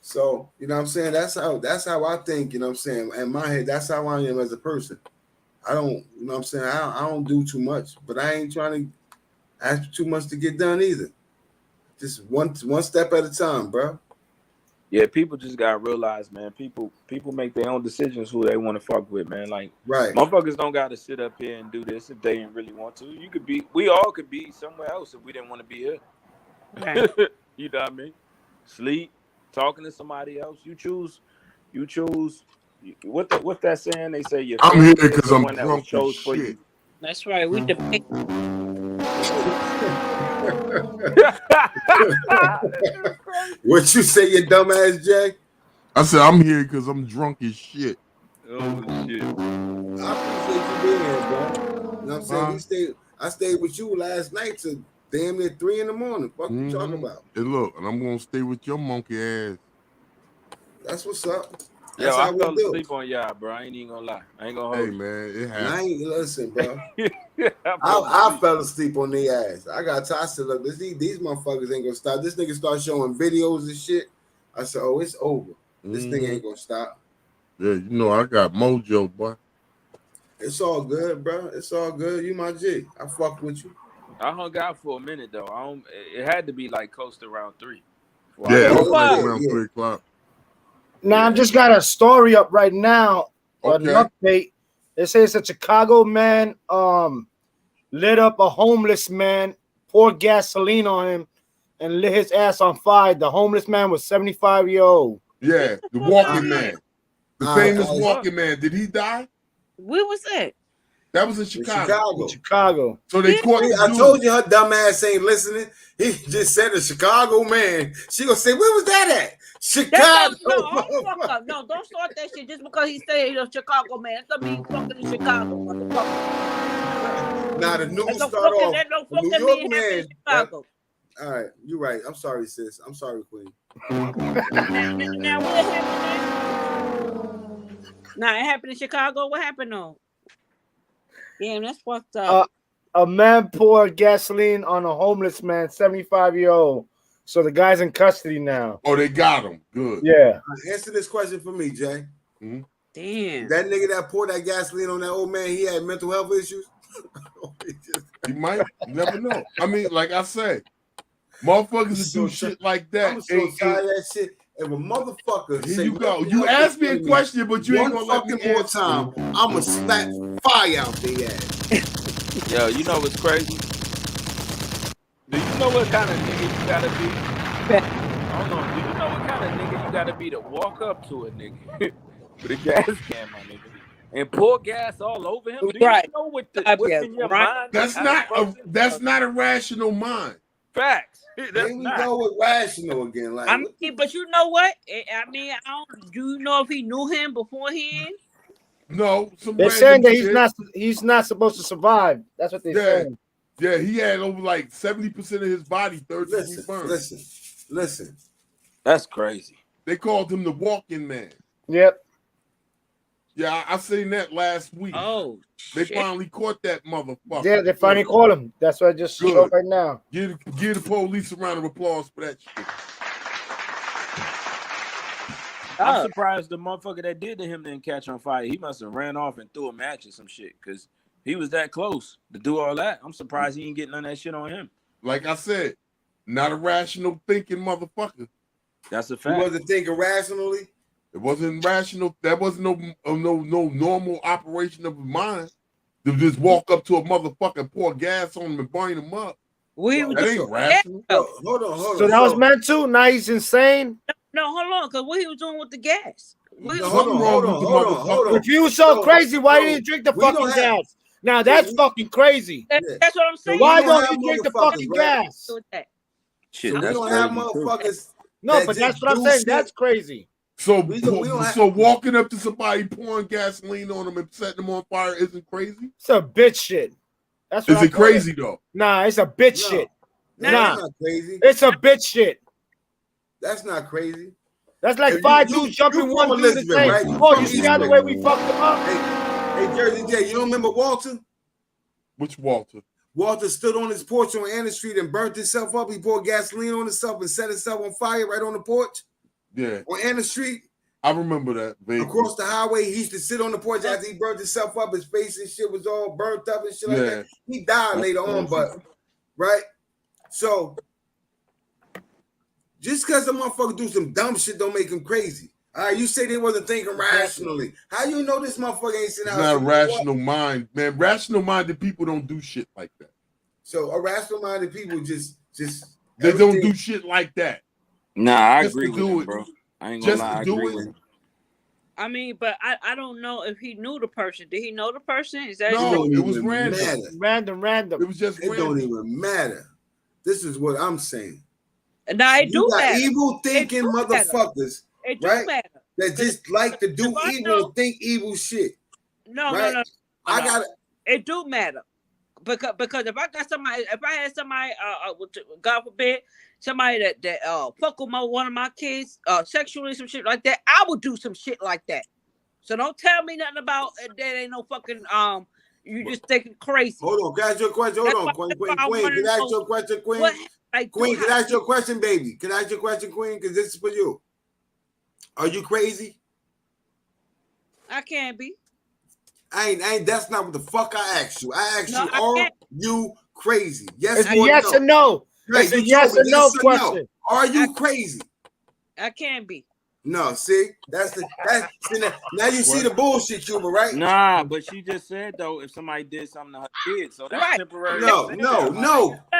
So, you know what I'm saying? That's how I think, you know what I'm saying? In my head, that's how I am as a person. I don't, you know what I'm saying? I don't do too much, but I ain't trying to ask too much to get done either. Just one step at a time, bro. Yeah, people just gotta realize, man. People make their own decisions who they want to fuck with, man. Like, right, motherfuckers don't gotta sit up here and do this if they didn't really want to. We all could be somewhere else if we didn't want to be here. Right. You know what I mean? Sleep, talking to somebody else. You choose. What's that saying? They say I'm here because I'm drunk as shit. You. That's right. We debate. What you say, you dumbass Jay? I said I'm here because I'm drunk as shit. Oh shit! I appreciate you being here, bro. You know what I'm saying? I stayed with you last night to damn near 3 a.m. Fuck you talking about? Hey, look, and I'm gonna stay with your monkey ass. That's what's up. Yo, I fell asleep on y'all, bro. I ain't even gonna lie. I ain't gonna hold you. Man, it happens. I ain't listen, bro. I fell asleep on their ass. I said, look, these motherfuckers ain't gonna stop. This nigga start showing videos and shit. I said, oh, it's over. This nigga ain't gonna stop. Yeah, you know I got mojo, boy. It's all good, bro. It's all good. You my G. I fuck with you. I hung out for a minute though. It had to be like close to around 3. Yeah, it was like around 3 o'clock. Now I just got a story up right now. An update. It says a Chicago man lit up a homeless man, poured gasoline on him, and lit his ass on fire. The homeless man was 75-year-old. Yeah, the walking man. The famous walking man. Did he die? Where was that? That was in Chicago. Chicago. So they caught. I told you her dumb ass ain't listening. He just said a Chicago man. She gonna say, where was that at? Chicago. No, don't start that shit just because he said he's a Chicago man. That doesn't mean fucking in Chicago, motherfucker. Now the news start off. New York man. Chicago. All right, you're right. I'm sorry, sis. I'm sorry, Queen. Now what happened? Now it happened in Chicago. What happened though? Damn, that's fucked up. A man poured gasoline on a homeless man, 75-year-old. So the guy's in custody now. Oh, they got him. Good. Yeah. Answer this question for me, Jay. Damn. That nigga that poured that gasoline on that old man, he had mental health issues? He might. You never know. I mean, like I said, motherfuckers do shit like that. I'm so tired of that shit. If a motherfucker here say, you go. You asked me a question, but you ain't gonna let me more time. I'ma slap fire out their ass. Yo, you know what's crazy? Do you know what kind of nigga you gotta be? I don't know. Do you know what kind of nigga you gotta be to walk up to a nigga with a gas can, my nigga, and pour gas all over him? Do you Right. know what's in your mind? That's not a rational mind. Facts. Here That's we not. go with rational again. Like, I mean, but you know what? I mean, do you know if he knew him beforehand? No, they're saying that he's not supposed to survive. That's what they're saying. Yeah, he had over like 70% of his body third degree burn. Listen. That's crazy. They called him the walking man. Yep. Yeah, I seen that last week. Oh, they finally caught that motherfucker. Yeah, they finally caught him. That's what I just showed right now. Give the police a round of applause for that shit. I'm surprised the motherfucker that did to him didn't catch on fire. He must have ran off and threw a match or some shit because he was that close to do all that. I'm surprised he didn't get none of that shit on him. Like I said, not a rational thinking motherfucker. That's a fact. He wasn't thinking rationally. It wasn't rational. That wasn't no normal operation of his mind to just walk up to a motherfucker, pour gas on him, and burn him up. That ain't rational. Hold on. So that was meant to. Now he's insane. No, hold on, because what he was doing with the gas? Hold on. If you was so crazy, why didn't you drink the fucking gas? Now that's fucking crazy. That's what I'm saying. Why don't you drink the fucking gas? Shit, we that's don't have crazy, motherfuckers. No, but that's what I'm saying. That's crazy. So walking up to somebody, pouring gasoline on them and setting them on fire isn't crazy? It's a bitch shit. That's what Is it crazy though? Nah, it's a bitch shit. Nah, Nah, not crazy. It's a bitch shit. That's not crazy. That's like five dudes jumping one dude and saying, right? "Oh, you see how the way we fucked them up?" Hey, Jersey J, you don't remember Walter? Which Walter? Walter stood on his porch on Anna Street and burnt himself up. He poured gasoline on himself and set himself on fire right on the porch. Yeah. On Anna Street. I remember that. Vaguely. Across the highway, he used to sit on the porch after he burnt himself up. His face and shit was all burnt up and shit like that. He died later on, but right? So just because a motherfucker do some dumb shit don't make him crazy. All right, you say they wasn't thinking rationally. How you know this motherfucker ain't sitting out? It's not a rational mind, man. Rational minded people don't do shit like that. So irrational minded people just they don't do shit like that. Nah, I Just agree to with do him, it. bro. I ain't gonna Just lie, I to do agree it. with him. I mean, but I don't know if he knew the person. Did he know the person? Is that No, It it was don't random. matter. Random. It was just It random. don't even matter. This is what I'm saying. Now it do You got matter. evil thinking do matter. motherfuckers, It do right? matter. That just like to do If I evil know- and think evil shit. No, right? no. I got It do matter because if I got somebody, if I had somebody, God forbid, somebody that fuck with one of my kids, sexually, some shit like that, I would do some shit like that. So don't tell me nothing about that. Ain't no fucking you just thinking crazy. Hold on, can I ask you a question? Hold on, Queen. Can I ask you a question, Queen? Queen, can I ask you a question, baby? Can I ask you a question, Queen? Because this is for you. Are you crazy? I can't be. I ain't. That's not what the fuck I asked you. I asked No, you, I are can't. you crazy? Yes It's a or yes no? or no. Right, It's a you yes told or me no yes or question. Are you crazy? I can't be. No, see, now you see the bullshit, Cuba, right? Nah, but she just said though, if somebody did something to her kids, so that's temporary. No.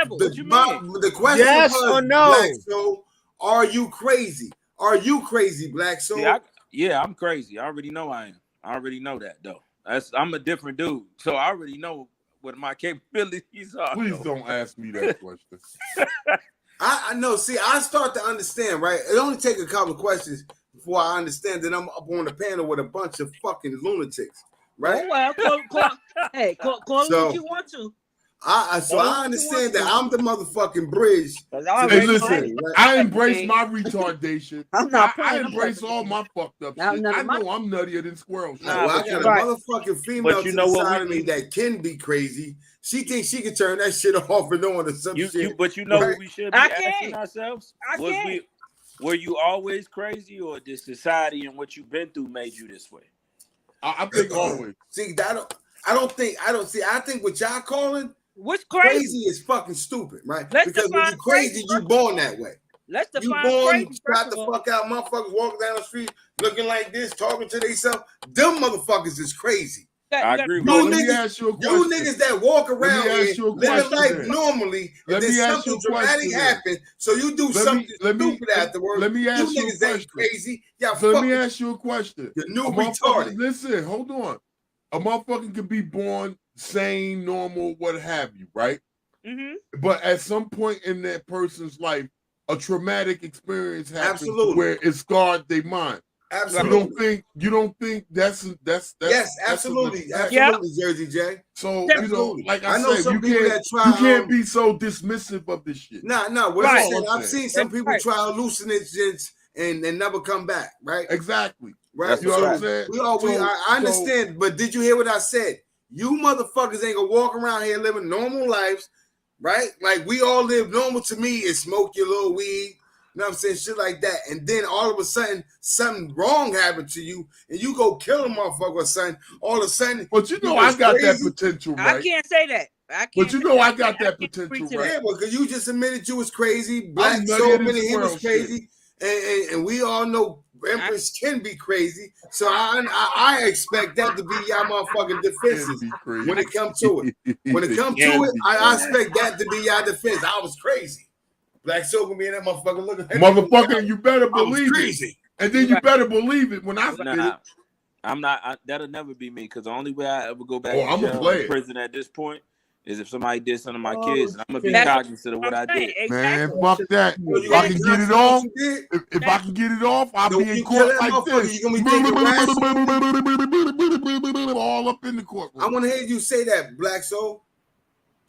What you mean? The question Yes was, or no? Black Soul, are you crazy? Are you crazy, Black Soul? See, I'm crazy. I already know I am. I already know that though. I'm a different dude, so I already know what my capabilities are. Please don't ask me that question. I know. See, I start to understand, right? It only take a couple of questions before I understand that I'm up on the panel with a bunch of fucking lunatics, right? Oh well, call it what you want to. I understand that I'm the motherfucking bridge. Hey, listen, I embrace my retardation. I embrace all my fucked up shit. I know I'm nuttier than squirrels. I got a motherfucking female to the side of me that can be crazy. She thinks she can turn that shit off and on or some shit. But you know what we should be asking can't. ourselves? I can't. Were you always crazy, or did society and what you've been through made you this way? I think always. See, I think what y'all calling what's crazy is fucking stupid, right? Let's because when you're crazy, you born that way. Let's define you born, crazy. shot the fuck out, motherfuckers walking down the street looking like this, talking to themselves. Them motherfuckers is crazy. I agree. No, let me ask you a question. You niggas that walk around here living life then. normally, Let and me then ask you something a question dramatic then. happens, so you do something stupid afterwards. Let me ask you a niggas ain't question. crazy. Y'all So let me ask you a question. You're new A retarded. Listen, hold on. A motherfucker could be born sane, normal, what have you, right? Mm-hmm. But at some point in that person's life, a traumatic experience happens where it scarred their mind. Absolutely. You don't think that's yes, absolutely, Jersey J. So absolutely. Like I know said, some you people can't, that try. You can't be so dismissive of this shit. No. What I'm saying, I've seen some people try hallucinogens and never come back. Right. Exactly. Right. You know what I'm saying? I understand, but did you hear what I said? You motherfuckers ain't gonna walk around here living normal lives, right? Like we all live normal. To me is smoke your little weed. You know what I'm saying? Shit like that. And then all of a sudden, something wrong happened to you, and you go kill a motherfucker or something. All of a sudden, but you know I got that potential, right? I can't say that. But you know I got that potential, right? Yeah, because you just admitted you was crazy. Black so many he was crazy, and we all know Empress can be crazy. So I expect that to be y'all motherfucking defenses when it comes to it. When it comes to it, I expect that to be y'all defense. I was crazy. Black Soul gonna be in that motherfucker looking at motherfucker, you better believe crazy. It. And then you better believe it when I spit it. I'm not. That'll never be me because the only way I ever go back I'm to jail or prison at this point is if somebody did something to my kids, and I'm gonna be cognizant of what I did. Man, fuck that. If I can get it off, if I can get it off, I'll be in court like this. You gonna be thinking all up in the courtroom. I want to hear you say that, Black Soul.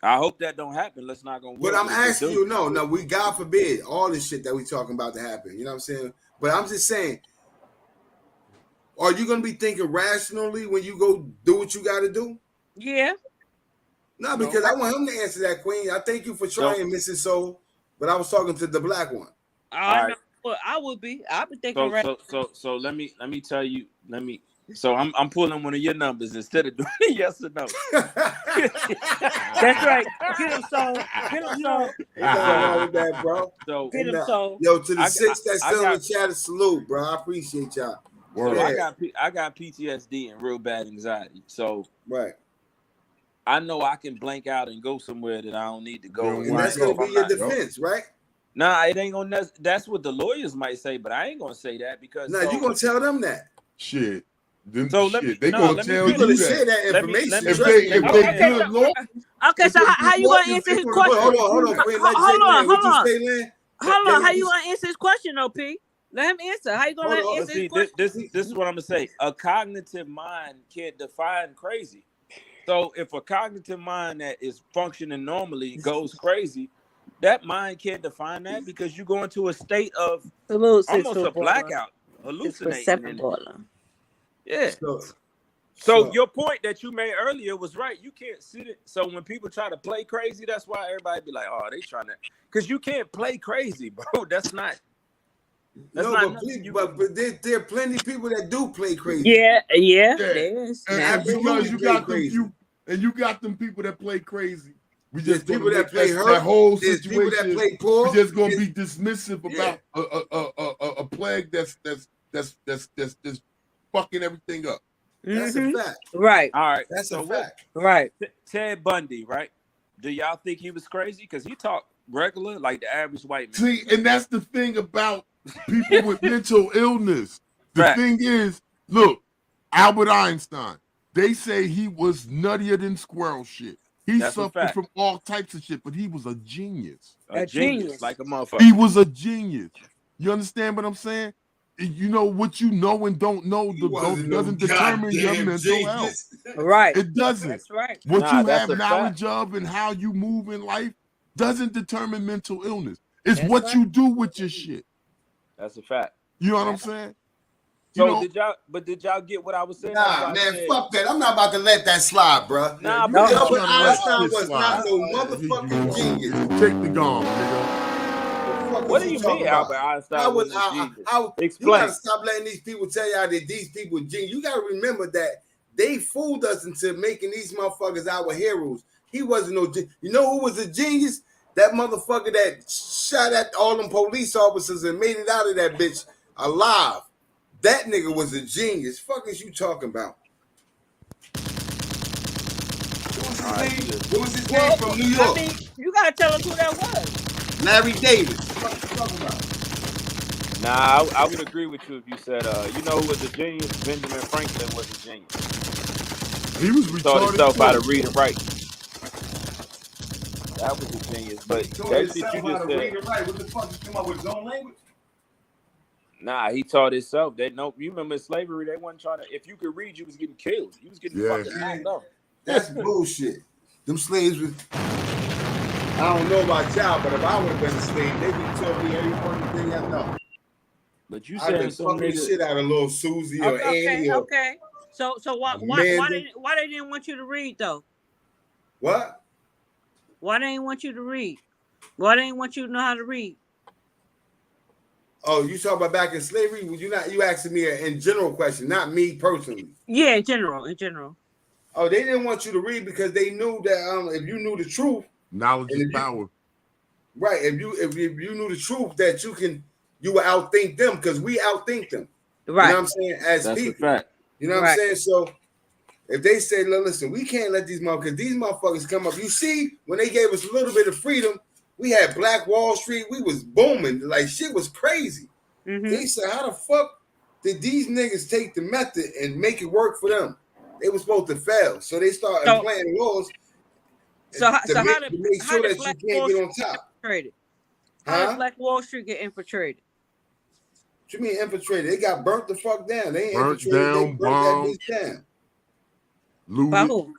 I hope that don't happen. Let's not gonna. But I'm asking you, no, we God forbid all this shit that we talking about to happen. You know what I'm saying? But I'm just saying, are you gonna be thinking rationally when you go do what you got to do? Yeah. No, because I want him to answer that, Queen. I thank you for trying, Mrs. Soul. But I was talking to the black one. I would be. I would think. So let me tell you. So I'm pulling one of your numbers instead of doing it yes or no. That's right. Get him, Soul. Get him, Soul. With that, bro. So get him, Soul. Yo, to the six that's still in the chat, salute, bro. I appreciate y'all. So I got PTSD and real bad anxiety. So right. I know I can blank out and go somewhere that I don't need to go. And that's gonna be your defense, right? Nah, it ain't gonna. That's what the lawyers might say, but I ain't gonna say that because. No, you gonna tell them that. Shit. They gonna tell you that information. If they good law. Okay, so how you gonna answer his question? Hold on, Queen. Hold on. How you gonna answer his question, though, P? Let him answer. How you gonna answer his question? This is what I'm gonna say. A cognitive mind can't define crazy. So if a cognitive mind that is functioning normally goes crazy, that mind can't define that because you go into a state of almost a blackout, hallucinating. Yeah. So your point that you made earlier was right. You can't sit it. So when people try to play crazy, that's why everybody be like, "Oh, they trying to," because you can't play crazy, bro. That's not. But there are plenty of people that do play crazy. Yeah. There is. And because you got them you got them people that play crazy. We just people that play hurt. That whole There's situation. People that play poor. We're just gonna be dismissive about a plague that's fucking everything up. That's a fact. Right. All right. That's a fact. Right. Ted Bundy, right? Do y'all think he was crazy? Because he talked regular like the average white man. See, and that's the thing about people with mental illness. The thing is, look, Albert Einstein, they say he was nuttier than squirrel shit. He suffered from all types of shit, but he was a genius. A genius, like a motherfucker. He was a genius. You understand what I'm saying? You know what you know and don't know doesn't determine your mental health. Right. It doesn't. That's right. What you have knowledge of and how you move in life doesn't determine mental illness. It's what you do with your shit. That's a fact. You know what I'm saying? So did y'all get what I was saying? Nah, man, fuck that. I'm not about to let that slide, bro. Nah, bro. Albert Einstein was not no motherfucking genius. Take the gong, nigga. What do you mean, Albert Einstein was a genius? Explain. You gotta stop letting these people tell y'all that these people are genius. You gotta remember that they fooled us into making these motherfuckers our heroes. He wasn't no genius. You know who was a genius? That motherfucker that shot at all them police officers and made it out of that bitch alive. That nigga was a genius. Fuck is you talking about? his name? Good. What was his name from New York? I mean, you gotta tell us who that was. Larry Davis. What you talking about? Nah, I would agree with you if you said, you know who was a genius? Benjamin Franklin was a genius. He was He taught retarded. himself how to read and write. That was a genius. But He taught that shit himself you how just to said. read and write. What the fuck? You come up with his own language? Nah, he taught himself. They know. You remember slavery? They wasn't trying to. If you could read, you was getting killed. You was getting fucking knocked off. That's bullshit. Them slaves was. I don't know about y'all, but if I would have been a slave, they would have told me every fucking thing I know. But you I'd been said some fucking nigga. shit out of little Susie or Annie or Okay. So why they didn't want you to read though? what? Why they didn't want you to read? Why they didn't want you to know how to read? Oh, you talking about back in slavery? You asking me in general question, not me personally. Yeah, in general. Oh, they didn't want you to read because they knew that if you knew the truth, Knowledge is power. Right. If you knew the truth that you would outthink them because we outthink them. Right. You know what I'm saying? As That's people. a fact. You know what I'm saying? So if they say, listen, we can't let these motherfuckers come up. You see, when they gave us a little bit of freedom, we had Black Wall Street. We was booming. Like shit was crazy. Mm-hmm. They said, how the fuck did these niggas take the method and make it work for them? They were supposed to fail. So they started playing laws to make sure that you can't get on top. How did Black Wall Street get infiltrated? What you mean infiltrated? They got burnt the fuck down. They ain't Burnt infiltrated. down, They burnt bombed. that bitch down. By who?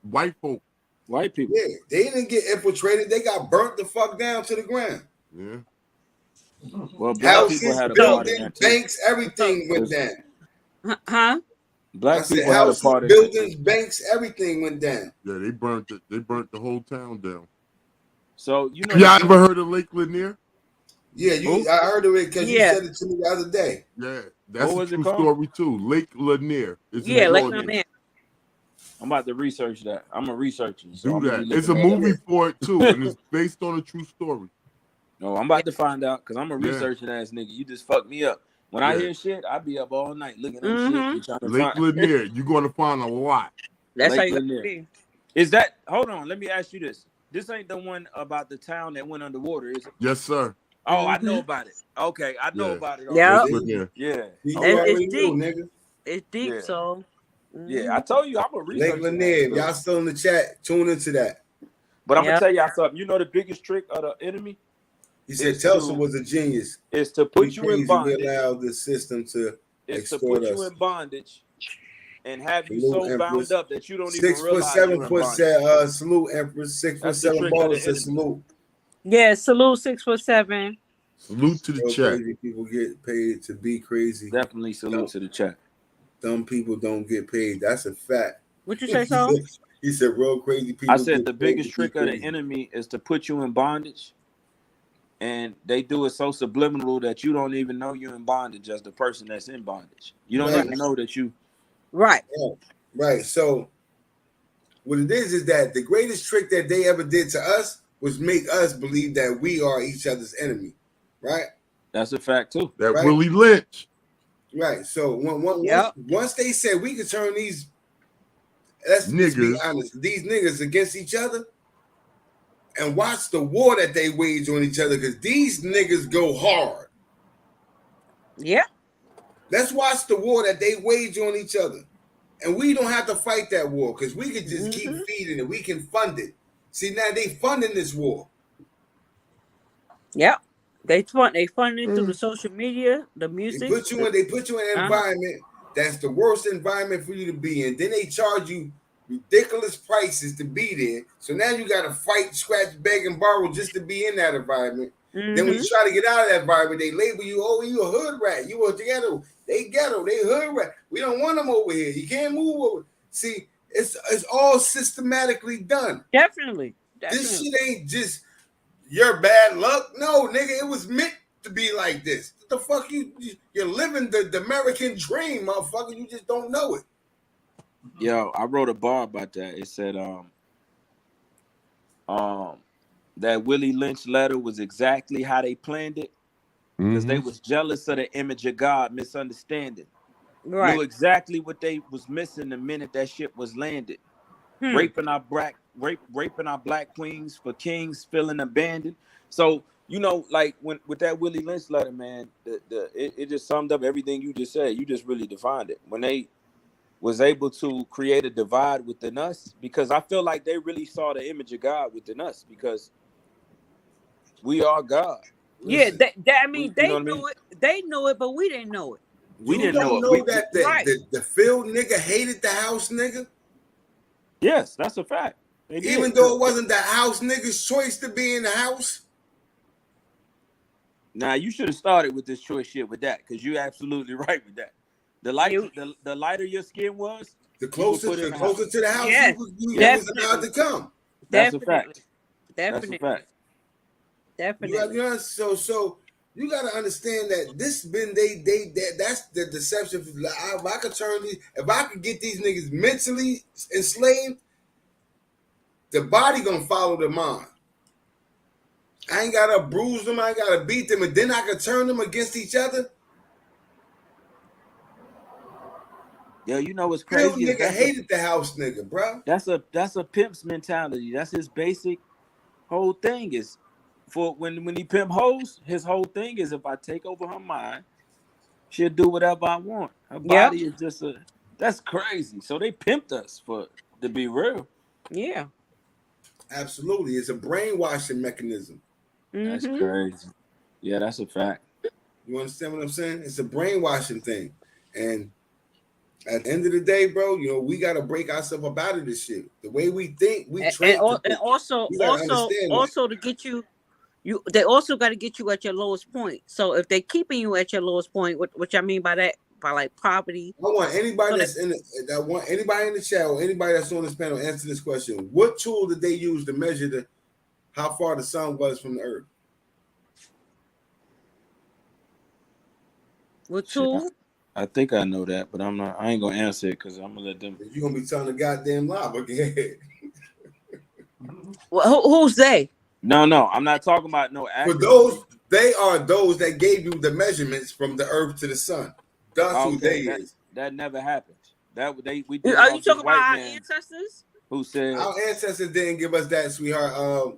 White folk. White people. Yeah, they didn't get infiltrated. They got burnt the fuck down to the ground. Yeah. Well, black houses, people had a part in buildings, that too. banks, everything went down. Huh? Black people houses, had a part in buildings, that too. banks, everything went down. Yeah, they burnt it. They burnt the whole town down. So you know, y'all ever heard of Lake Lanier? Yeah, I heard of it because you said it to me the other day. Yeah, that's What a was it true called? story too. Lake Lanier. It's in Lake Florida. Lanier. I'm about to research that. I'm a researcher. So Do that. It's a movie for it too, and it's based on a true story. No, I'm about to find out because I'm a researching ass nigga. You just fucked me up. When I hear shit, I be up all night looking at shit and trying to Lake Lanier, you're gonna find a lot. That's Lake how you Lanier. Is that? Hold on. Let me ask you this. This ain't the one about the town that went underwater, is it? Yes, sir. Oh, I know about it. Okay, I know about it. Yeah. Yeah. It's deep. Nigga. It's deep, Yeah. so. Yeah, I told you I'm a researcher. Lake Lanier, y'all still in the chat, tune into that. But I'm gonna tell y'all something. You know the biggest trick of the enemy? He said Tulsa was a genius. Is to put you in bondage. We allow the system to extort us. You in bondage and have you so bound up that you don't even realize 6'7" foot said salute Empress. 6'7" baller said salute. Yeah, salute 6'7". Salute to the chat. Crazy people get paid to be crazy. Definitely salute to the chat. Dumb people don't get paid. That's a fact. What you say, so? He said real crazy people. I said the biggest trick of the enemy is to put you in bondage. And they do it so subliminal that you don't even know you're in bondage as the person that's in bondage. You don't even know that you. Right. Yeah. Right. So what it is that the greatest trick that they ever did to us was make us believe that we are each other's enemy. Right. That's a fact too. That Willie Lynch. Right. So once they said we could turn these, let's be honest, these niggas against each other and watch the war that they wage on each other, because these niggas go hard. Yeah. Let's watch the war that they wage on each other. And we don't have to fight that war because we can just keep feeding it. We can fund it. See, now they funding this war. Yeah. They fund it through the social media, the music. They put you in an environment that's the worst environment for you to be in. Then they charge you ridiculous prices to be there. So now you got to fight, scratch, beg, and borrow just to be in that environment. Then when you try to get out of that environment, they label you, oh, you a hood rat. You a ghetto. They hood rat. We don't want them over here. You can't move over. See, it's all systematically done. Definitely. This shit ain't just your bad luck. No, nigga, it was meant to be like this. What the fuck you're living the American dream, motherfucker. You just don't know it. Yo, I wrote a bar about that. It said that Willie Lynch letter was exactly how they planned it, because they was jealous of the image of God, misunderstanding. Right. Knew exactly what they was missing the minute that shit was landed. raping our black queens for kings feeling abandoned. So like when with that Willie Lynch letter, man, it just summed up everything you just said. You just really defined it. When they was able to create a divide within us, because I feel like they really saw the image of God within us, because we are God. Yeah, Listen, I mean, they know it. They know it, but we didn't know it. We you didn't don't know it. know that the field nigga hated the house nigga? Yes, that's a fact. They Even did. though it wasn't the house nigga's choice to be in the house. Now you should have started with this choice shit with that, because you're absolutely right with that. The lighter your skin was, the closer to the house yes, you was allowed to come. That's a fact. Definitely. That's a fact. Definitely. So you got to understand that this been that's the deception. If I could if I could get these niggas mentally enslaved, the body gonna follow the mind. I ain't gotta bruise them, I ain't gotta beat them, and then I could turn them against each other. Yo, you know what's Real crazy? nigga hated the house nigga, bro. That's a pimp's mentality. That's his basic whole thing is for when he pimp hoes, his whole thing is, if I take over her mind, she'll do whatever I want. Her body is just that's crazy. So they pimped us to be real. Yeah. Absolutely. It's a brainwashing mechanism. That's crazy. Yeah, that's a fact. You understand what I'm saying? It's a brainwashing thing. And at the end of the day, bro, we got to break ourselves up out of this shit. The way we think, we train. And also to get you, they also got to get you at your lowest point. So if they're keeping you at your lowest point, which I mean by that, by like poverty. I want anybody anybody in the chat or anybody that's on this panel answer this question. What tool did they use to measure how far the sun was from the earth? What tool? I think I know that, but I ain't gonna answer it because I'm gonna let them. You're gonna be telling the goddamn lie again. Well, who's they? No, I'm not talking about no accuracy. For those, they are those that gave you the measurements from the earth to the sun. That's who they is. That never happened. We did. Are you talking about our ancestors? Who said our ancestors didn't give us that, sweetheart?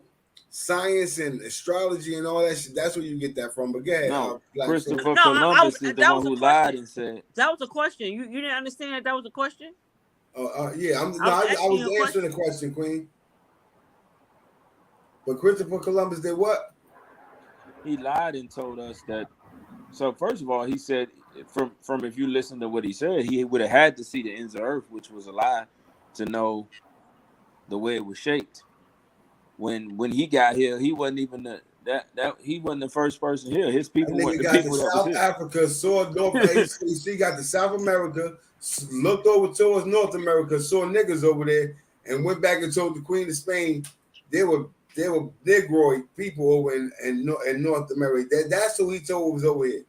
Science and astrology and all that shit. That's where you get that from. But again, no, Christopher Columbus is the one who lied and said that was a question. You didn't understand that was a question? Yeah, I was answering the question, Queen. But Christopher Columbus did what? He lied and told us that. So first of all, he said from if you listen to what he said, he would have had to see the ends of earth, which was a lie, to know the way it was shaped. When he got here, he wasn't even he wasn't the first person here. His people were the people that South was Africa, saw North. He got to South America, looked over towards North America, saw niggas over there, and went back and told the Queen of Spain they were Negroid people over in North America. That's who he told was over here.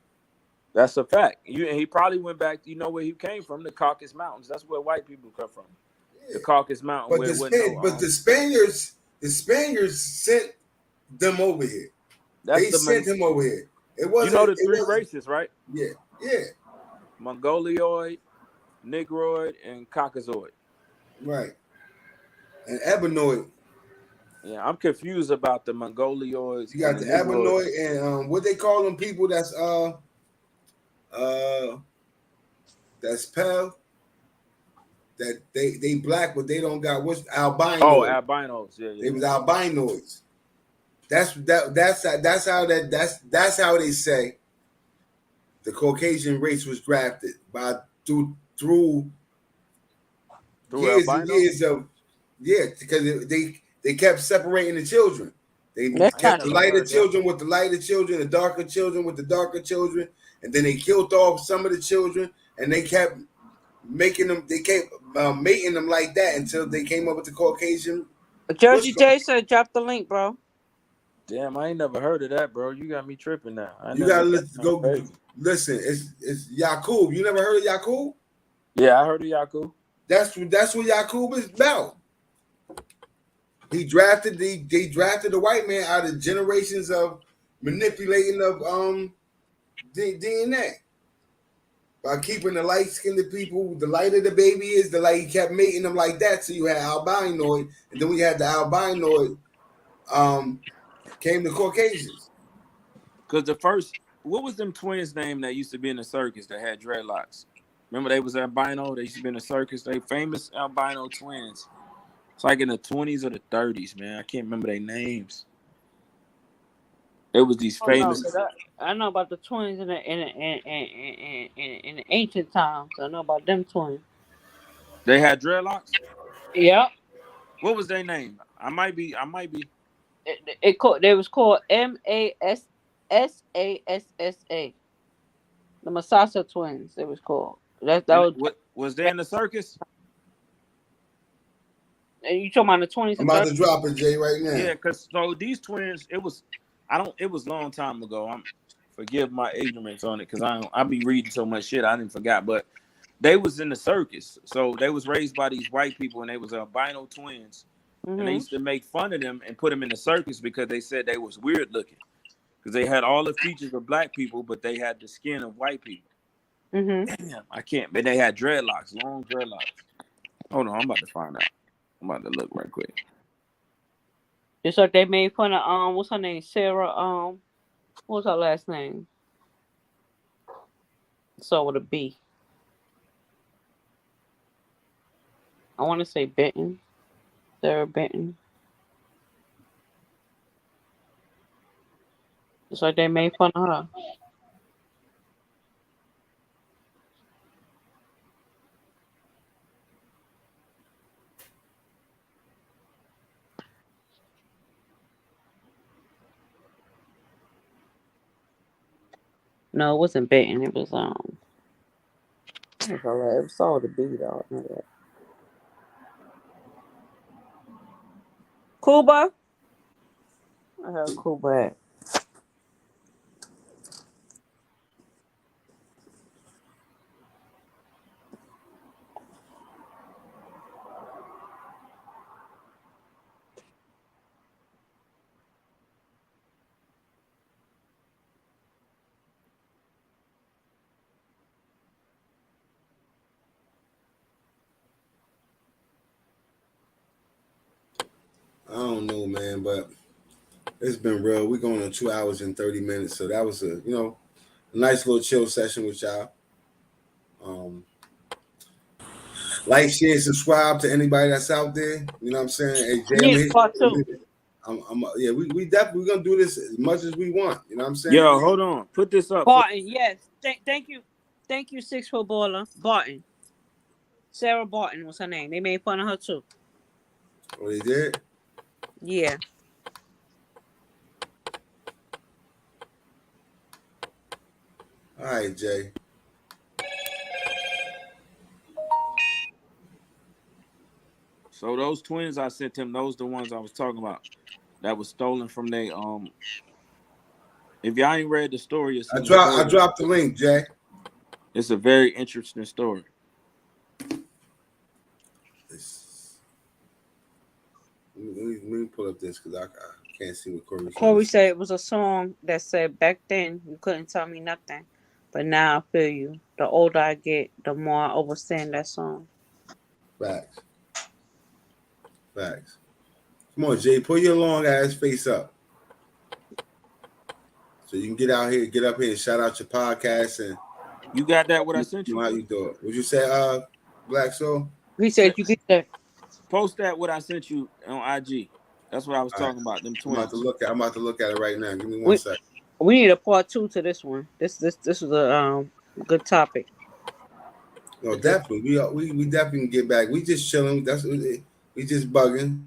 That's a fact. He probably went back. You know where he came from? The Caucasus Mountains. That's where white people come from. Yeah. The Caucasus Mountains. But the Spaniards sent them over here. They sent him over here. It wasn't. The three races, right? Yeah. Mongoloid, Negroid, and Caucasoid. Right. And Ebenoid. Yeah, I'm confused about the Mongoloids. You got the Ebenoid and what they call them people that's pale. That they black, but they don't got what's albino. Oh, albinos. Yeah. They was albinoids. That's how they say the Caucasian race was drafted through years and years of because they kept separating the children. They kept the lighter children with the lighter children, the darker children with the darker children, and then they killed off some of the children, and they kept making them. They kept mating them like that until they came up with the Caucasian. Jersey J said, "Drop the link, bro." Damn, I ain't never heard of that, bro. You got me tripping now. You gotta listen. It's Yakub. You never heard of Yakub? Yeah, I heard of Yakub. That's what Yakub is about. He drafted the white man out of generations of manipulating of DNA. By keeping the light-skinned people, the lighter the baby is, the light he kept mating them like that. So you had albinoid, and then we had the albinoid. Came the Caucasians. Because what was them twins' name that used to be in the circus that had dreadlocks? Remember they was albino. They used to be in the circus. They famous albino twins. It's like in the 20s or the 30s, man. I can't remember their names. It was these famous. I know about the twins in the ancient times. I know about them twins. They had dreadlocks. Yep. What was their name? I might be. They was called Massassa. The Masasa twins. They was called. Was they in the circus? You talking about the 20s? I'm about to drop it, Jay, right now. Yeah, because so these twins, it was a long time ago. Forgive my ignorance on it because I be reading so much shit I didn't forget. But they was in the circus, so they was raised by these white people, and they was albino twins, and they used to make fun of them and put them in the circus because they said they was weird looking because they had all the features of black people, but they had the skin of white people. Damn, I can't. But they had dreadlocks, long dreadlocks. Hold on, I'm about to find out. I'm about to look right quick. Just like they made fun of what's her name? Sarah. What's her last name? So with a B. I want to say Benton. Sarah Benton. Just like they made fun of her. No, it wasn't Benton. It was It was all the B though. I know that. Cuba. I heard Cuba at. I don't know, man, but it's been real. We're going on 2 hours and 30 minutes, so that was a nice little chill session with y'all. Like, share, subscribe to anybody that's out there. You know what I'm saying? Hey, Part two. We definitely gonna do this as much as we want. You know what I'm saying? Yo, hold on. Put this up. Barton, yes. Thank you, 6 footballer. Barton. Sarah Barton was her name. They made fun of her too. Oh, they did? Yeah. All right, Jay. So those twins I sent him, those the ones I was talking about that was stolen from they If y'all ain't read the story, I dropped the link, Jay. It's a very interesting story. Let me pull up this because I can't see what Corey said. It was a song that said, back then you couldn't tell me nothing, but now I feel you. The older I get, the more I understand that song. Facts. Come on, Jay, pull your long ass face up so you can get up here and shout out your podcast. And you got that? What I sent you? How you do it? Would you say, Black Soul? He said you get that. Post that what I sent you on IG. That's what I was talking about. Them twins. I'm about to look at it right now. Give me one second. We need a part 2 to this one. This was a good topic. No, definitely. We definitely can get back. We just chilling. We just bugging.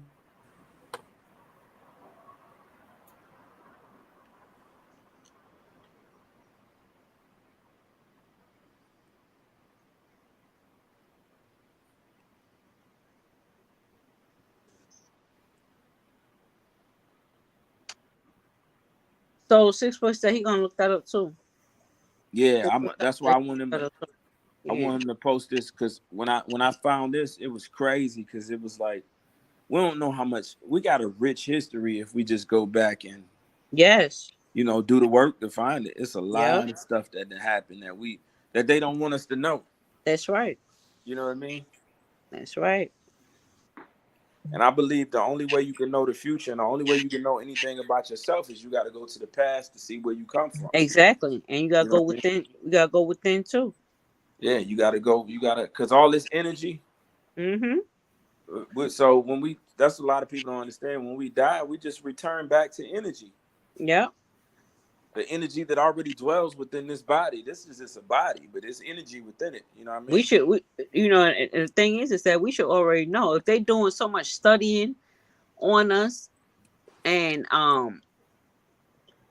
So 6 Foot said he gonna look that up too. Yeah, that's why I want him. I want him to post this because when I found this, it was crazy because it was like we don't know how much we got a rich history if we just go back and do the work to find it. It's a lot of stuff that happened that they don't want us to know. That's right. You know what I mean? That's right. And I believe the only way you can know the future and the only way you can know anything about yourself is you got to go to the past to see where you come from. Exactly. And you gotta You know go what I within. mean? You gotta go within too. Yeah, you got to go. You got to, because all this energy. So when that's a lot of people don't understand. When we die, we just return back to energy. Yeah. The energy that already dwells within this body. This is just a body, but it's energy within it. You know what I mean? And the thing is that we should already know if they're doing so much studying on us and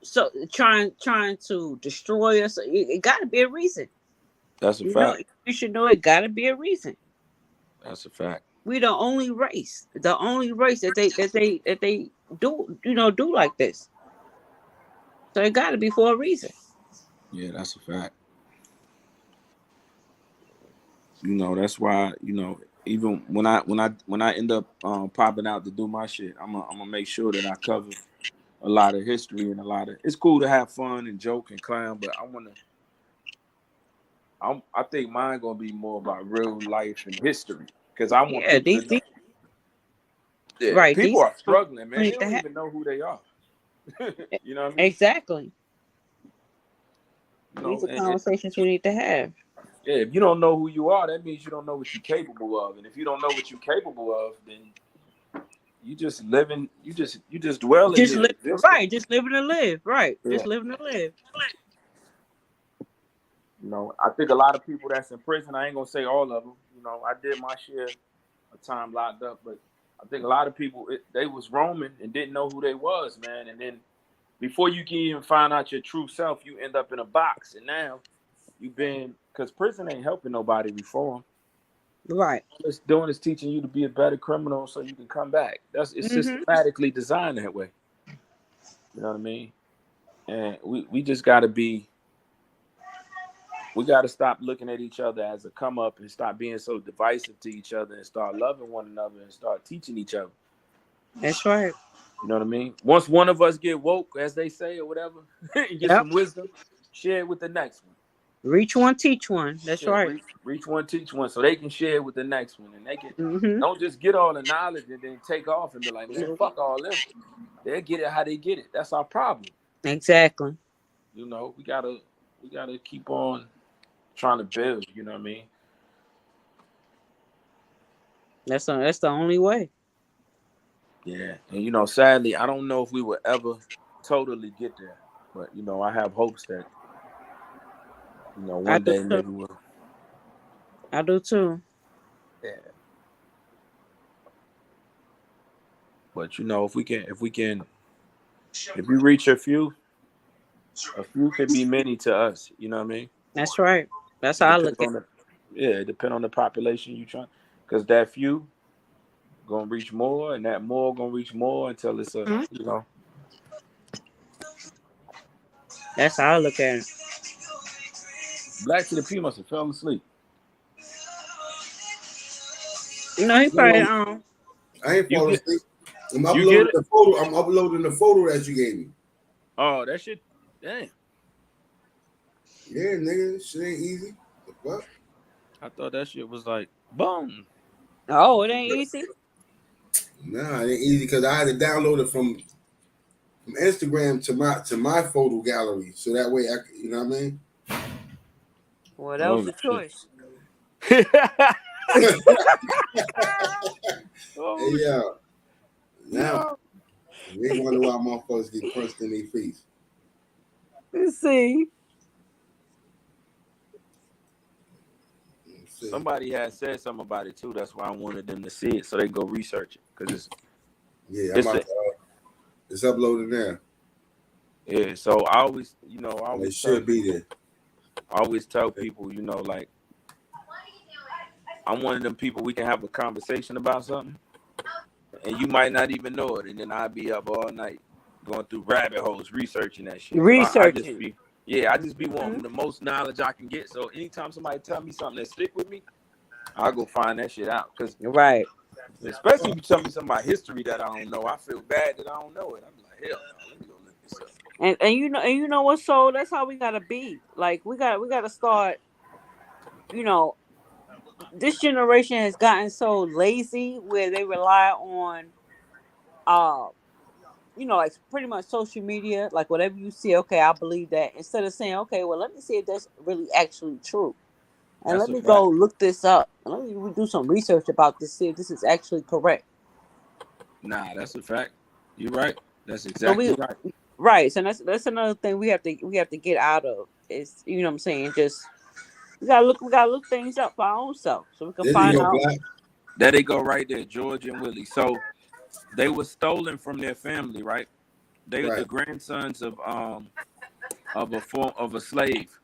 so trying to destroy us. It got to be a reason. That's a fact. You should know it got to be a reason. That's a fact. We the only race that they do like this. So it got to be for a reason. Yeah, that's a fact. You know, that's why, you know, even when I end up popping out to do my shit, I'm gonna make sure that I cover a lot of history and it's cool to have fun and joke and clown, but I think mine gonna be more about real life and history because I want people to know. Right. People are struggling, man. They need don't to even know who they are. You know what I mean? Exactly. You know, These are conversations you need to have. Yeah, if you don't know who you are, that means you don't know what you're capable of. And if you don't know what you're capable of, then you just living, you just dwelling. Just live, right. Just living to live. Right. Yeah. Just living to live. You know, I think a lot of people that's in prison, I ain't gonna say all of them. You know, I did my share of time locked up, but I think a lot of people they was roaming and didn't know who they was, man. And then before you can even find out your true self, you end up in a box. And now you've been, because prison ain't helping nobody reform. Right. All it's doing is teaching you to be a better criminal so you can come back. It's systematically designed that way. You know what I mean? And we just got to we got to stop looking at each other as a come up and stop being so divisive to each other and start loving one another and start teaching each other. That's right. You know what I mean? Once one of us get woke, as they say, or whatever, and get some wisdom, share it with the next one. Reach one, teach one. That's right. Reach one, teach one, so they can share it with the next one, and they can don't just get all the knowledge and then take off and be like, man, fuck all them. They'll get it how they get it. That's our problem. Exactly. You know, we gotta keep on trying to build. You know what I mean? That's the only way. Yeah, and you know, sadly, I don't know if we will ever totally get there, but you know, I have hopes that one day maybe we'll. I do too. Yeah. But you know, if we reach a few can be many to us. You know what I mean? That's right. That's how I look at it. It depends on the population you trying, because that few gonna reach more, and that more gonna reach more until it's you know. That's how I look at it. Black to the P must have fell asleep. You know, he probably I ain't falling asleep. I'm uploading the photo. I'm uploading the photo that you gave me. Oh, that shit. Damn. Yeah, nigga, this shit ain't easy. The fuck? I thought that shit was like boom. Oh, it ain't easy. Nah, it ain't easy because I had to download it from Instagram to my photo gallery, so that way you know what I mean. Well, that was the choice. Hey, yeah. Now, they wonder why motherfuckers get punched in their face. Let's see. Somebody had said something about it too. That's why I wanted them to see it, so they go research it. Because it's uploaded now. Yeah, so I always, it should be there. I always tell people, like, I'm one of them people we can have a conversation about something, and you might not even know it, and then I'll be up all night going through rabbit holes researching that shit. I just be wanting the most knowledge I can get. So anytime somebody tell me something that stick with me, I'll go find that shit out. Right. Especially if you tell me something about history that I don't know, I feel bad that I don't know it. I'm like, hell no, let me go look this up. And you know what? So that's how we gotta be. Like we gotta start you know, this generation has gotten so lazy where they rely on, like pretty much social media, like whatever you see, okay, I believe that, instead of saying, okay, well, let me see if that's really actually true. And That's let a me go fact. look this up. And let me do some research about this, see if this is actually correct. Nah, that's a fact. You're right. That's So exactly right. right. So that's another thing we have to get out of is, you know what I'm saying, just we gotta look things up for our own self so we can There you find go, out. Black. There they go right there, George and Willie. So they were stolen from their family, right? They were the Right. grandsons of a slave,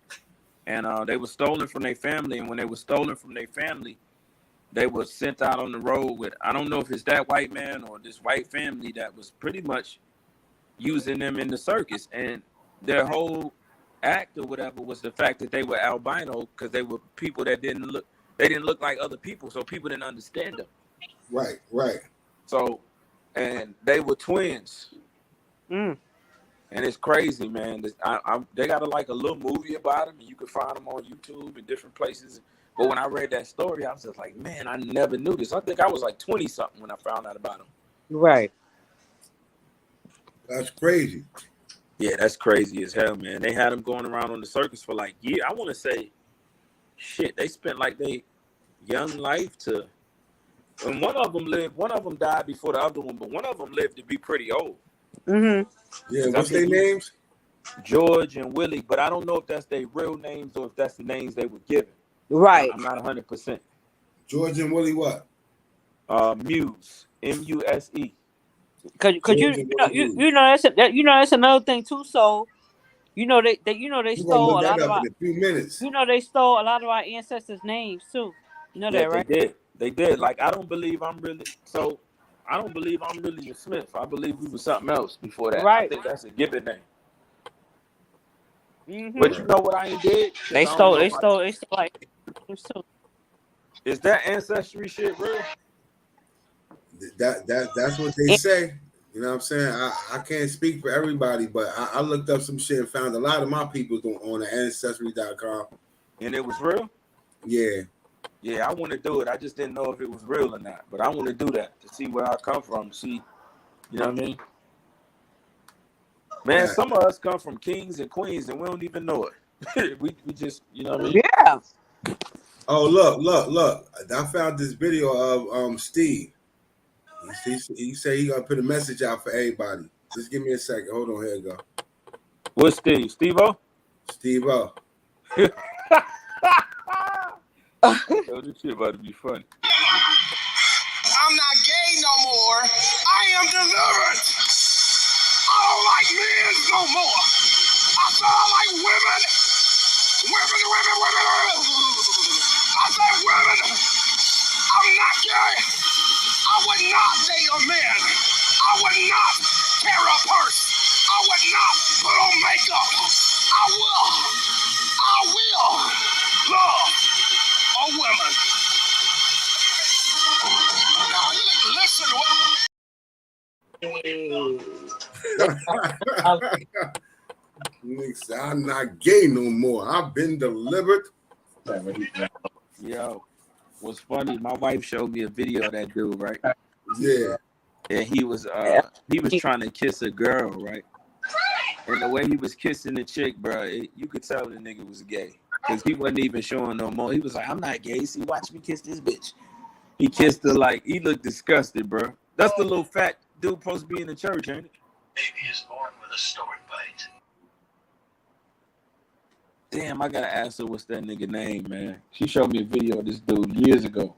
and they were stolen from their family. And when they were stolen from their family, they were sent out on the road with, I don't know if it's that white man or this white family that was pretty much using them in the circus. And their whole act or whatever was the fact that they were albino because they were people that didn't look like other people, so people didn't understand them. Right. Right. So, and they were twins. Mm. And it's crazy, man. They got a little movie about them, and you can find them on YouTube and different places. But when I read that story, I was just like, man, I never knew this. I think I was like 20 something when I found out about them. Right. That's crazy. Yeah, that's crazy as hell, man. They had them going around on the circus for like years. I want to say, shit, they spent like their young life to. And one of them died before the other one, but one of them lived to be pretty old. Mm-hmm. Yeah, what's their names? George and Willie, but I don't know if that's their real names or if that's the names they were given. Right. I'm not 100%. George and Willie what? Muse, M-U-S-E. Cause that's another thing too. So they We're gonna stole look a that lot of up our in a few minutes. they stole a lot of our ancestors' names too. You know Yeah, that, right? they did. Like I don't believe I'm really a Smith. I believe we was something else before that. I Right. think that's a given name. Mm-hmm. But you know what I ain't did? They stole like too. Is that ancestry shit real? That's what they say. You know what I'm saying? I can't speak for everybody, but I looked up some shit and found a lot of my people on the ancestry.com. And it was real? Yeah. Yeah, I want to do it. I just didn't know if it was real or not. But I want to do that to see where I come from. See, you know what I mean? Man, some of us come from kings and queens and we don't even know it. we just, you know what I mean? Yeah. Oh, look. I found this video of Steve. He said he gonna put a message out for everybody. Just give me a second. Hold on, here you go. What's Steve? Steve-O? Steve-O. Oh, this shit about to be funny. I'm not gay no more. I am delivered. I don't like men no more. I said I like women. Women. I said women. I'm not gay. I would not date a man. I would not carry a purse. I would not put on makeup. I will love a woman. Now listen. I'm not gay no more. I've been delivered. Yo, what's funny? My wife showed me a video of that dude, right? Yeah. And he was trying to kiss a girl, right? And the way he was kissing the chick, bro, you could tell the nigga was gay because he wasn't even showing no more. He was like, "I'm not gay. See, watch me kiss this bitch." He kissed her like he looked disgusted, bro. That's the little fat dude supposed to be in the church, ain't it? Baby is born with a stork bite. Damn, I gotta ask her what's that nigga name, man. She showed me a video of this dude years ago.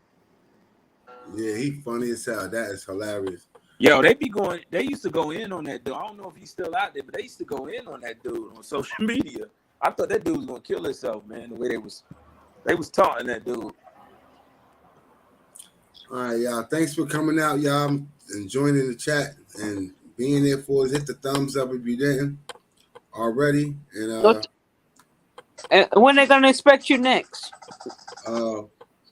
Yeah, he funny as hell. That is hilarious. Yo, they used to go in on that dude. I don't know if he's still out there, but they used to go in on that dude on social media. I thought that dude was gonna kill himself, man, the way they was taunting that dude. All right, y'all. Thanks for coming out, y'all, and joining the chat and being there for us. Hit the thumbs up if you didn't already. And when they gonna expect you next?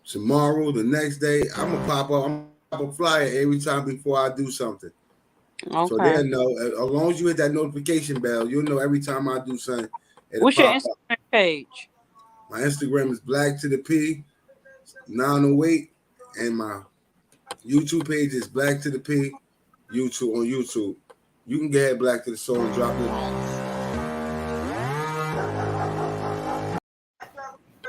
Tomorrow, the next day, I'm gonna pop up. I'm gonna pop a flyer every time before I do something. Okay. So they'll know. As long as you hit that notification bell, you'll know every time I do something. What's your Instagram page? My Instagram is Black to the P 908, and my YouTube page is Black to the P YouTube on YouTube. You can get Black to the Soul and drop it.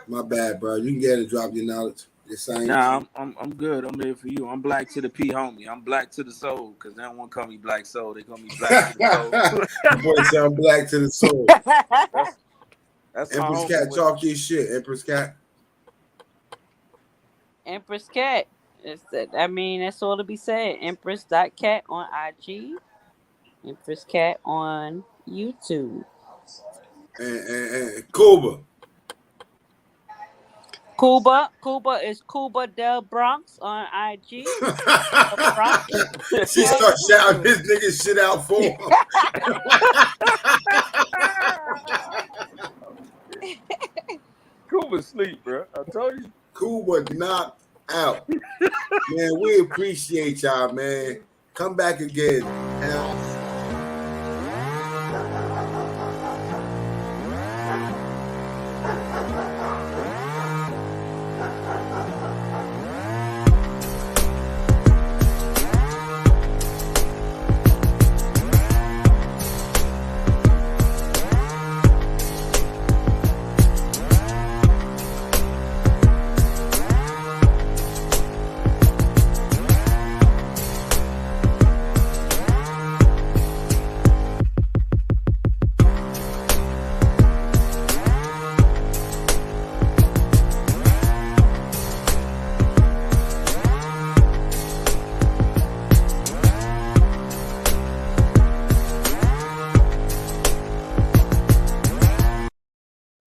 My bad, bro. You can get it and drop your knowledge. Nah, I'm good. I'm here for you. I'm Black to the P, homie. I'm Black to the Soul, because they don't want to call me Black Soul. They call me Black to the Soul. Boy, sound Black to the Soul. That's Empress Cat, talk your shit. Empress Cat. Empress Cat. That's all to be said. Empress.cat on IG. Empress Cat on YouTube. And Cuba. Cuba is Cuba Del Bronx on IG. She starts shouting this nigga shit out for him. Cuba sleep, bro. I told you. Cuba knocked out. Man, we appreciate y'all, man. Come back again.